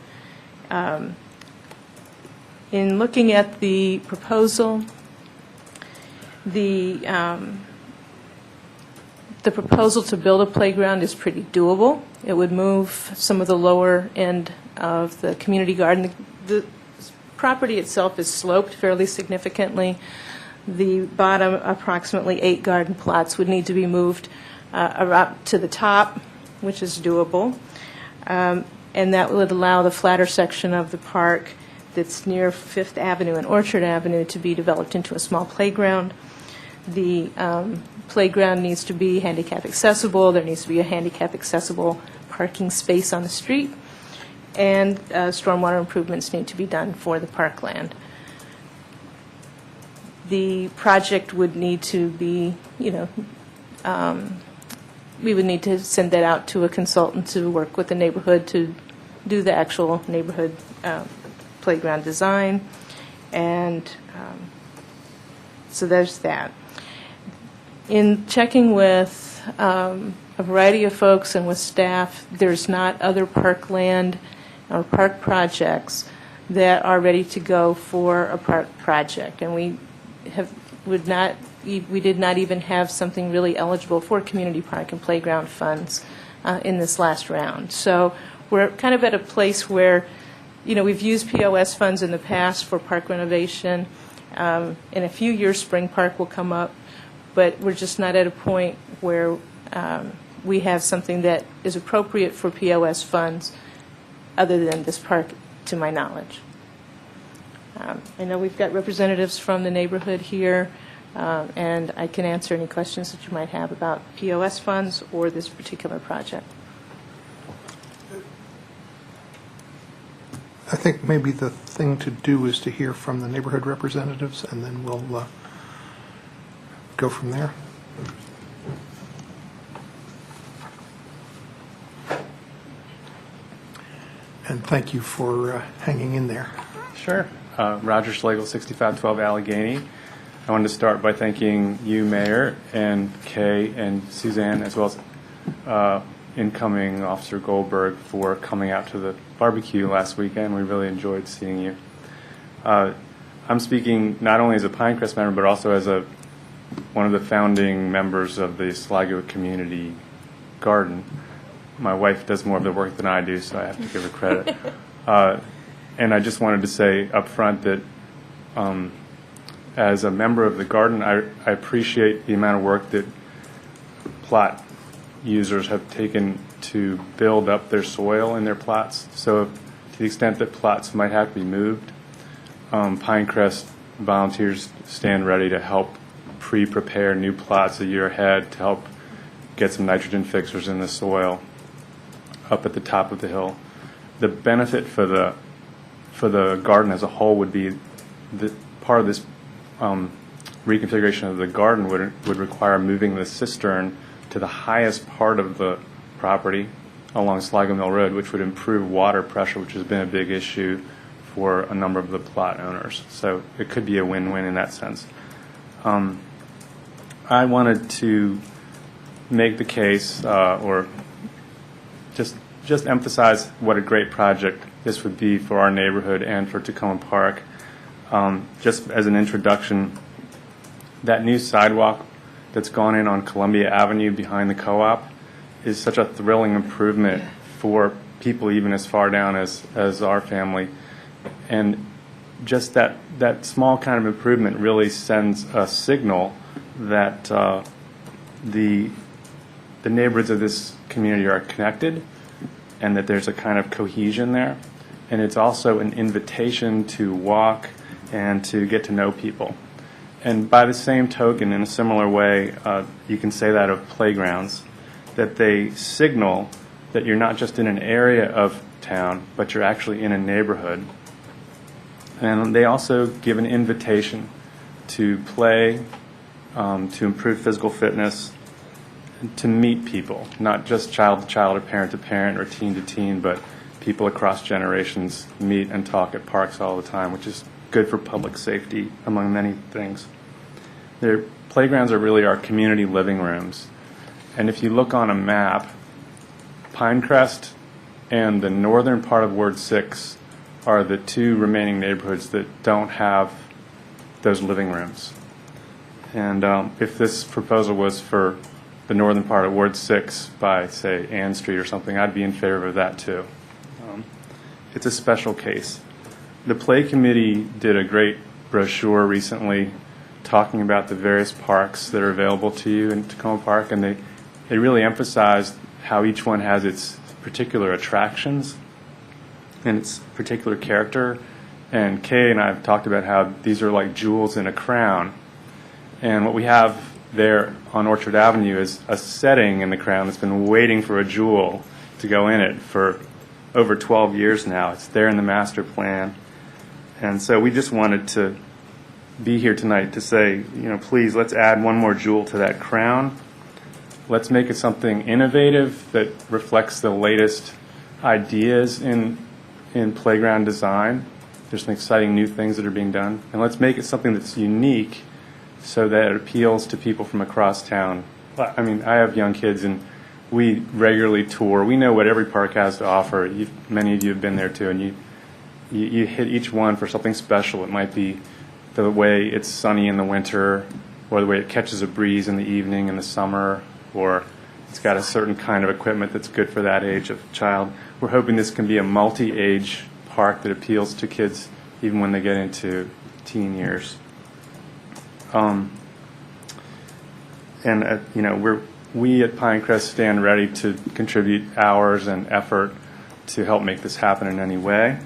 Speaker 10: In looking at the proposal, the proposal to build a playground is pretty doable. It would move some of the lower end of the community garden. The property itself is sloped fairly significantly. The bottom approximately 8 garden plots would need to be moved up to the top, which is doable. And that would allow the flatter section of the park that's near Fifth Avenue and Orchard Avenue to be developed into a small playground. The playground needs to be handicap accessible. There needs to be a handicap accessible parking space on the street, and stormwater improvements need to be done for the parkland. The project would need to be, we would need to send that out to a consultant to work with the neighborhood to do the actual neighborhood playground design, and so there's that. In checking with a variety of folks and with staff, there's not other parkland or park projects that are ready to go for a park project, and we did not even have something really eligible for community park and playground funds in this last round. So we're kind of at a place where, we've used POS funds in the past for park renovation. In a few years, Spring Park will come up, but we're just not at a point where we have something that is appropriate for POS funds other than this park, to my knowledge. I know we've got representatives from the neighborhood here, and I can answer any questions that you might have about POS funds or this particular project.
Speaker 4: I think maybe the thing to do is to hear from the neighborhood representatives, and then we'll go from there. And thank you for hanging in there.
Speaker 17: Sure. Roger Schlegel, 6512 Allegheny. I wanted to start by thanking you, Mayor, and Kay and Suzanne, as well as incoming Officer Goldberg, for coming out to the barbecue last weekend. We really enjoyed seeing you. I'm speaking not only as a Pinecrest member, but also as one of the founding members of the Sligo Community Garden. my wife does more of the work than I do, so I have to give her credit. And I just wanted to say up front that as a member of the garden, I appreciate the amount of work that plot users have taken to build up their soil in their plots. So to the extent that plots might have to be moved, Pinecrest volunteers stand ready to help pre-prepare new plots a year ahead to help get some nitrogen fixers in the soil up at the top of the hill. The benefit for the garden as a whole would be that part of this reconfiguration of the garden would require moving the cistern to the highest part of the property along Sligo Mill Road, which would improve water pressure, which has been a big issue for a number of the plot owners. So it could be a win-win in that sense. I wanted to make the case or just emphasize what a great project this would be for our neighborhood and for Tacoma Park. Just as an introduction, that new sidewalk that's gone in on Columbia Avenue behind the co-op is such a thrilling improvement for people even as far down as our family. And just that small kind of improvement really sends a signal that the neighborhoods of this community are connected and that there's a kind of cohesion there. And it's also an invitation to walk and to get to know people. And by the same token, in a similar way, you can say that of playgrounds, that they signal that you're not just in an area of town, but you're actually in a neighborhood. And they also give an invitation to play, to improve physical fitness, to meet people, not just child to child or parent to parent or teen to teen, but people across generations meet and talk at parks all the time, which is good for public safety, among many things. Their playgrounds are really our community living rooms. And if you look on a map, Pinecrest and the northern part of Ward 6 are the two remaining neighborhoods that don't have those living rooms. And if this proposal was for the northern part of Ward 6 by, say, Ann Street or something, I'd be in favor of that too. It's a special case. The Play Committee did a great brochure recently talking about the various parks that are available to you in Tacoma Park, and they really emphasized how each one has its particular attractions and its particular character. And Kay and I have talked about how these are like jewels in a crown. And what we have there on Orchard Avenue is a setting in the crown that's been waiting for a jewel to go in it for over 12 years now. It's there in the master plan. And so we just wanted to be here tonight to say, please, let's add one more jewel to that crown. Let's make it something innovative that reflects the latest ideas in playground design. There's some exciting new things that are being done. And let's make it something that's unique so that it appeals to people from across town. I mean, I have young kids, and we regularly tour. We know what every park has to offer. Many of you have been there too, and you hit each one for something special. It might be the way it's sunny in the winter, or the way it catches a breeze in the evening in the summer, or it's got a certain kind of equipment that's good for that age of child. We're hoping this can be a multi-age park that appeals to kids even when they get into teen years. We at Pinecrest stand ready to contribute hours and effort to help make this happen in any way.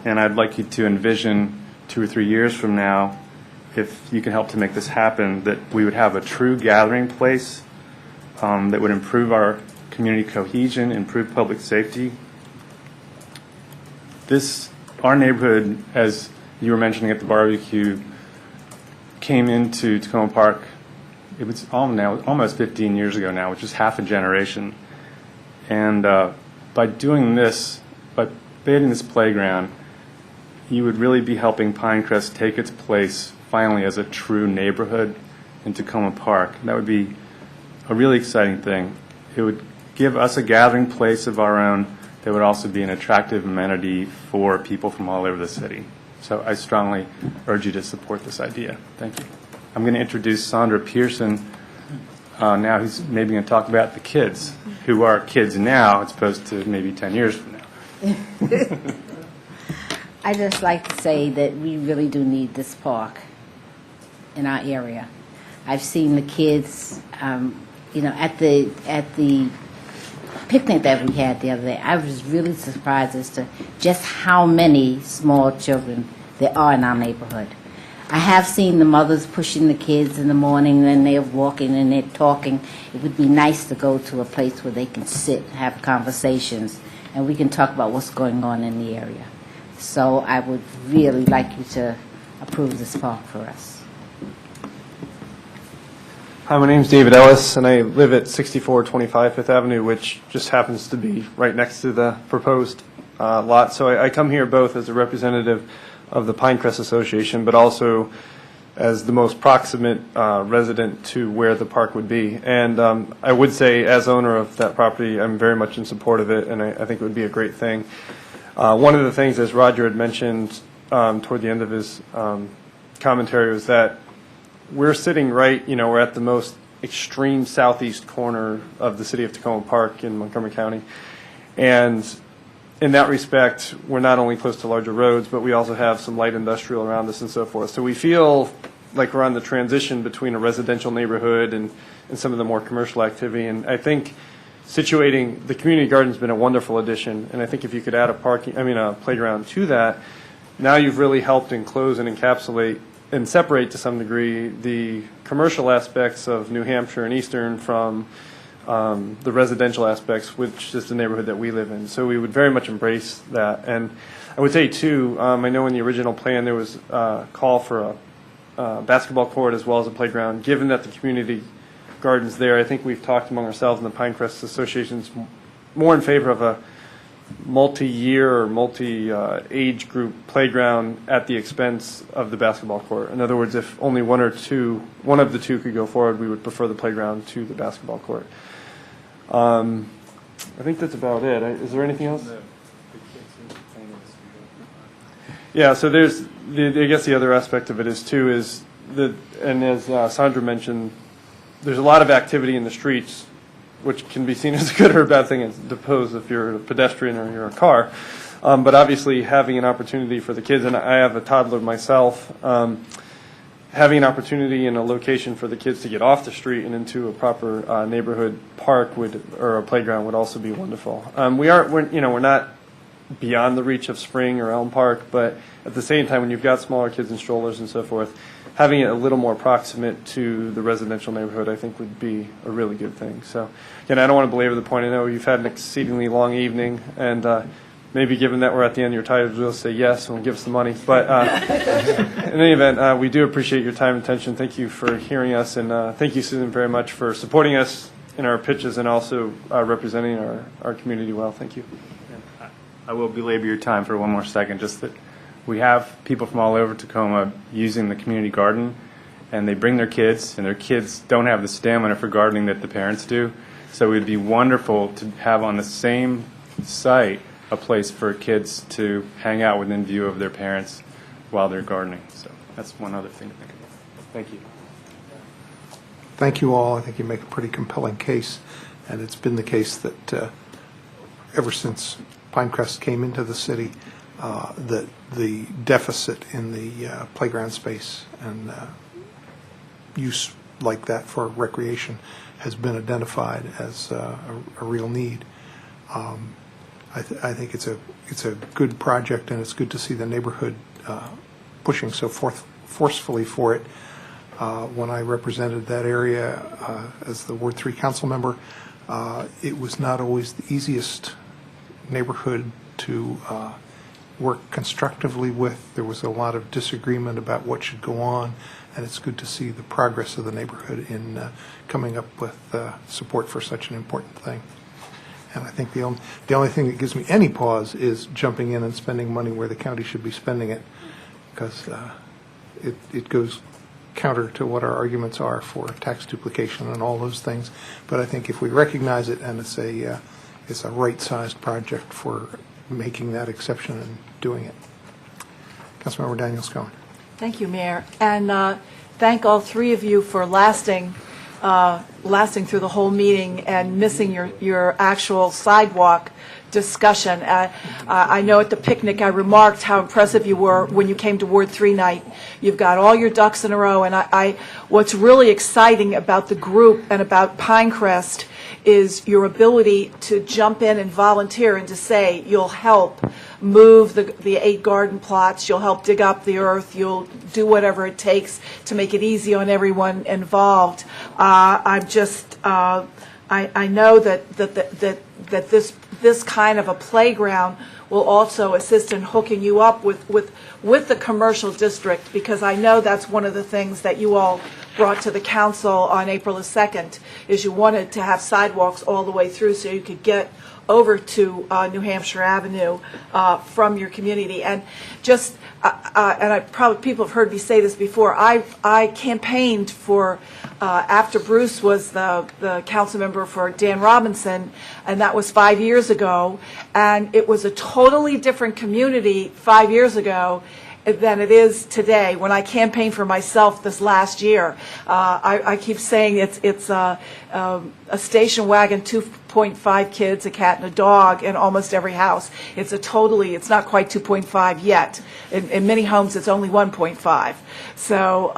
Speaker 17: And I'd like you to envision 2 or 3 years from now, if you can help to make this happen, that we would have a true gathering place that would improve our community cohesion, improve public safety. Our neighborhood, as you were mentioning at the barbecue, came into Tacoma Park, it was almost 15 years ago now, which is half a generation. And by doing this, by creating this playground, you would really be helping Pinecrest take its place finally as a true neighborhood in Tacoma Park. That would be a really exciting thing. It would give us a gathering place of our own that would also be an attractive amenity for people from all over the city. So I strongly urge you to support this idea. Thank you. I'm going to introduce Sandra Pearson, now he's maybe going to talk about the kids who are kids now as opposed to maybe 10 years from now.
Speaker 1: I just like to say that we really do need this park in our area. I've seen the kids, at the picnic that we had the other day. I was really surprised as to just how many small children there are in our neighborhood. I have seen the mothers pushing the kids in the morning, and they're walking and they're talking. It would be nice to go to a place where they can sit, have conversations, and we can talk about what's going on in the area. So I would really like you to approve this park for us.
Speaker 17: Hi, my name's David Ellis, and I live at 6425 Fifth Avenue, which just happens to be right next to the proposed lot. So I come here both as a representative of the Pinecrest Association, but also as the most proximate resident to where the park would be. And I would say, as owner of that property, I'm very much in support of it, and I think it would be a great thing. One of the things, as Roger had mentioned toward the end of his commentary, was that we're sitting right, we're at the most extreme southeast corner of the city of Tacoma Park in Montgomery County. And in that respect, we're not only close to larger roads, but we also have some light industrial around us and so forth. So we feel like we're on the transition between a residential neighborhood and some of the more commercial activity. And I think situating the community garden's been a wonderful addition. And I think if you could add a playground to that, now you've really helped enclose and encapsulate and separate to some degree the commercial aspects of New Hampshire and Eastern from the residential aspects, which is the neighborhood that we live in. So we would very much embrace that. And I would say, too, I know in the original plan there was a call for a basketball court as well as a playground. Given that the community garden's there, I think we've talked among ourselves and the Pinecrest Association's more in favor of a multi-year or multi-age group playground at the expense of the basketball court. In other words, if only one of the two could go forward, we would prefer the playground to the basketball court. I think that's about it. Is there anything else? Yeah, so I guess the other aspect of it is and as Sandra mentioned, there's a lot of activity in the streets, which can be seen as a good or a bad thing, as opposed if you're a pedestrian or you're a car. But obviously having an opportunity for the kids, and I have a toddler myself, having an opportunity in a location for the kids to get off the street and into a proper neighborhood park or a playground would also be wonderful. We're not beyond the reach of Spring or Elm Park, but at the same time, when you've got smaller kids and strollers and so forth, having it a little more proximate to the residential neighborhood, I think, would be a really good thing. So, again, I don't want to belabor the point. I know you've had an exceedingly long evening, and maybe given that we're at the end, you're tired, you'll say yes and give us the money. But in any event, we do appreciate your time and attention. Thank you for hearing us, and thank you, Susan, very much for supporting us in our pitches and also representing our community well. Thank you.
Speaker 6: I will belabor your time for one more second, just that we have people from all over Tacoma using the community garden, and they bring their kids, and their kids don't have the stamina for gardening that the parents do. So it would be wonderful to have on the same site a place for kids to hang out within view of their parents while they're gardening. So that's one other thing to think about. Thank you.
Speaker 4: Thank you all. I think you make a pretty compelling case, and it's been the case that ever since Pinecrest came into the city, that the deficit in the playground space and use like that for recreation has been identified as a real need. I think it's a good project, and it's good to see the neighborhood pushing so forcefully for it. When I represented that area as the Ward 3 council member, it was not always the easiest neighborhood to work constructively with. There was a lot of disagreement about what should go on, and it's good to see the progress of the neighborhood in coming up with support for such an important thing. And I think the only thing that gives me any pause is jumping in and spending money where the county should be spending it, because it goes counter to what our arguments are for tax duplication and all those things. But I think if we recognize it and it's a right-sized project for making that exception and doing it. Councilmember Daniels-Cohen.
Speaker 12: Thank you, Mayor. And thank all three of you for lasting lasting through the whole meeting and missing your actual sidewalk discussion. I know at the picnic I remarked how impressive you were when you came to Ward 3 night. You've got all your ducks in a row, and what's really exciting about the group and about Pinecrest is your ability to jump in and volunteer and to say you'll help move the 8 garden plots, you'll help dig up the earth, you'll do whatever it takes to make it easy on everyone involved. I know that this kind of a playground will also assist in hooking you up with the commercial district, because I know that's one of the things that you all brought to the council on April the 2nd, is you wanted to have sidewalks all the way through so you could get over to New Hampshire Avenue from your community. And just, people have heard me say this before, I campaigned for, after Bruce was the council member for Dan Robinson, and that was 5 years ago, and it was a totally different community 5 years ago than it is today. When I campaigned for myself this last year, I keep saying it's a station wagon, 2.5 kids, a cat and a dog in almost every house. It's not quite 2.5 yet. In many homes, it's only 1.5. So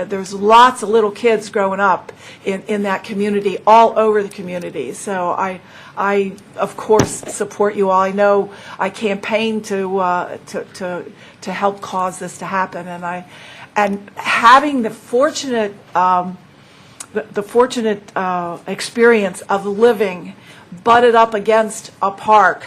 Speaker 12: there's lots of little kids growing up in that community, all over the community. So I of course support you all. I know I campaigned to help cause this to happen, and having the fortunate experience of living butted up against a park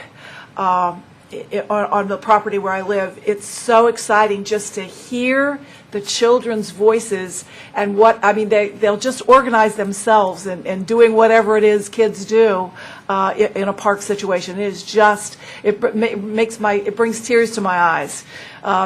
Speaker 12: on the property where I live. It's so exciting just to hear the children's voices and they'll just organize themselves and doing whatever it is kids do in a park situation. It is just, it brings tears to my eyes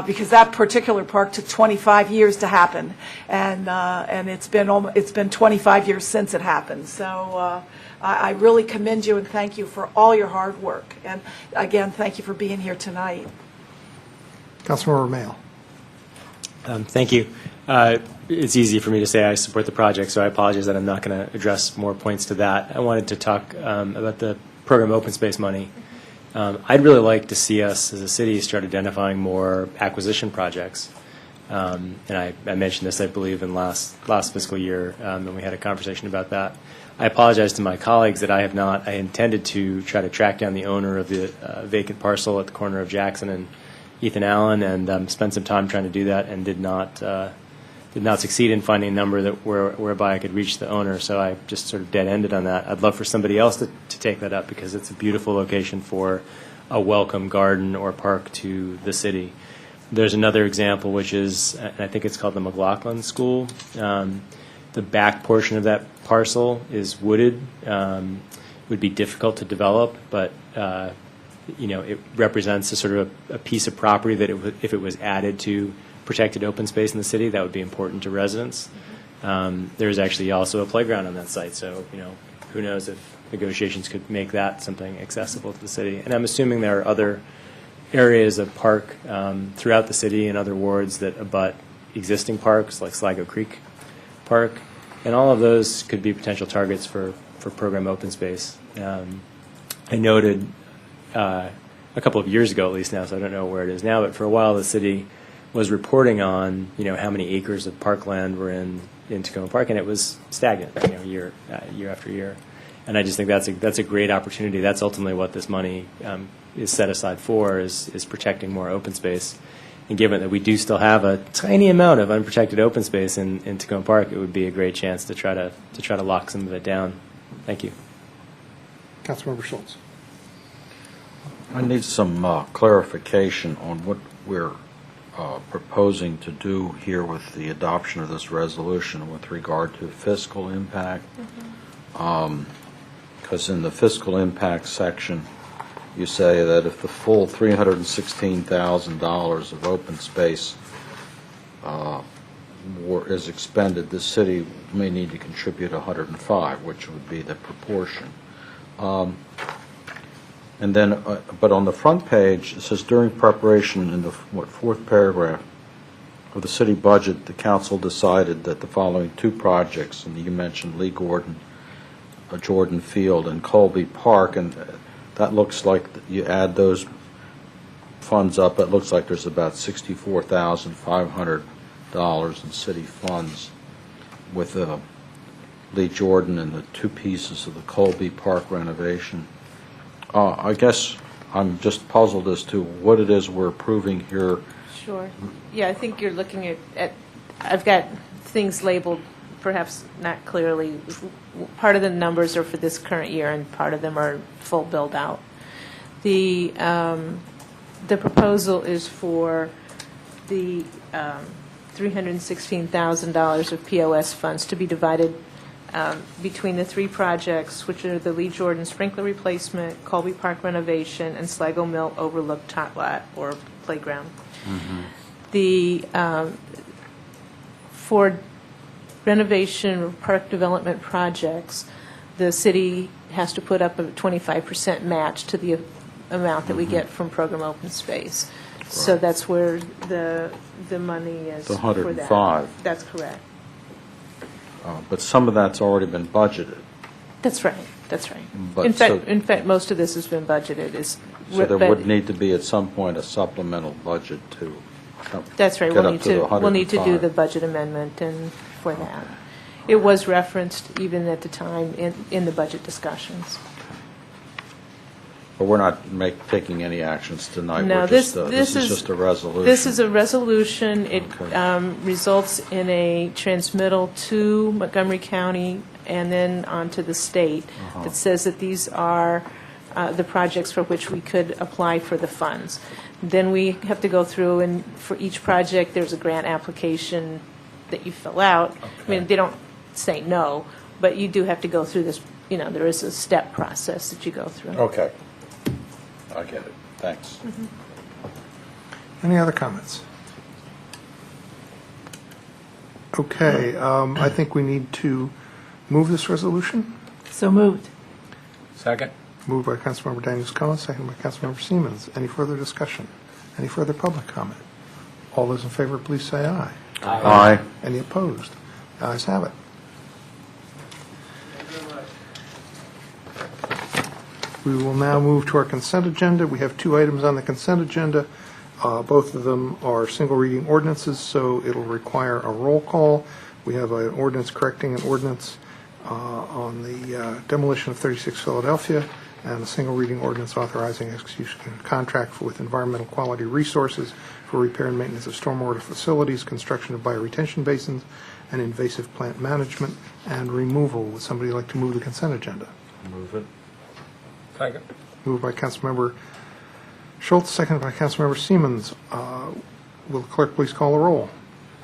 Speaker 12: because that particular park took 25 years to happen, and it's been 25 years since it happened. So I really commend you and thank you for all your hard work. And again, thank you for being here tonight.
Speaker 4: Councilmember Mayle.
Speaker 14: Thank you. It's easy for me to say I support the project, so I apologize that I'm not going to address more points to that. I wanted to talk about the program open space money. I'd really like to see us as a city start identifying more acquisition projects. And I mentioned this, I believe, in last fiscal year, and we had a conversation about that. I apologize to my colleagues that I have not. I intended to try to track down the owner of the vacant parcel at the corner of Jackson and Ethan Allen, and spent some time trying to do that, and did not succeed in finding a number whereby I could reach the owner. So I just sort of dead-ended on that. I'd love for somebody else to take that up, because it's a beautiful location for a welcome garden or park to the city. There's another example, which is, I think it's called the McLaughlin School. The back portion of that parcel is wooded. Would be difficult to develop, but it represents a sort of a piece of property that if it was added to protected open space in the city, that would be important to residents. There's actually also a playground on that site, so who knows if negotiations could make that something accessible to the city. And I'm assuming there are other areas of park throughout the city and other wards that abut existing parks, like Sligo Creek Park, and all of those could be potential targets for program open space. I noted a couple of years ago, at least now, so I don't know where it is now, but for a while the city was reporting on how many acres of parkland were in Tacoma Park, and it was stagnant, year after year. And I just think that's a great opportunity. That's ultimately what this money is set aside for, is protecting more open space. And given that we do still have a tiny amount of unprotected open space in Tacoma Park, it would be a great chance to try to lock some of it down. Thank you.
Speaker 4: Councilmember Schultz.
Speaker 16: I need some clarification on what we're proposing to do here with the adoption of this resolution with regard to fiscal impact. Because in the fiscal impact section, you say that if the full $316,000 of open space is expended, the city may need to contribute $105, which would be the proportion. And then, but on the front page, it says during preparation in the fourth paragraph, of the city budget, the council decided that the following two projects, and you mentioned Lee Gordon, Jordan Field, and Colby Park, and that looks like you add those funds up, it looks like there's about $64,500 in city funds with Lee Jordan and the two pieces of the Colby Park renovation. I guess I'm just puzzled as to what it is we're approving here.
Speaker 10: Sure. Yeah, I think you're looking at I've got things labeled perhaps not clearly. Part of the numbers are for this current year, and part of them are full build-out. The proposal is for the $316,000 of POS funds to be divided between the three projects, which are the Lee Jordan sprinkler replacement, Colby Park renovation, and Sligo Mill Overlook tot lot or playground. For renovation park development projects, the city has to put up a 25% match to the amount that we get from Program Open Space. So that's where the money is
Speaker 16: The
Speaker 10: for that.
Speaker 16: 105.
Speaker 10: That's correct.
Speaker 16: But some of that's already been budgeted.
Speaker 10: That's right. That's right.
Speaker 16: But
Speaker 10: In
Speaker 16: so-
Speaker 10: fact, most of this has been budgeted.
Speaker 16: So there would need to be at some point a supplemental budget to
Speaker 10: That's right.
Speaker 16: get
Speaker 10: We'll
Speaker 16: up
Speaker 10: need
Speaker 16: to the
Speaker 10: to, we'll need to do
Speaker 16: 105.
Speaker 10: the budget amendment and for that. It was referenced even at the time in the budget discussions.
Speaker 16: But we're not taking any actions tonight.
Speaker 10: No,
Speaker 16: We're
Speaker 10: this
Speaker 16: just, this is just a resolution.
Speaker 10: This is a resolution. It
Speaker 16: Okay.
Speaker 10: results in a transmittal to Montgomery County and then on to the state that says that these are the projects for which we could apply for the funds. Then we have to go through, and for each project, there's a grant application that you fill out. I mean, they don't say no, but you do have to go through this, there is a step process that you go through.
Speaker 16: Okay. I get it. Thanks.
Speaker 4: Any other comments? Okay, I think we need to move this resolution.
Speaker 20: So moved.
Speaker 15: Second.
Speaker 4: Moved by Councilmember Daniels-Cohen, seconded by Councilmember Siemens. Any further discussion? Any further public comment? All those in favor, please say aye.
Speaker 16: Aye.
Speaker 4: Any opposed? The ayes have it. We will now move to our consent agenda. We have two items on the consent agenda. Both of them are single reading ordinances, so it'll require a roll call. We have an ordinance correcting an ordinance on the demolition of 36 Philadelphia, and a single reading ordinance authorizing execution of contract with Environmental Quality Resources for repair and maintenance of stormwater facilities, construction of bioretention basins, and invasive plant management and removal. Would somebody like to move the consent agenda?
Speaker 16: Move it.
Speaker 15: Second.
Speaker 4: Moved by Councilmember Schultz, seconded by Councilmember Siemens. Will the clerk please call the roll?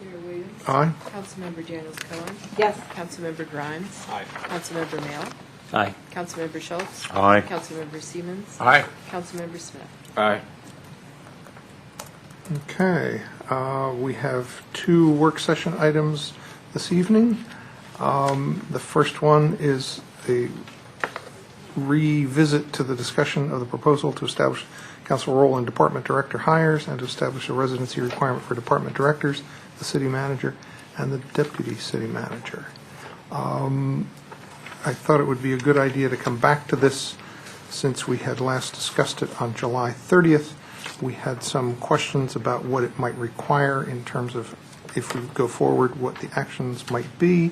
Speaker 21: Mayor Williams?
Speaker 4: Aye.
Speaker 21: Councilmember Daniels-Cohen?
Speaker 20: Yes.
Speaker 21: Councilmember Grimes?
Speaker 15: Aye.
Speaker 21: Councilmember Mail?
Speaker 15: Aye.
Speaker 21: Councilmember Schultz?
Speaker 16: Aye.
Speaker 21: Councilmember Siemens?
Speaker 15: Aye.
Speaker 21: Councilmember Smith?
Speaker 8: Aye.
Speaker 4: Okay, we have two work session items this evening. The first one is a revisit to the discussion of the proposal to establish council role in department director hires and to establish a residency requirement for department directors, the city manager, and the deputy city manager. I thought it would be a good idea to come back to this since we had last discussed it on July 30th. We had some questions about what it might require in terms of, if we go forward, what the actions might be.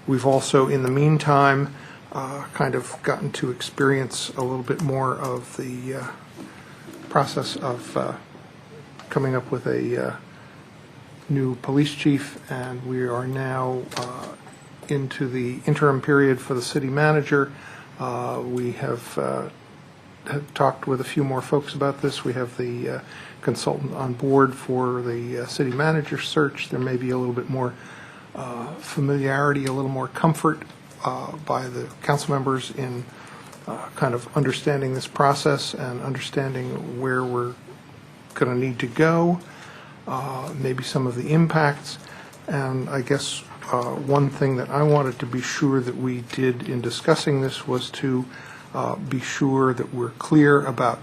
Speaker 4: We've also, in the meantime, kind of gotten to experience a little bit more of the process of coming up with a new police chief, and we are now into the interim period for the city manager. We have talked with a few more folks about this. We have the consultant on board for the city manager search. There may be a little bit more familiarity, a little more comfort by the council members in kind of understanding this process and understanding where we're going to need to go, maybe some of the impacts. And I guess one thing that I wanted to be sure that we did in discussing this was to be sure that we're clear about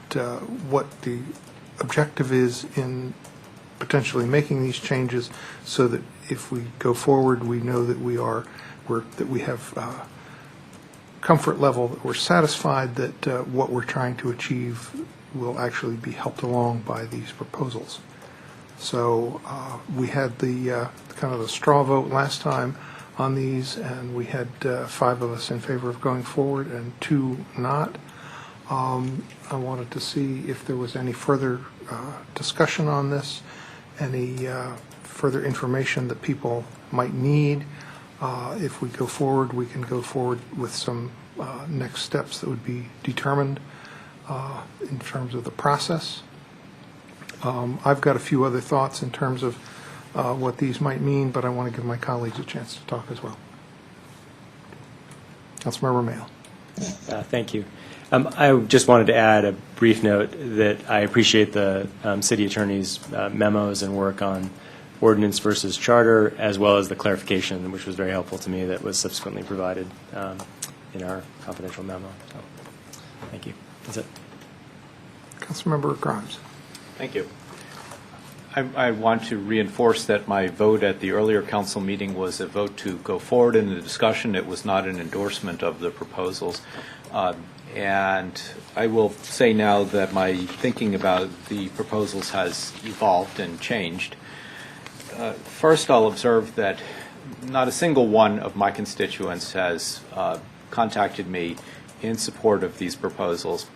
Speaker 4: what the objective is in potentially making these changes so that if we go forward, we know that we have comfort level, that we're satisfied that what we're trying to achieve will actually be helped along by these proposals. So we had the kind of the straw vote last time on these, and we had 5 of us in favor of going forward and 2 not. I wanted to see if there was any further discussion on this, any further information that people might need. If we go forward, we can go forward with some next steps that would be determined in terms of the process. I've got a few other thoughts in terms of what these might mean, but I want to give my colleagues a chance to talk as well. Councilmember Mayo.
Speaker 14: Thank you. I just wanted to add a brief note that I appreciate the city attorney's memos and work on ordinance versus charter, as well as the clarification, which was very helpful to me, that was subsequently provided in our confidential memo. So, thank you. That's it.
Speaker 4: Councilmember Grimes.
Speaker 5: Thank you. I want to reinforce that my vote at the earlier council meeting was a vote to go forward in the discussion. It was not an endorsement of the proposals. And I will say now that my thinking about the proposals has evolved and changed. First, I'll observe that not a single one of my constituents has contacted me in support of these proposals.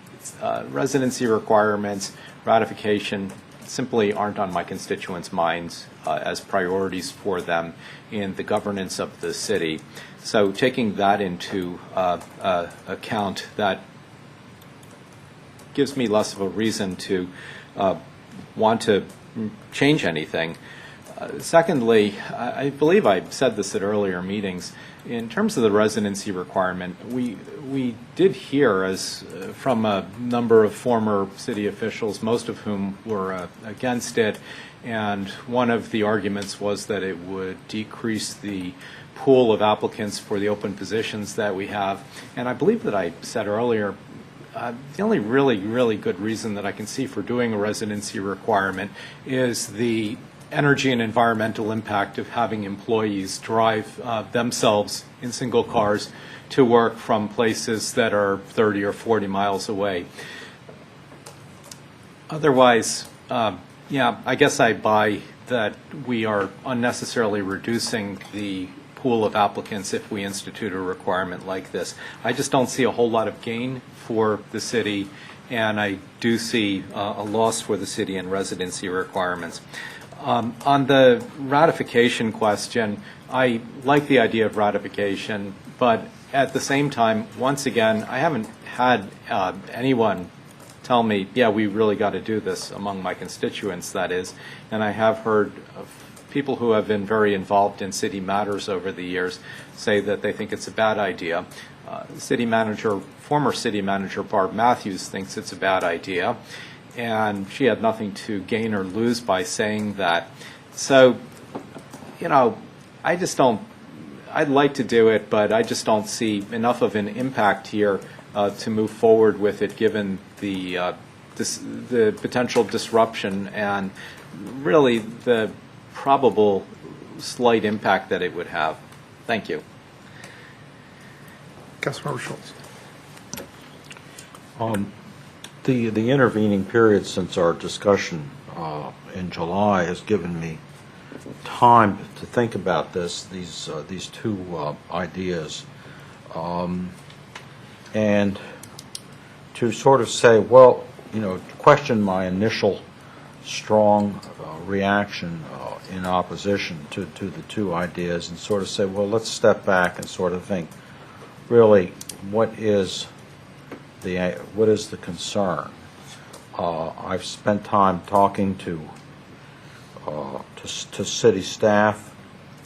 Speaker 5: Residency requirements, ratification, simply aren't on my constituents' minds as priorities for them in the governance of the city. So taking that into account, that gives me less of a reason to want to change anything. Secondly, I believe I said this at earlier meetings, in terms of the residency requirement, we did hear from a number of former city officials, most of whom were against it, and one of the arguments was that it would decrease the pool of applicants for the open positions that we have. And I believe that I said earlier, the only really good reason that I can see for doing a residency requirement is the energy and environmental impact of having employees drive themselves in single cars to work from places that are 30 or 40 miles away. Otherwise, yeah, I guess I buy that we are unnecessarily reducing the pool of applicants if we institute a requirement like this. I just don't see a whole lot of gain for the city, and I do see a loss for the city in residency requirements. On the ratification question, I like the idea of ratification, but at the same time, once again, I haven't had anyone tell me, yeah, we really got to do this, among my constituents, that is, and I have heard of people who have been very involved in city matters over the years say that they think it's a bad idea. Former city manager Barb Matthews thinks it's a bad idea, and she had nothing to gain or lose by saying that. So, you know, I just don't, I'd like to do it, but I just don't see enough of an impact here to move forward with it, given the potential disruption and really the probable slight impact that it would have. Thank you.
Speaker 4: Councilmember Schultz.
Speaker 16: The intervening period since our discussion in July has given me time to think about these two ideas, and to sort of say, well, you know, question my initial strong reaction in opposition to the two ideas, and sort of say, well, let's step back and sort of think, really, what is the concern? I've spent time talking to city staff,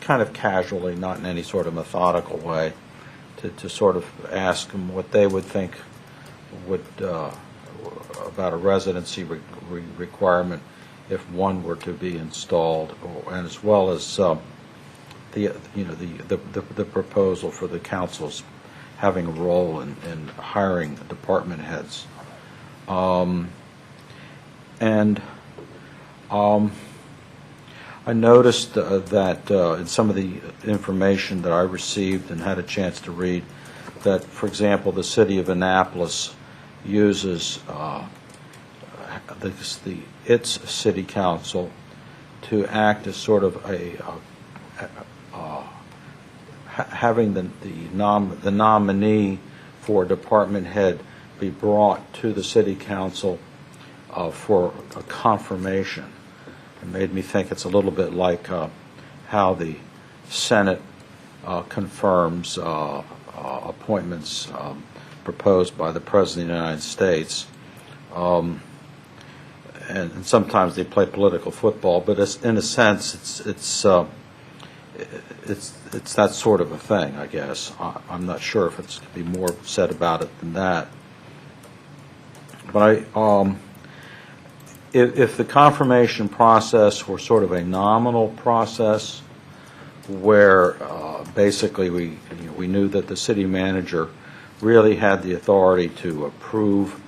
Speaker 16: kind of casually, not in any sort of methodical way, to sort of ask them what they would think about a residency requirement if one were to be installed, and as well as the proposal for the councils having a role in hiring department heads. I noticed that in some of the information that I received and had a chance to read, that, for example, the city of Annapolis uses its city council to act as sort of having the nominee for department head be brought to the city council for a confirmation. It made me think it's a little bit like how the Senate confirms appointments proposed by the President of the United States. And sometimes they play political football, but in a sense, it's that sort of a thing, I guess. I'm not sure if it's to be more said about it than that. But if the confirmation process were sort of a nominal process, where basically we knew that the city manager really had the authority to approve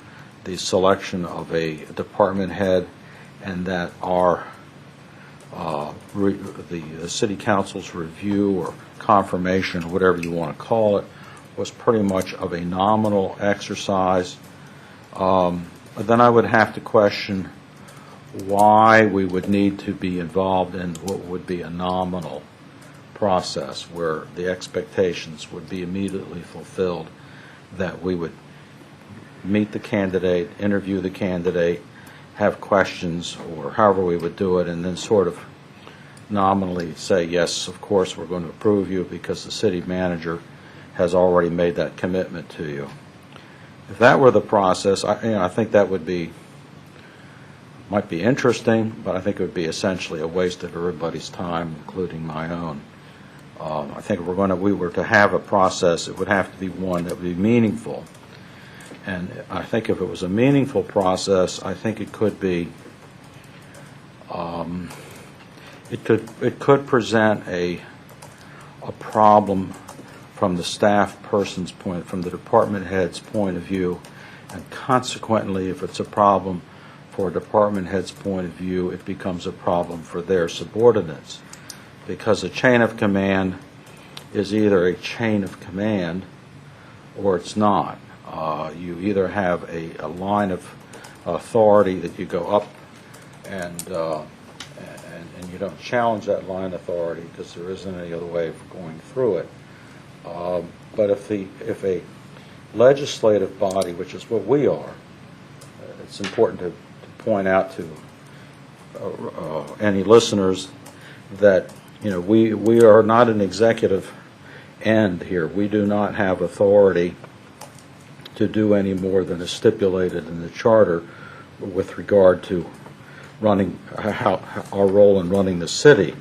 Speaker 16: the selection of a department head, and that the city council's review or confirmation, or whatever you want to call it, was pretty much of a nominal exercise, then I would have to question why we would need to be involved in what would be a nominal process, where the expectations would be immediately fulfilled, that we would meet the candidate, interview the candidate, have questions, or however we would do it, and then sort of nominally say, yes, of course, we're going to approve you because the city manager has already made that commitment to you. If that were the process, I think that might be interesting, but I think it would be essentially a waste of everybody's time, including my own. I think if we were to have a process, it would have to be one that would be meaningful. And I think if it was a meaningful process, I think it could be, it could present a problem from the staff person's point, from the department head's point of view, and consequently, if it's a problem for a department head's point of view, it becomes a problem for their subordinates, because a chain of command is either a chain of command or it's not. You either have a line of authority that you go up and you don't challenge that line of authority because there isn't any other way of going through it. But if a legislative body, which is what we are, it's important to point out to any listeners that we are not an executive end here. We do not have authority to do any more than is stipulated in the charter with regard to running our role in running the city.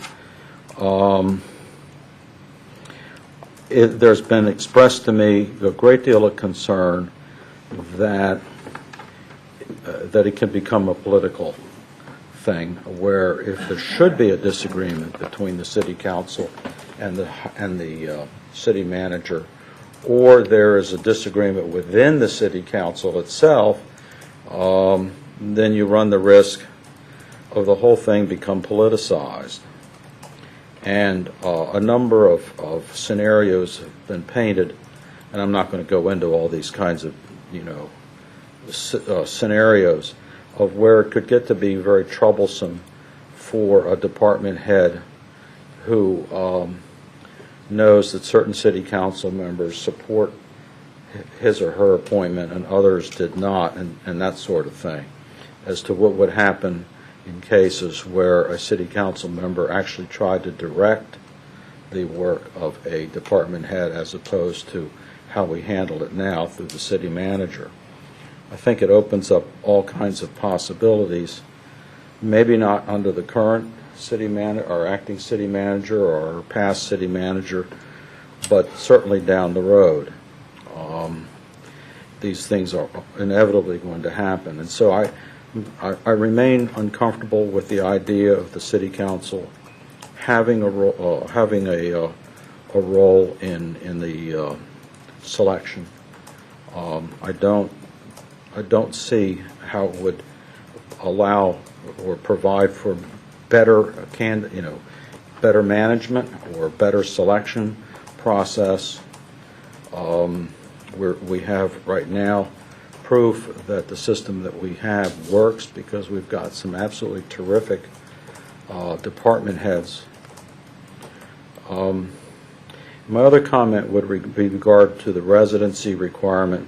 Speaker 16: There's been expressed to me a great deal of concern that it can become a political thing, where if there should be a disagreement between the city council and the city manager, or there is a disagreement within the city council itself, then you run the risk of the whole thing become politicized. And a number of scenarios have been painted, and I'm not going to go into all these kinds of scenarios of where it could get to be very troublesome for a department head who knows that certain city council members support his or her appointment and others did not, and that sort of thing, as to what would happen in cases where a city council member actually tried to direct the work of a department head as opposed to how we handle it now through the city manager. I think it opens up all kinds of possibilities, maybe not under the current city manager or acting city manager or past city manager, but certainly down the road. These things are inevitably going to happen. And so I remain uncomfortable with the idea of the city council having a role in the selection. I don't see how it would allow or provide for better better management or better selection process. We have right now proof that the system that we have works because we've got some absolutely terrific department heads. My other comment would be regard to the residency requirement.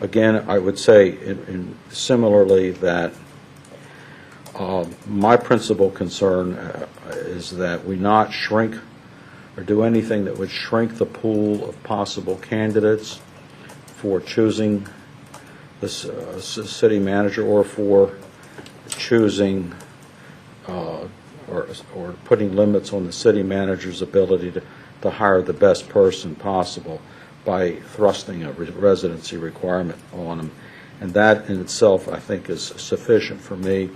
Speaker 16: Again, I would say similarly that my principal concern is that we not shrink or do anything that would shrink the pool of possible candidates for choosing the city manager or for choosing or putting limits on the city manager's ability to hire the best person possible by thrusting a residency requirement on them. And that in itself, I think, is sufficient for me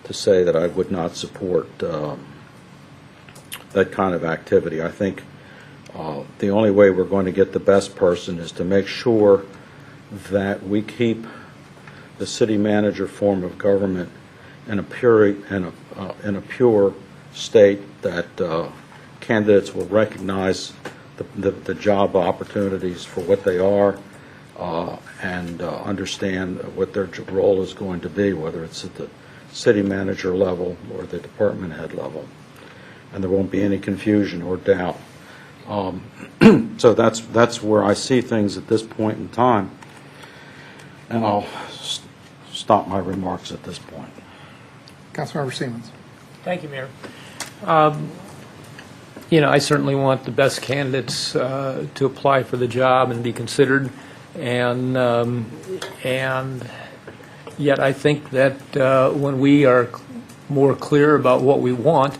Speaker 16: to say that I would not support that kind of activity. I think the only way we're going to get the best person is to make sure that we keep the city manager form of government in a pure state, that candidates will recognize the job opportunities for what they are and understand what their role is going to be, whether it's at the city manager level or the department head level. And there won't be any confusion or doubt. So that's where I see things at this point in time. And I'll stop my remarks at this point.
Speaker 4: Councilmember Siemens.
Speaker 15: Thank you, Mayor. I certainly want the best candidates to apply for the job and be considered, and yet I think that when we are more clear about what we want,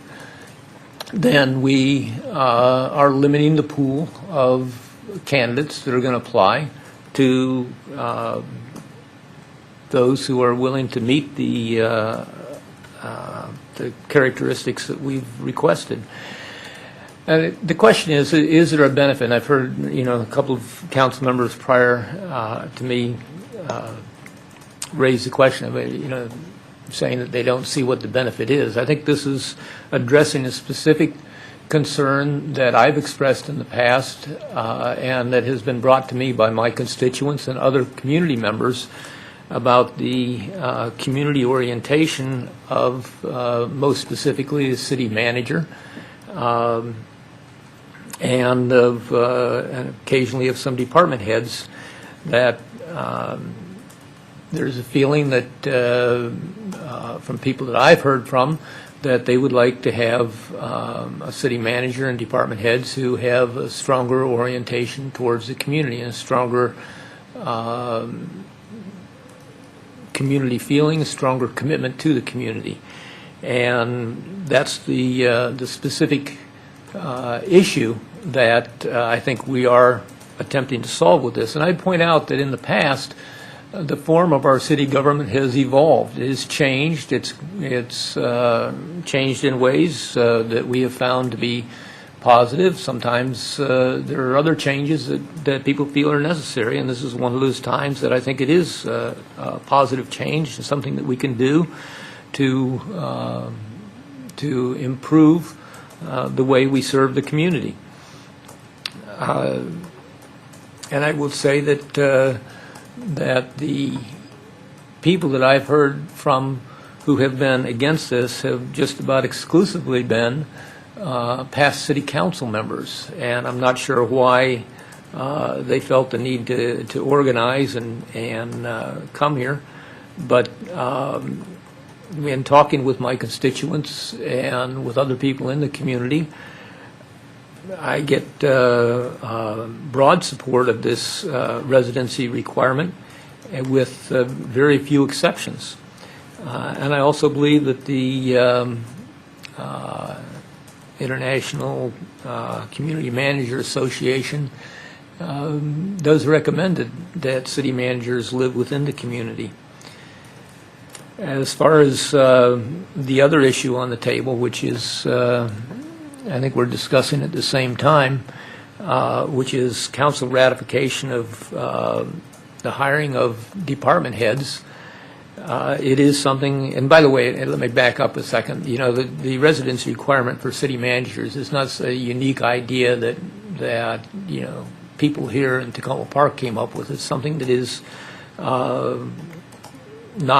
Speaker 15: then we are limiting the pool of candidates that are going to apply to those who are willing to meet the characteristics that we've requested. The question is there a benefit? And I've heard, a couple of council members prior to me raise the question of, saying that they don't see what the benefit is. I think this is addressing a specific concern that I've expressed in the past and that has been brought to me by my constituents and other community members about the community orientation of, most specifically, the city manager, and occasionally of some department heads, that there's a feeling that from people that I've heard from, that they would like to have a city manager and department heads who have a stronger orientation towards the community and a stronger community feeling, a stronger commitment to the community. And that's the specific issue that I think we are attempting to solve with this. And I'd point out that in the past, the form of our city government has evolved. It has changed. It's changed in ways that we have found to be positive. Sometimes there are other changes that people feel are necessary, and this is one of those times that I think it is a positive change and something that we can do to improve the way we serve the community. And I will say that that the people that I've heard from who have been against this have just about exclusively been past city council members, and I'm not sure why they felt the need to organize and come here, but in talking with my constituents and with other people in the community, I get broad support of this residency requirement, with very few exceptions. And I also believe that the International Community Manager Association does recommend that city managers live within the community. As far as the other issue on the table, which is I think we're discussing at the same time, which is council ratification of the hiring of department heads. it is something, and by the way, let me back up a second. You know, the residency requirement for city managers is not a unique idea that you know, people here in Tacoma Park came up with. It's something that is not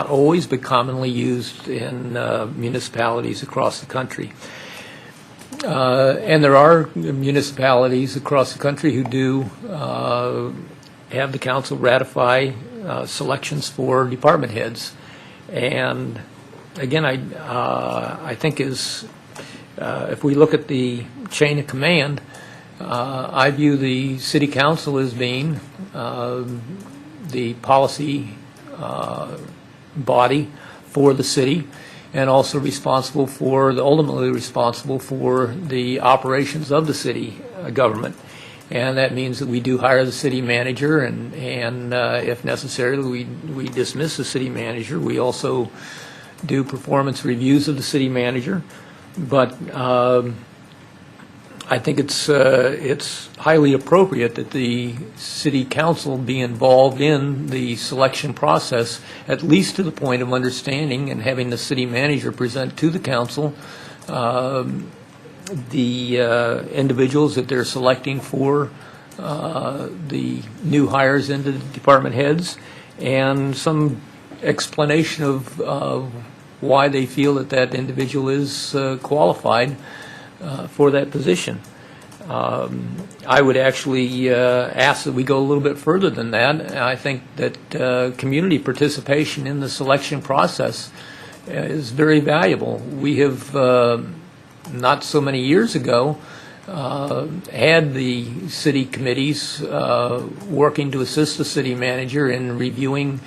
Speaker 15: always, but commonly used in municipalities across the country. And there are municipalities across the country who do have the council ratify selections for department heads. And again, I think if we look at the chain of command, I view the city council as being the policy body for the city, and also ultimately responsible for the operations of the city government. And that means that we do hire the city manager, and if necessary, we dismiss the city manager. We also do performance reviews of the city manager. But I think it's highly appropriate that the city council be involved in the selection process, at least to the point of understanding and having the city manager present to the council the individuals that they're selecting for the new hires into the department heads, and some explanation of why they feel that individual is qualified for that position. I would actually ask that we go a little bit further than that. I think that community participation in the selection process is very valuable. We have, not so many years ago, had the city committees working to assist the city manager in reviewing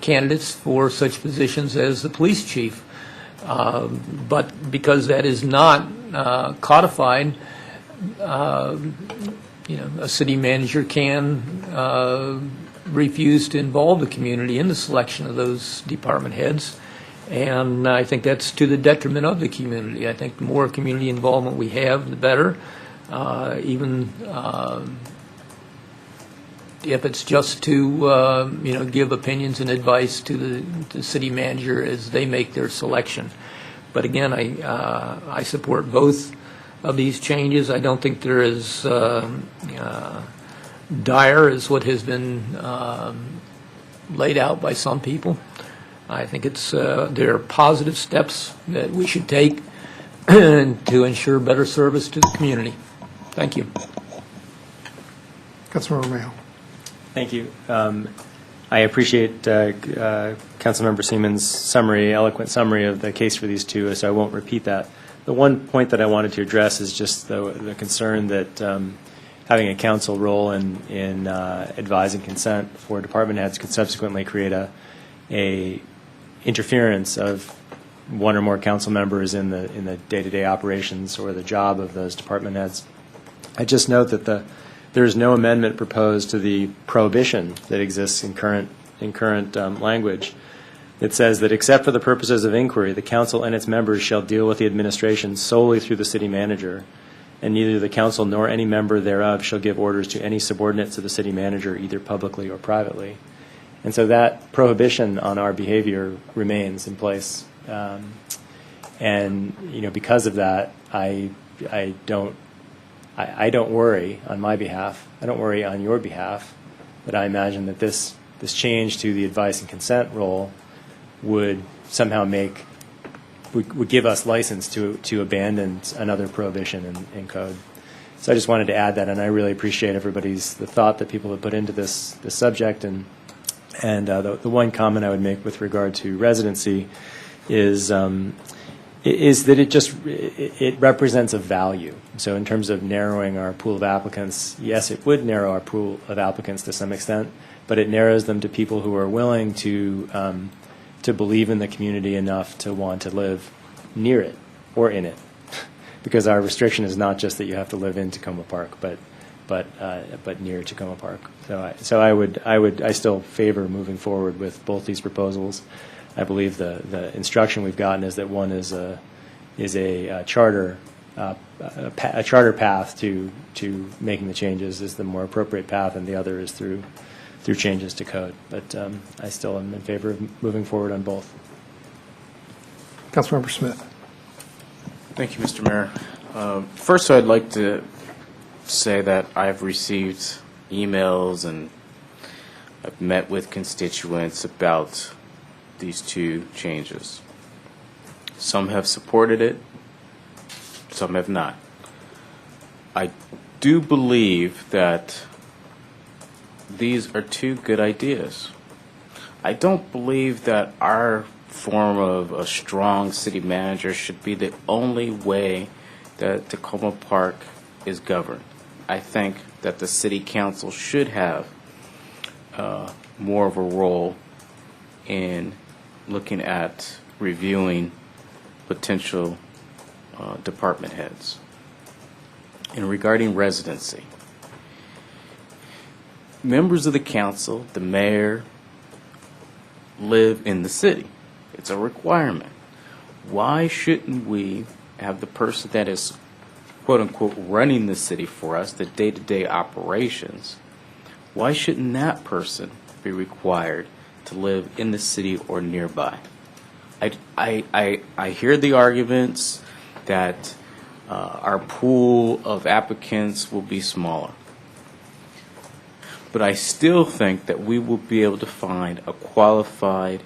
Speaker 15: candidates for such positions as the police chief. But because that is not codified, you know, a city manager can refuse to involve the community in the selection of those department heads, and I think that's to the detriment of the community. I think the more community involvement we have, the better. Even if it's just to you know, give opinions and advice to the city manager as they make their selection. But again, I support both of these changes. I don't think they're as dire as what has been laid out by some people. I think there are positive steps that we should take to ensure better service to the community. Thank you.
Speaker 4: Councilmember Mayo.
Speaker 14: Thank you. I appreciate Councilmember Seaman's eloquent summary of the case for these two, so I won't repeat that. The one point that I wanted to address is just the concern that having a council role in advising consent for department heads could subsequently create a interference of one or more council members in the day-to-day operations or the job of those department heads. I just note that there is no amendment proposed to the prohibition that exists in current language. It says that except for the purposes of inquiry, the council and its members shall deal with the administration solely through the city manager, and neither the council nor any member thereof shall give orders to any subordinates of the city manager, either publicly or privately. And so that prohibition on our behavior remains in place. And you know, because of that, I don't worry on my behalf. I don't worry on your behalf, but I imagine that this change to the advice and consent role would somehow would give us license to abandon another prohibition in code. So I just wanted to add that, and I really appreciate the thought that people have put into this subject. And the one comment I would make with regard to residency is that it represents a value. So in terms of narrowing our pool of applicants, yes, it would narrow our pool of applicants to some extent, but it narrows them to people who are willing to believe in the community enough to want to live near it or in it, because our restriction is not just that you have to live in Tacoma Park, but near Tacoma Park. So I still favor moving forward with both these proposals. I believe the instruction we've gotten is that one is a charter path to making the changes is the more appropriate path, and the other is through through changes to code. But I still am in favor of moving forward on both.
Speaker 4: Councilmember Smith.
Speaker 8: Thank you, Mr. Mayor. First, I'd like to say that I've received emails and I've met with constituents about these two changes. Some have supported it, some have not. I do believe that these are two good ideas. I don't believe that our form of a strong city manager should be the only way that Tacoma Park is governed. I think that the city council should have more of a role in looking at reviewing potential department heads. And regarding residency, members of the council, the mayor, live in the city. It's a requirement. Why shouldn't we have the person that is, quote unquote, running the city for us, the day-to-day operations, why shouldn't that person be required to live in the city or nearby? I hear the arguments that our pool of applicants will be smaller. But I still think that we will be able to find a qualified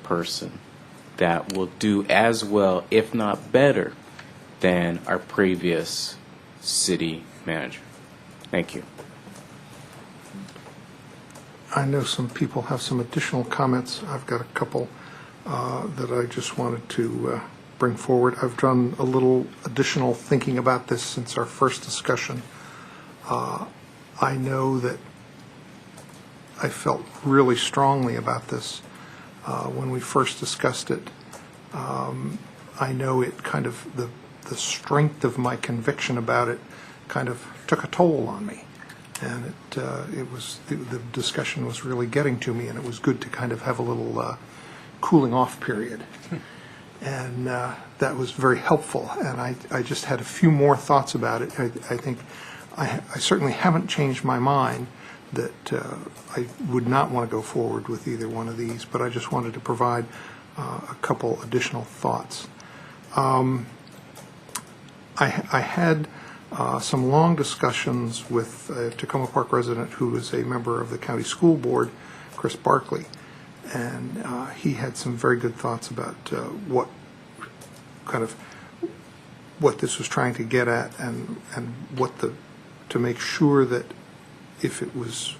Speaker 8: person that will do as well, if not better, than our previous city manager. Thank you.
Speaker 4: I know some people have some additional comments. I've got a couple that I just wanted to bring forward. I've done a little additional thinking about this since our first discussion. I know that I felt really strongly about this when we first discussed it. I know it kind of, the strength of my conviction about it kind of took a toll on me. And it was, the discussion was really getting to me, and it was good to kind of have a little cooling off period. And that was very helpful. And I just had a few more thoughts about it. I think I certainly haven't changed my mind that I would not want to go forward with either one of these, but I just wanted to provide a couple additional thoughts. I had some long discussions with a Tacoma Park resident who is a member of the county school board, Chris Barkley, and he had some very good thoughts about what this was trying to get at, and what to make sure that if it was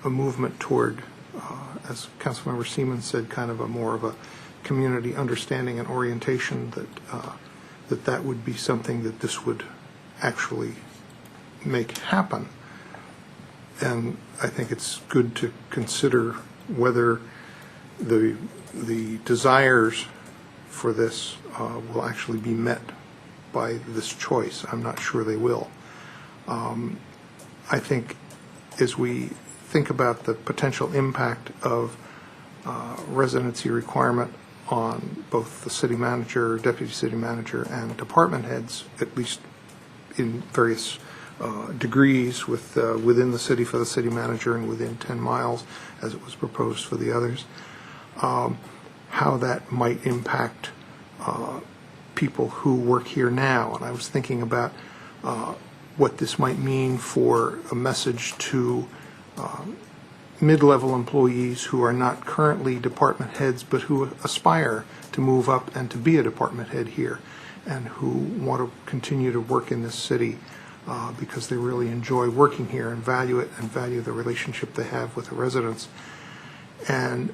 Speaker 4: a movement toward, as Councilmember Seaman said, kind of a more of a community understanding and orientation, that would be something that this would actually make happen. And I think it's good to consider whether the desires for this will actually be met by this choice. I'm not sure they will. I think as we think about the potential impact of residency requirement on both the city manager, deputy city manager, and department heads, at least in various degrees within the city for the city manager and within 10 miles as it was proposed for the others, how that might impact people who work here now. And I was thinking about what this might mean for a message to mid-level employees who are not currently department heads but who aspire to move up and to be a department head here, and who want to continue to work in this city because they really enjoy working here and value it and value the relationship they have with the residents. And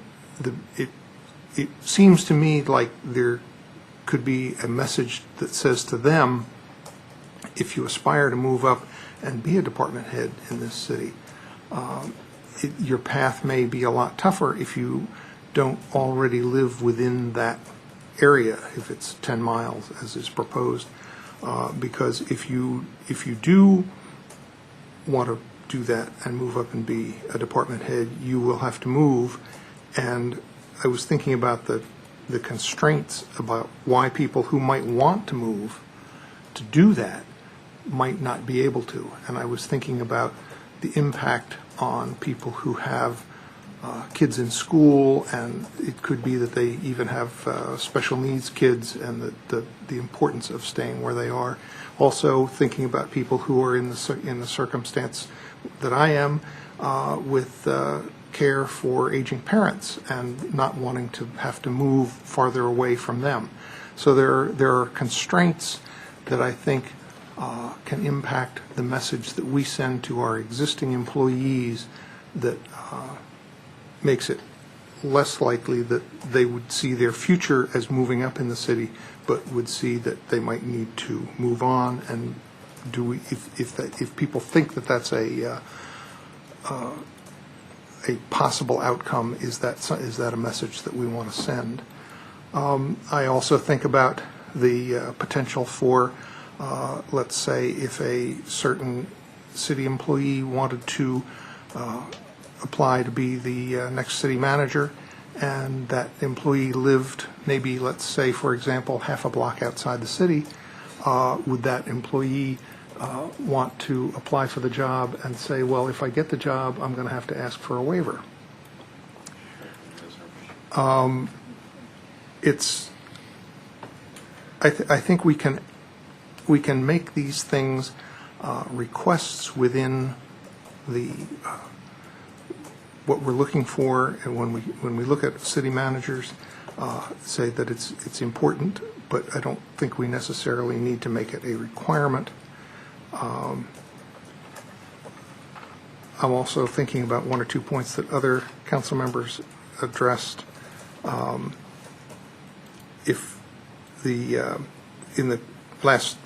Speaker 4: it seems to me like there could be a message that says to them, if you aspire to move up and be a department head in this city, your path may be a lot tougher if you don't already live within that area, if it's 10 miles as is proposed, because if you do want to do that and move up and be a department head, you will have to move. And I was thinking about the constraints about why people who might want to move to do that might not be able to. And I was thinking about the impact on people who have kids in school, and it could be that they even have special needs kids, and the importance of staying where they are. Also thinking about people who are in the circumstance that I am with care for aging parents and not wanting to have to move farther away from them. So there are constraints that I think can impact the message that we send to our existing employees that makes it less likely that they would see their future as moving up in the city, but would see that they might need to move on. And if people think that that's a possible outcome, is that a message that we want to send? I also think about the potential for, let's say, if a certain city employee wanted to apply to be the next city manager, and that employee lived maybe, let's say, for example, half a block outside the city, would that employee want to apply for the job and say, well, if I get the job, I'm going to have to ask for a waiver? I think we can make these things requests within the what we're looking for, and when we look at city managers, say that it's important, but I don't think we necessarily need to make it a requirement. I'm also thinking about one or two points that other council members addressed. If in the last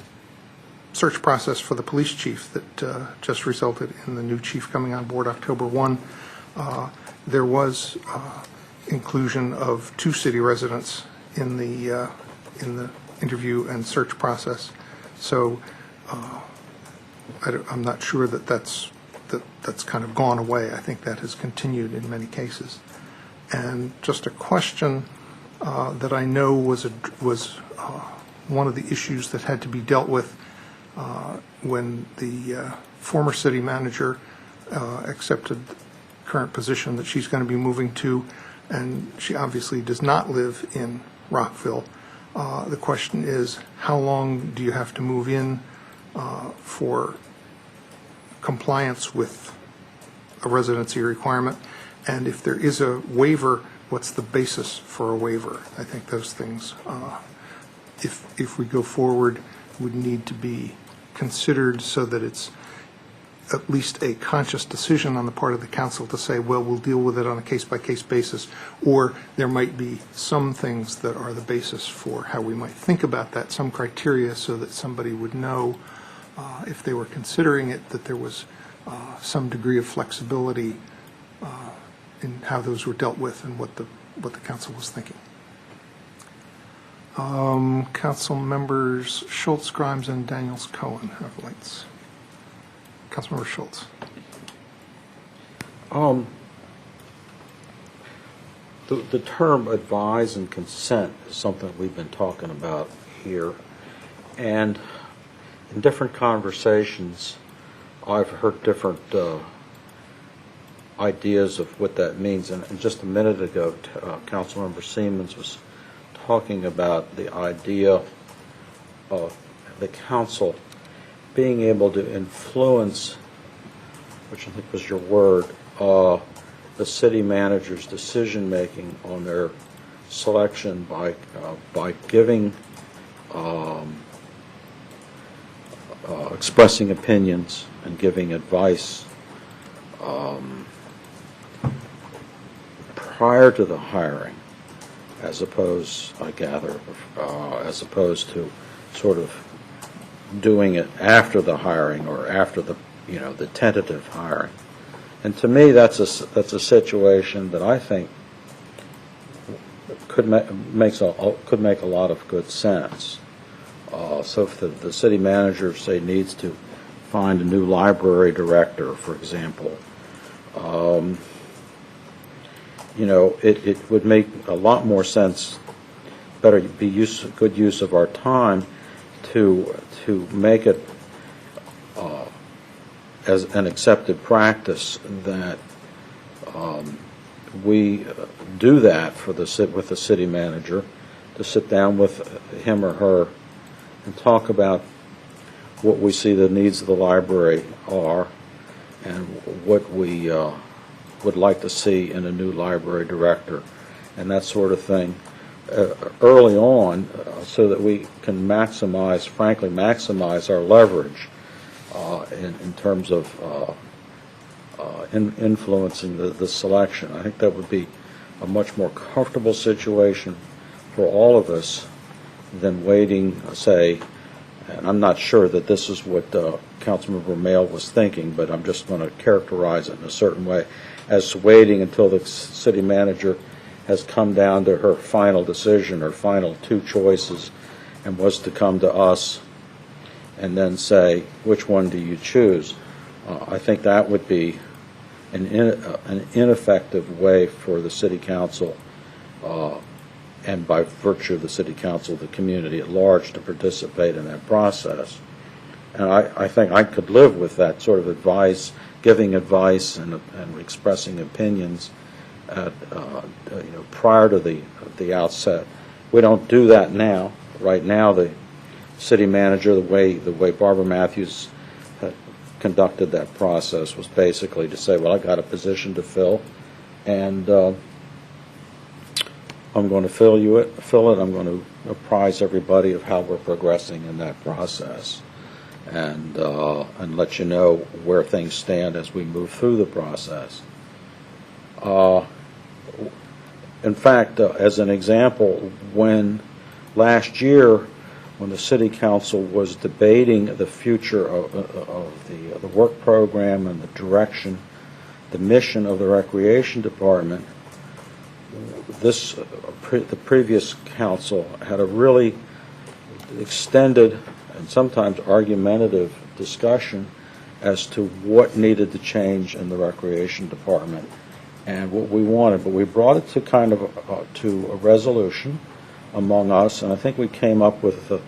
Speaker 4: search process for the police chief that just resulted in the new chief coming on board October 1, there was inclusion of 2 city residents in the interview and search process. So I'm not sure that that's kind of gone away. I think that has continued in many cases. And just a question that I know was one of the issues that had to be dealt with when the former city manager accepted the current position that she's going to be moving to, and she obviously does not live in Rockville. The question is, how long do you have to move in for compliance with a residency requirement? And if there is a waiver, what's the basis for a waiver? I think those things, if we go forward, would need to be considered so that it's at least a conscious decision on the part of the council to say, well, we'll deal with it on a case-by-case basis, or there might be some things that are the basis for how we might think about that, some criteria, so that somebody would know if they were considering it that there was some degree of flexibility in how those were dealt with and what the council was thinking. Council members Schultz, Grimes, and Daniels Cohen have lights. Councilmember Schultz.
Speaker 16: The term advise and consent is something we've been talking about here, and in different conversations I've heard different ideas of what that means. And just a minute ago, Councilmember Siemens was talking about the idea of the council being able to influence, which I think was your word, the city manager's decision-making on their selection by giving, expressing opinions and giving advice prior to the hiring, as opposed, I gather, as opposed to sort of doing it after the hiring or after the tentative hiring. And to me, that's a situation that I think could make a lot of good sense. So if the city manager, say, needs to find a new library director, for example, it would make a lot more sense, better be good use of our time to make it as an accepted practice that we do that for with the city manager, to sit down with him or her and talk about what we see the needs of the library are and what we would like to see in a new library director and that sort of thing early on, so that we can frankly maximize our leverage in terms of influencing the selection. I think that would be a much more comfortable situation for all of us than waiting, say, and I'm not sure that this is what Councilmember Mayle was thinking, but I'm just going to characterize it in a certain way, as waiting until the city manager has come down to her final decision or final two choices and was to come to us and then say, which one do you choose? I think that would be an ineffective way for the city council, and by virtue of the city council, the community at large, to participate in that process. And I think I could live with that sort of advice, giving advice and expressing opinions prior to the outset. We don't do that now. Right now, the city manager, the way Barbara Matthews conducted that process was basically to say, well, I got a position to fill, and I'm going to fill it. I'm going to apprise everybody of how we're progressing in that process, and let you know where things stand as we move through the process. In fact, as an example, when last year, when the city council was debating the future of the work program and the direction, the mission of the recreation department, the previous council had a really extended and sometimes argumentative discussion as to what needed to change in the recreation department and what we wanted. But we brought it to kind of to a resolution among us, and I think we came up with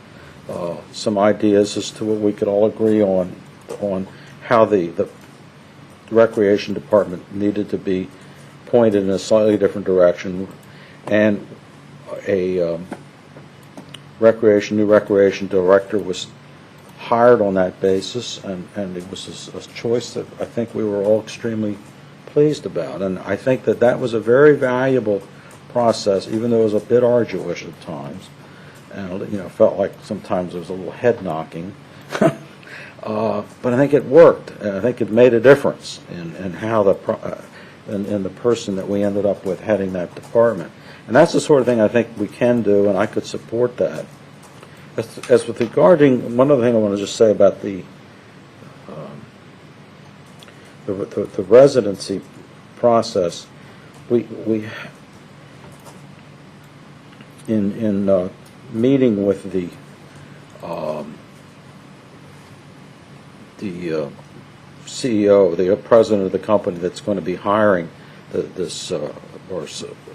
Speaker 16: some ideas as to what we could all agree on how the recreation department needed to be pointed in a slightly different direction, and a new recreation director was hired on that basis, and it was a choice that I think we were all extremely pleased about. And I think that was a very valuable process, even though it was a bit arduous at times, and felt like sometimes there was a little head knocking. But I think it worked, and I think it made a difference in how in the person that we ended up with heading that department. And that's the sort of thing I think we can do, and I could support that. As with regarding, one other thing I want to just say about the residency process, we in meeting with the CEO, the president of the company that's going to be hiring or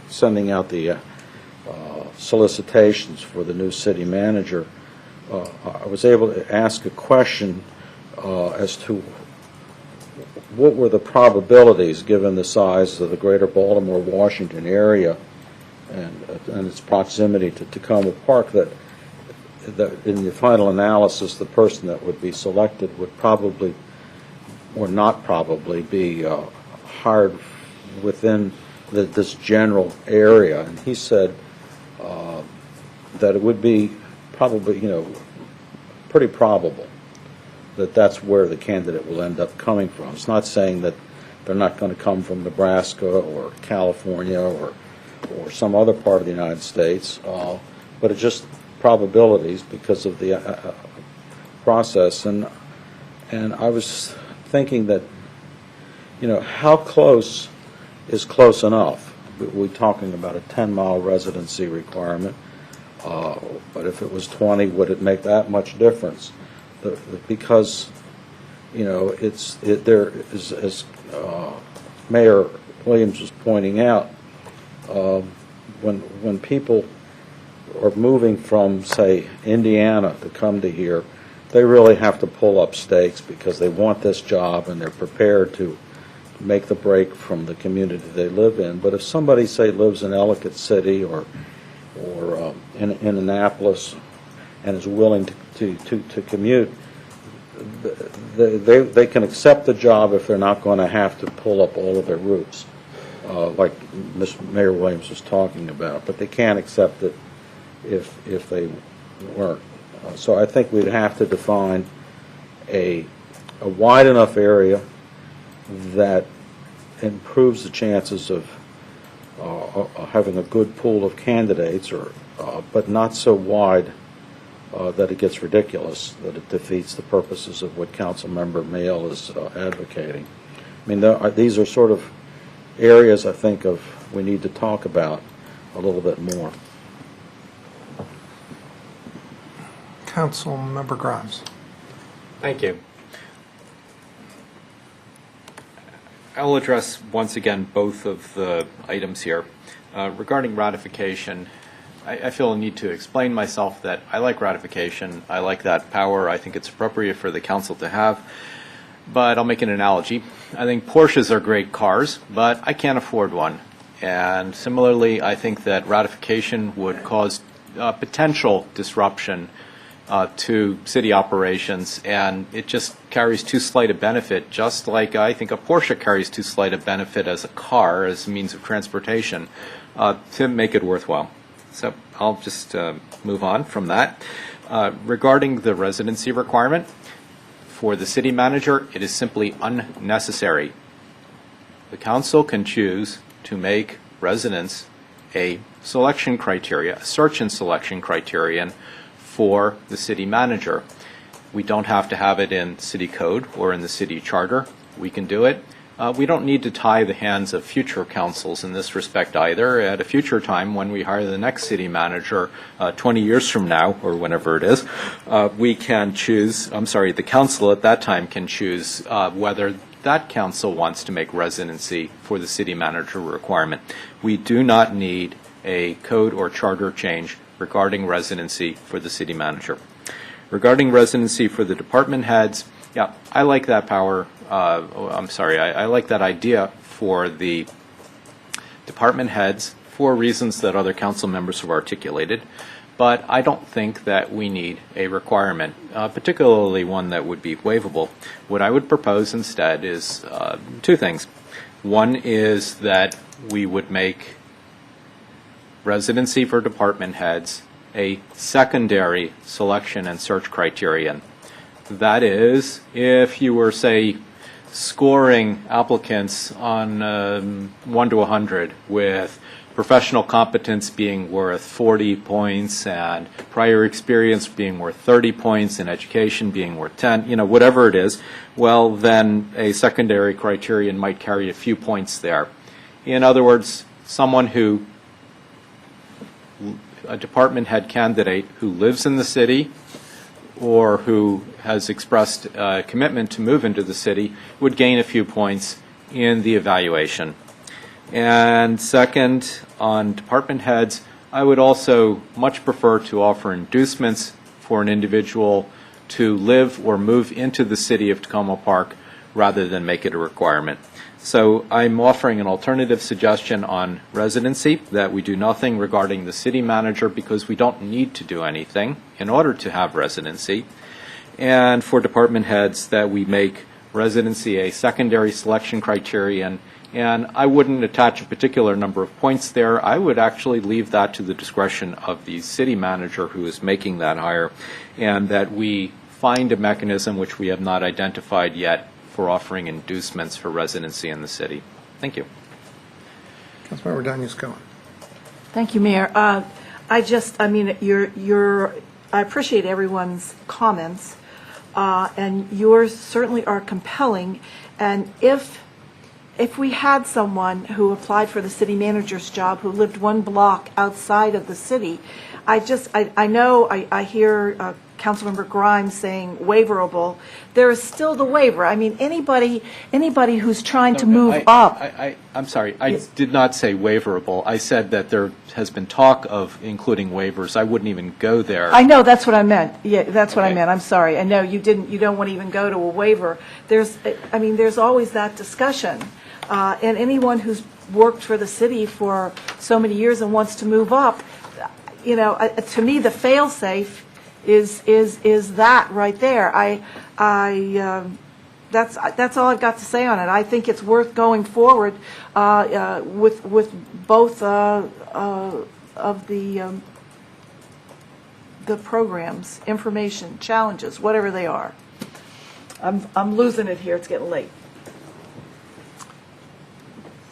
Speaker 16: sending out the solicitations for the new city manager, I was able to ask a question as to what were the probabilities, given the size of the greater Baltimore, Washington area and its proximity to Tacoma Park, that in the final analysis, the person that would be selected would probably, or not probably, be hired within this general area. And he said that it would be probably, pretty probable that that's where the candidate will end up coming from. It's not saying that they're not going to come from Nebraska or California or some other part of the United States, but it's just probabilities because of the process. And I was thinking that, how close is close enough? We're talking about a 10-mile residency requirement, but if it was 20, would it make that much difference? Because, there is, as Mayor Williams was pointing out, when people are moving from, say, Indiana to come to here, they really have to pull up stakes because they want this job and they're prepared to make the break from the community they live in. But if somebody, say, lives in Ellicott City or in Annapolis and is willing to commute, they can accept the job if they're not going to have to pull up all of their routes, like Mayor Williams was talking about. But they can't accept it if they weren't. So I think we'd have to define a wide enough area that improves the chances of having a good pool of candidates, but not so wide that it gets ridiculous, that it defeats the purposes of what Councilmember Mayle is advocating. I mean, these are sort of areas I think we need to talk about a little bit more.
Speaker 4: Councilmember Grimes.
Speaker 5: Thank you. I'll address once again both of the items here. Regarding ratification, I feel a need to explain myself that I like ratification. I like that power. I think it's appropriate for the council to have. But I'll make an analogy. I think Porsches are great cars, but I can't afford one. And similarly, I think that ratification would cause potential disruption to city operations, and it just carries too slight a benefit, just like I think a Porsche carries too slight a benefit as a car, as a means of transportation, to make it worthwhile. So I'll just move on from that. Regarding the residency requirement, for the city manager, it is simply unnecessary. The council can choose to make residence a selection criteria, a search and selection criterion for the city manager. We don't have to have it in city code or in the city charter. We can do it. We don't need to tie the hands of future councils in this respect either. At a future time, when we hire the next city manager 20 years from now, or whenever it is, we can choose, the council at that time can choose whether that council wants to make residency for the city manager requirement. We do not need a code or charter change regarding residency for the city manager. Regarding residency for the department heads, yeah, I like that power. I like that idea for the department heads for reasons that other council members have articulated, but I don't think that we need a requirement, particularly one that would be waivable. What I would propose instead is two things. One is that we would make residency for department heads a secondary selection and search criterion. That is, if you were, say, scoring applicants on 1 to 100 with professional competence being worth 40 points and prior experience being worth 30 points and education being worth 10, whatever it is, well, then a secondary criterion might carry a few points there. In other words, a department head candidate who lives in the city or who has expressed a commitment to move into the city would gain a few points in the evaluation. And second, on department heads, I would also much prefer to offer inducements for an individual to live or move into the city of Tacoma Park rather than make it a requirement. So I'm offering an alternative suggestion on residency, that we do nothing regarding the city manager because we don't need to do anything in order to have residency. And for department heads, that we make residency a secondary selection criterion. And I wouldn't attach a particular number of points there. I would actually leave that to the discretion of the city manager who is making that hire, and that we find a mechanism which we have not identified yet for offering inducements for residency in the city. Thank you.
Speaker 4: Councilmember Daniels-Cohen.
Speaker 12: Thank you, Mayor. I appreciate everyone's comments, and yours certainly are compelling. And if we had someone who applied for the city manager's job who lived one block outside of the city, I hear Councilmember Grimes saying waiverable, there is still the waiver. I mean, anybody who's trying to move up.
Speaker 5: I'm sorry, I did not say waiverable. I said that there has been talk of including waivers. I wouldn't even go there.
Speaker 12: I know, that's what I meant. Yeah, that's what I meant. I'm sorry. I know you don't want to even go to a waiver. There's always that discussion. And anyone who's worked for the city for so many years and wants to move up, to me, the fail-safe is that right there. That's all I've got to say on it. I think it's worth going forward with both of the programs, information, challenges, whatever they are. I'm losing it here. It's getting late.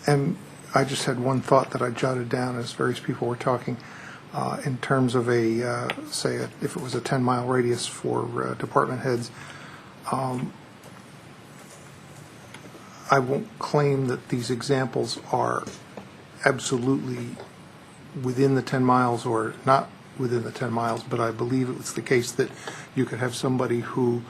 Speaker 4: And I just had one thought that I jotted down as various people were talking. In terms of if it was a 10-mile radius for department heads, I won't claim that these examples are absolutely within the 10 miles or not within the 10 miles, but I believe it's the case that you could have somebody who,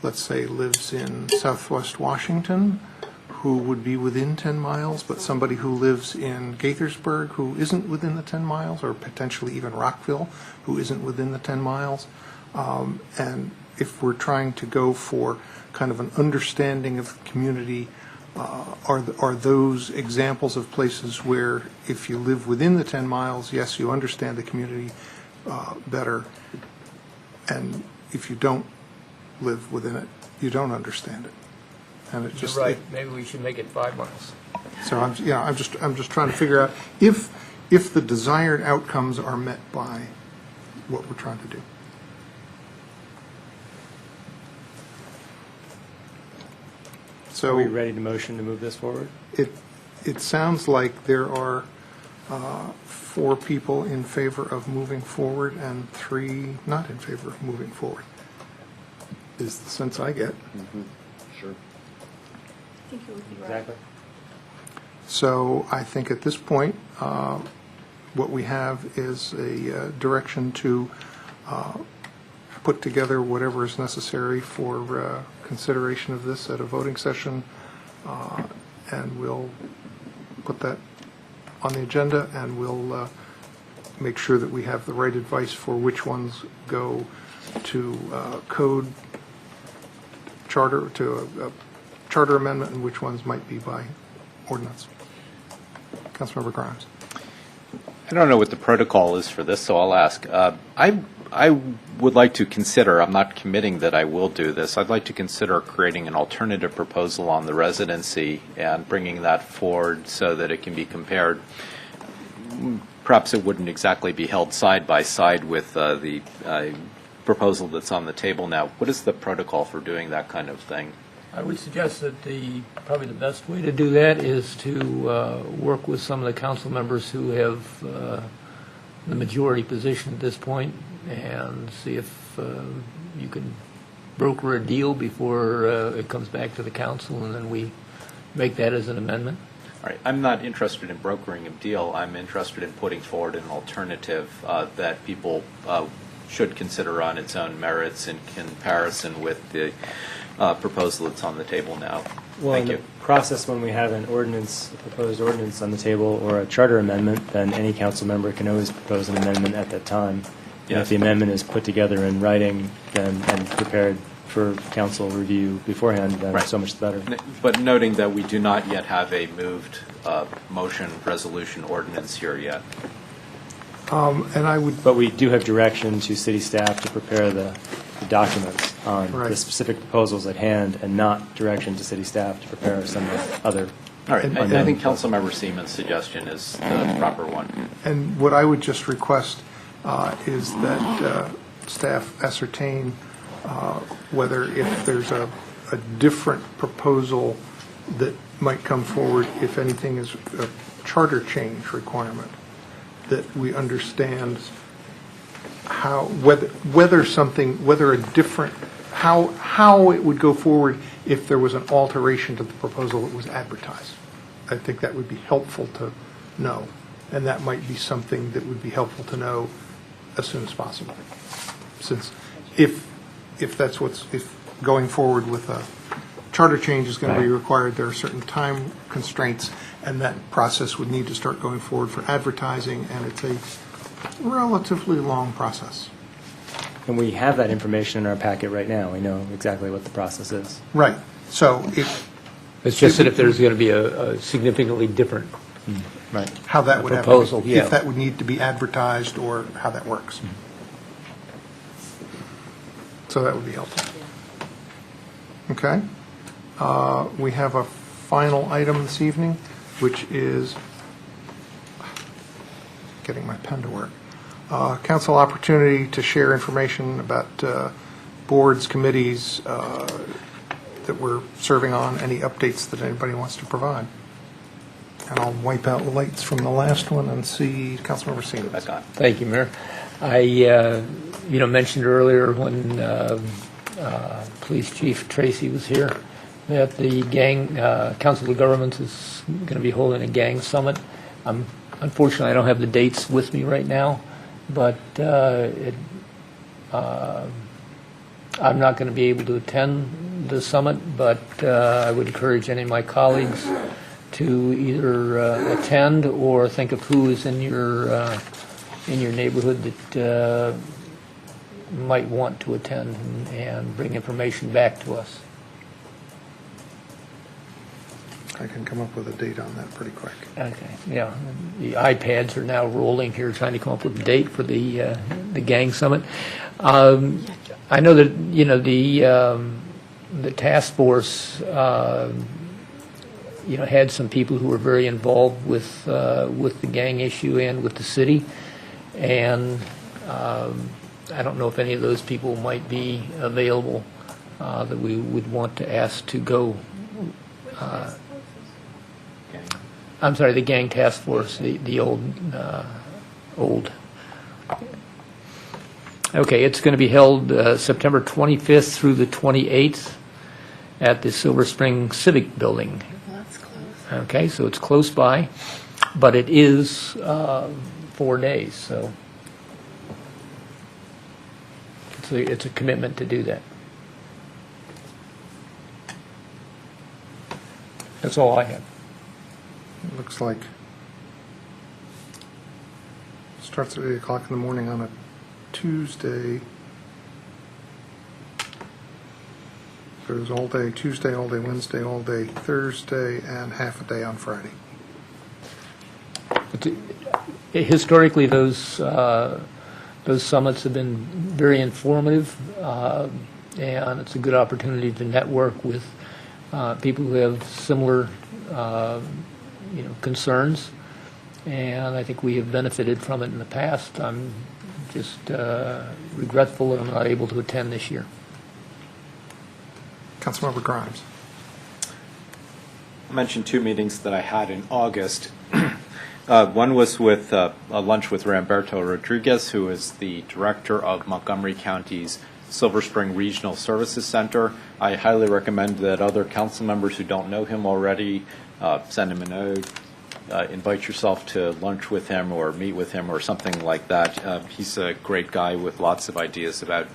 Speaker 4: let's say, lives in Southwest Washington, who would be within 10 miles, but somebody who lives in Gaithersburg who isn't within the 10 miles, or potentially even Rockville, who isn't within the 10 miles. And if we're trying to go for kind of an understanding of the community, are those examples of places where if you live within the 10 miles, yes, you understand the community better, and if you don't live within it, you don't understand it. And it just,
Speaker 15: You're right. Maybe we should make it 5 miles.
Speaker 4: So I'm just trying to figure out if the desired outcomes are met by what we're trying to do. So
Speaker 14: are we ready to motion to move this forward?
Speaker 4: It sounds like there are 4 people in favor of moving forward and 3 not in favor of moving forward, is the sense I get.
Speaker 7: Mm-hmm. Sure.
Speaker 12: I think you would be right.
Speaker 14: Exactly.
Speaker 4: So I think at this point, what we have is a direction to put together whatever is necessary for consideration of this at a voting session, and we'll put that on the agenda, and we'll make sure that we have the right advice for which ones go to code charter, to a charter amendment, and which ones might be by ordinance. Councilmember Grimes.
Speaker 5: I don't know what the protocol is for this, so I'll ask. I would like to consider, I'm not committing that I will do this, I'd like to consider creating an alternative proposal on the residency and bringing that forward so that it can be compared. Perhaps it wouldn't exactly be held side by side with the proposal that's on the table now. What is the protocol for doing that kind of thing?
Speaker 15: I would suggest that probably the best way to do that is to work with some of the council members who have the majority position at this point and see if you can broker a deal before it comes back to the council, and then we make that as an amendment.
Speaker 5: All right. I'm not interested in brokering a deal. I'm interested in putting forward an alternative that people should consider on its own merits in comparison with the proposal that's on the table now.
Speaker 14: Well,
Speaker 5: Thank
Speaker 14: in
Speaker 5: you.
Speaker 14: the process, when we have an ordinance, a proposed ordinance on the table or a charter amendment, then any council member can always propose an amendment at that time. And if the amendment is put together in writing and prepared for council review beforehand, then so much the better.
Speaker 5: But noting that we do not yet have a moved motion resolution ordinance here yet.
Speaker 4: And I would.
Speaker 14: But we do have direction to city staff to prepare the documents on the specific proposals at hand, and not direction to city staff to prepare some other.
Speaker 5: All right. I think Councilmember Seaman's suggestion is the proper one.
Speaker 4: And what I would just request is that staff ascertain whether if there's a different proposal that might come forward, if anything is a charter change requirement, that we understand how, whether a different, how it would go forward if there was an alteration to the proposal that was advertised. I think that would be helpful to know, and that might be something that would be helpful to know as soon as possible, since if that's if going forward with a charter change is going to be required, there are certain time constraints, and that process would need to start going forward for advertising, and it's a relatively long process.
Speaker 14: And we have that information in our packet right now. We know exactly what the process is.
Speaker 4: Right. So
Speaker 15: It's just that if there's going to be a significantly different
Speaker 14: right.
Speaker 4: how that would
Speaker 15: proposal,
Speaker 4: have,
Speaker 15: yeah.
Speaker 4: if that would need to be advertised or how that works. So that would be helpful. Okay. We have a final item this evening, which is getting my pen to work. Council opportunity to share information about boards, committees that we're serving on, any updates that anybody wants to provide. And I'll wipe out the lights from the last one and see Councilmember Siemens.
Speaker 15: Thank you, Mayor. I mentioned earlier when Police Chief Tracy was here that the gang Council of Governments is going to be holding a gang summit. Unfortunately, I don't have the dates with me right now, but I'm not going to be able to attend the summit, but I would encourage any of my colleagues to either attend or think of who is in your neighborhood that might want to attend and bring information back to us.
Speaker 4: I can come up with a date on that pretty quick.
Speaker 15: Okay, yeah. The iPads are now rolling here, trying to come up with a date for the gang summit. I know that the task force had some people who were very involved with the gang issue and with the city, and I don't know if any of those people might be available that we would want to ask to go. I'm sorry, the gang task force, the old. Okay, it's going to be held September 25th through the 28th at the Silver Spring Civic Building.
Speaker 12: That's close.
Speaker 15: Okay, so it's close by, but it is 4 days, so it's a commitment to do that. That's all I have.
Speaker 4: It looks like starts at 8 o'clock in the morning on a Tuesday. Goes all day Tuesday, all day Wednesday, all day Thursday, and half a day on Friday.
Speaker 15: Historically, those summits have been very informative, and it's a good opportunity to network with people who have similar concerns, and I think we have benefited from it in the past. I'm just regretful that I'm not able to attend this year.
Speaker 4: Councilmember Grimes.
Speaker 5: I mentioned two meetings that I had in August. One was with a lunch with Ramberto Rodriguez, who is the director of Montgomery County's Silver Spring Regional Services Center. I highly recommend that other council members who don't know him already send him a note, invite yourself to lunch with him or meet with him or something like that. He's a great guy with lots of ideas about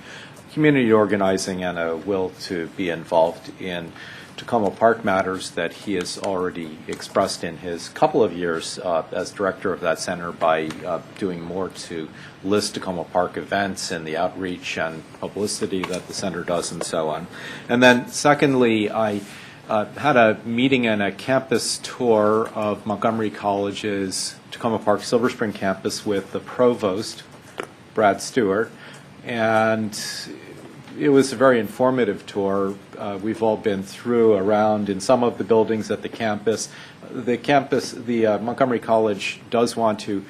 Speaker 5: community organizing and a will to be involved in Tacoma Park matters that he has already expressed in his couple of years as director of that center by doing more to list Tacoma Park events and the outreach and publicity that the center does and so on. And then secondly, I had a meeting and a campus tour of Montgomery College's Tacoma Park Silver Spring campus with the provost, Brad Stewart, and it was a very informative tour. We've all been through around in some of the buildings at the campus. The Montgomery College does want to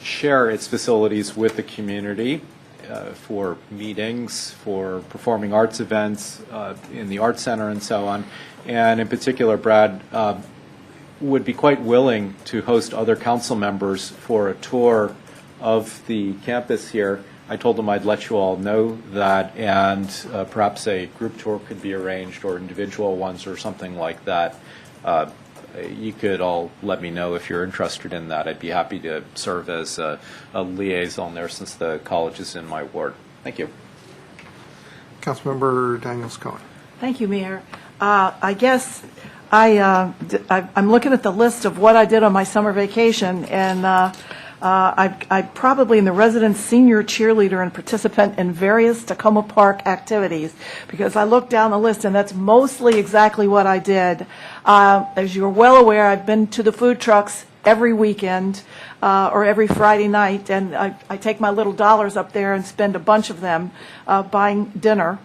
Speaker 5: share its facilities with the community for meetings, for performing arts events in the Art Center and so on. And in particular, Brad would be quite willing to host other council members for a tour of the campus here. I told him I'd let you all know that, and perhaps a group tour could be arranged or individual ones or something like that. You could all let me know if you're interested in that. I'd be happy to serve as a liaison there since the college is in my ward. Thank you.
Speaker 4: Councilmember Daniels-Cohen.
Speaker 12: Thank you, Mayor. I guess I'm looking at the list of what I did on my summer vacation, and I probably am the resident senior cheerleader and participant in various Tacoma Park activities, because I looked down the list, and that's mostly exactly what I did. As you're well aware, I've been to the food trucks every weekend or every Friday night, and I take my little dollars up there and spend a bunch of them buying dinner.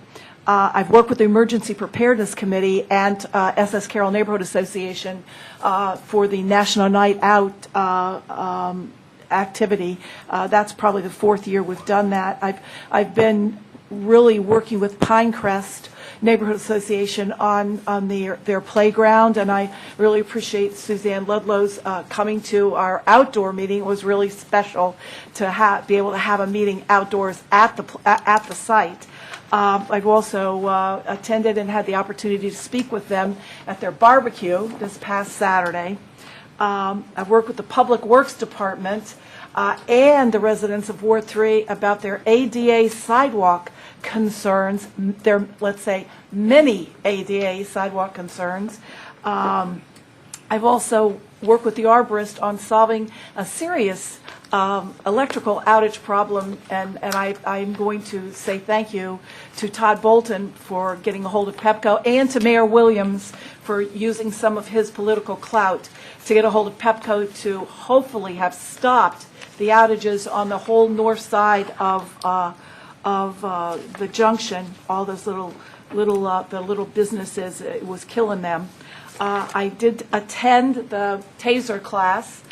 Speaker 12: I've worked with the Emergency Preparedness Committee and SS Carroll Neighborhood Association for the National Night Out activity. That's probably the fourth year we've done that. I've been really working with Pinecrest Neighborhood Association on their playground, and I really appreciate Suzanne Ludlow's coming to our outdoor meeting. It was really special to be able to have a meeting outdoors at the site. I've also attended and had the opportunity to speak with them at their barbecue this past Saturday. I've worked with the Public Works Department and the residents of Ward 3 about their ADA sidewalk concerns, their, let's say, many ADA sidewalk concerns. I've also worked with the arborist on solving a serious electrical outage problem, and I'm going to say thank you to Todd Bolton for getting a hold of Pepco, and to Mayor Williams for using some of his political clout to get a hold of Pepco to hopefully have stopped the outages on the whole north side of the junction. All those little businesses, it was killing them. I did attend the taser class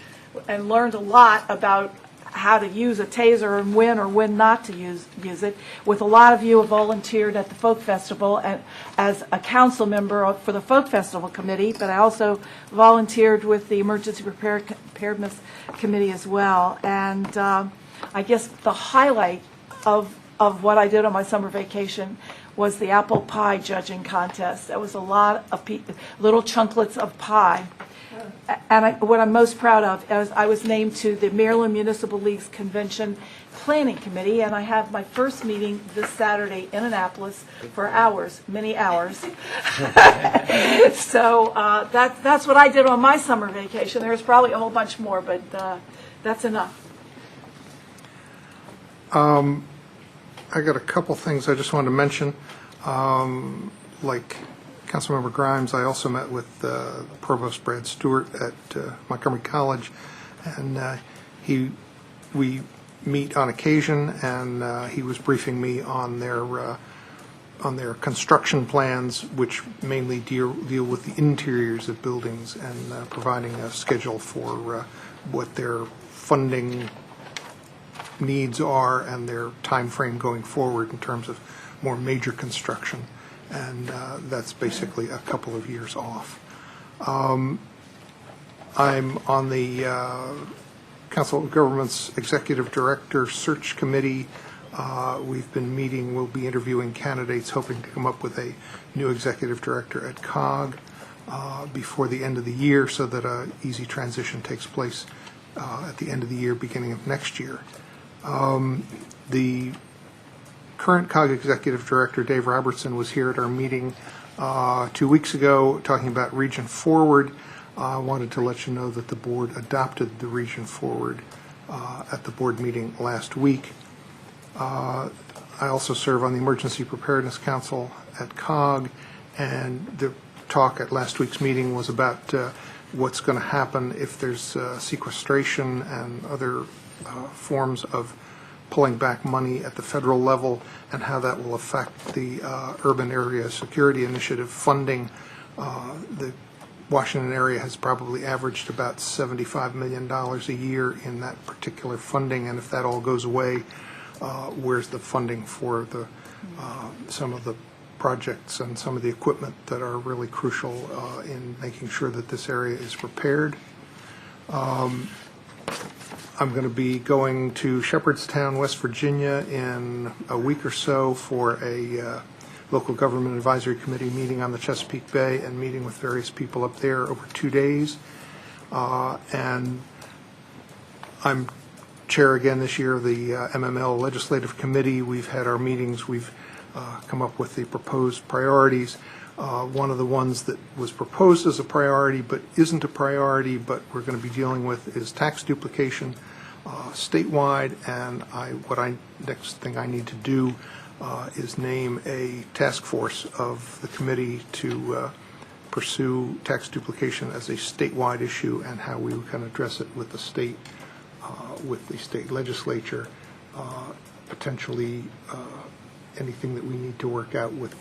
Speaker 12: and learned a lot about how to use a taser and when or when not to use it. With a lot of you who volunteered at the Folk Festival and as a council member for the Folk Festival Committee, but I also volunteered with the Emergency Preparedness Committee as well. And I guess the highlight of what I did on my summer vacation was the apple pie judging contest. That was a lot of little chunklets of pie. And what I'm most proud of is I was named to the Maryland Municipal League's Convention Planning Committee, and I have my first meeting this Saturday in Annapolis for hours, many hours. So that's what I did on my summer vacation. There's probably a whole bunch more, but that's enough.
Speaker 4: I got a couple things I just wanted to mention. Like Councilmember Grimes, I also met with Provost Brad Stewart at Montgomery College, and we meet on occasion, and he was briefing me on their construction plans, which mainly deal with the interiors of buildings, and providing a schedule for what their funding needs are and their time frame going forward in terms of more major construction. And that's basically a couple of years off. I'm on the Council of Governments Executive Director Search Committee. We've been meeting, we'll be interviewing candidates, hoping to come up with a new executive director at COG before the end of the year, so that an easy transition takes place at the end of the year, beginning of next year. The current COG Executive Director, Dave Robertson, was here at our meeting 2 weeks ago talking about Region Forward. I wanted to let you know that the board adopted the Region Forward at the board meeting last week. I also serve on the Emergency Preparedness Council at COG, and the talk at last week's meeting was about what's going to happen if there's sequestration and other forms of pulling back money at the federal level, and how that will affect the Urban Area Security Initiative funding. The Washington area has probably averaged about $75 million a year in that particular funding, and if that all goes away, where's the funding for the some of the projects and some of the equipment that are really crucial in making sure that this area is prepared? I'm going to be going to Shepherdstown, West Virginia in a week or so for a local government advisory committee meeting on the Chesapeake Bay, and meeting with various people up there over 2 days. And I'm chair again this year of the MML Legislative Committee. We've had our meetings. We've come up with the proposed priorities. One of the ones that was proposed as a priority but isn't a priority, but we're going to be dealing with is tax duplication statewide, and next thing I need to do is name a task force of the committee to pursue tax duplication as a statewide issue and how we can address it with the state legislature, potentially anything that we need to work out with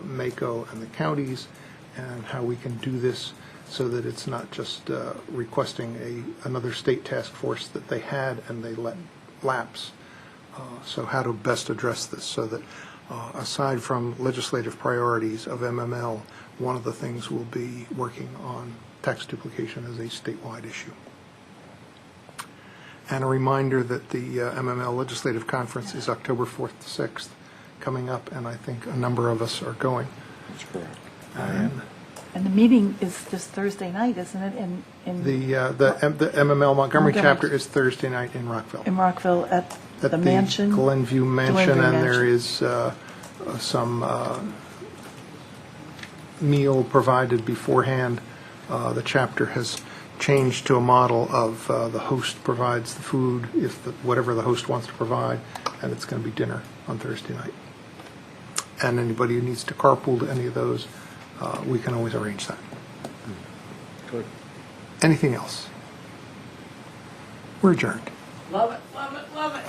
Speaker 4: MACO and the counties, and how we can do this so that it's not just requesting another state task force that they had and they let lapse. So how to best address this so that aside from legislative priorities of MML, one of the things will be working on tax duplication as a statewide issue. And a reminder that the MML Legislative Conference is October 4th to 6th coming up, and I think a number of us are going.
Speaker 16: That's correct.
Speaker 12: And the meeting is this Thursday night, isn't it?
Speaker 4: The MML Montgomery chapter is Thursday night in Rockville.
Speaker 12: In Rockville at the mansion?
Speaker 4: Glenview Mansion, and there is some meal provided beforehand. The chapter has changed to a model of the host provides the food, whatever the host wants to provide, and it's going to be dinner on Thursday night. And anybody who needs to carpool to any of those, we can always arrange that.
Speaker 16: Good.
Speaker 4: Anything else? We're adjourned.
Speaker 9: Love it, love it, love it.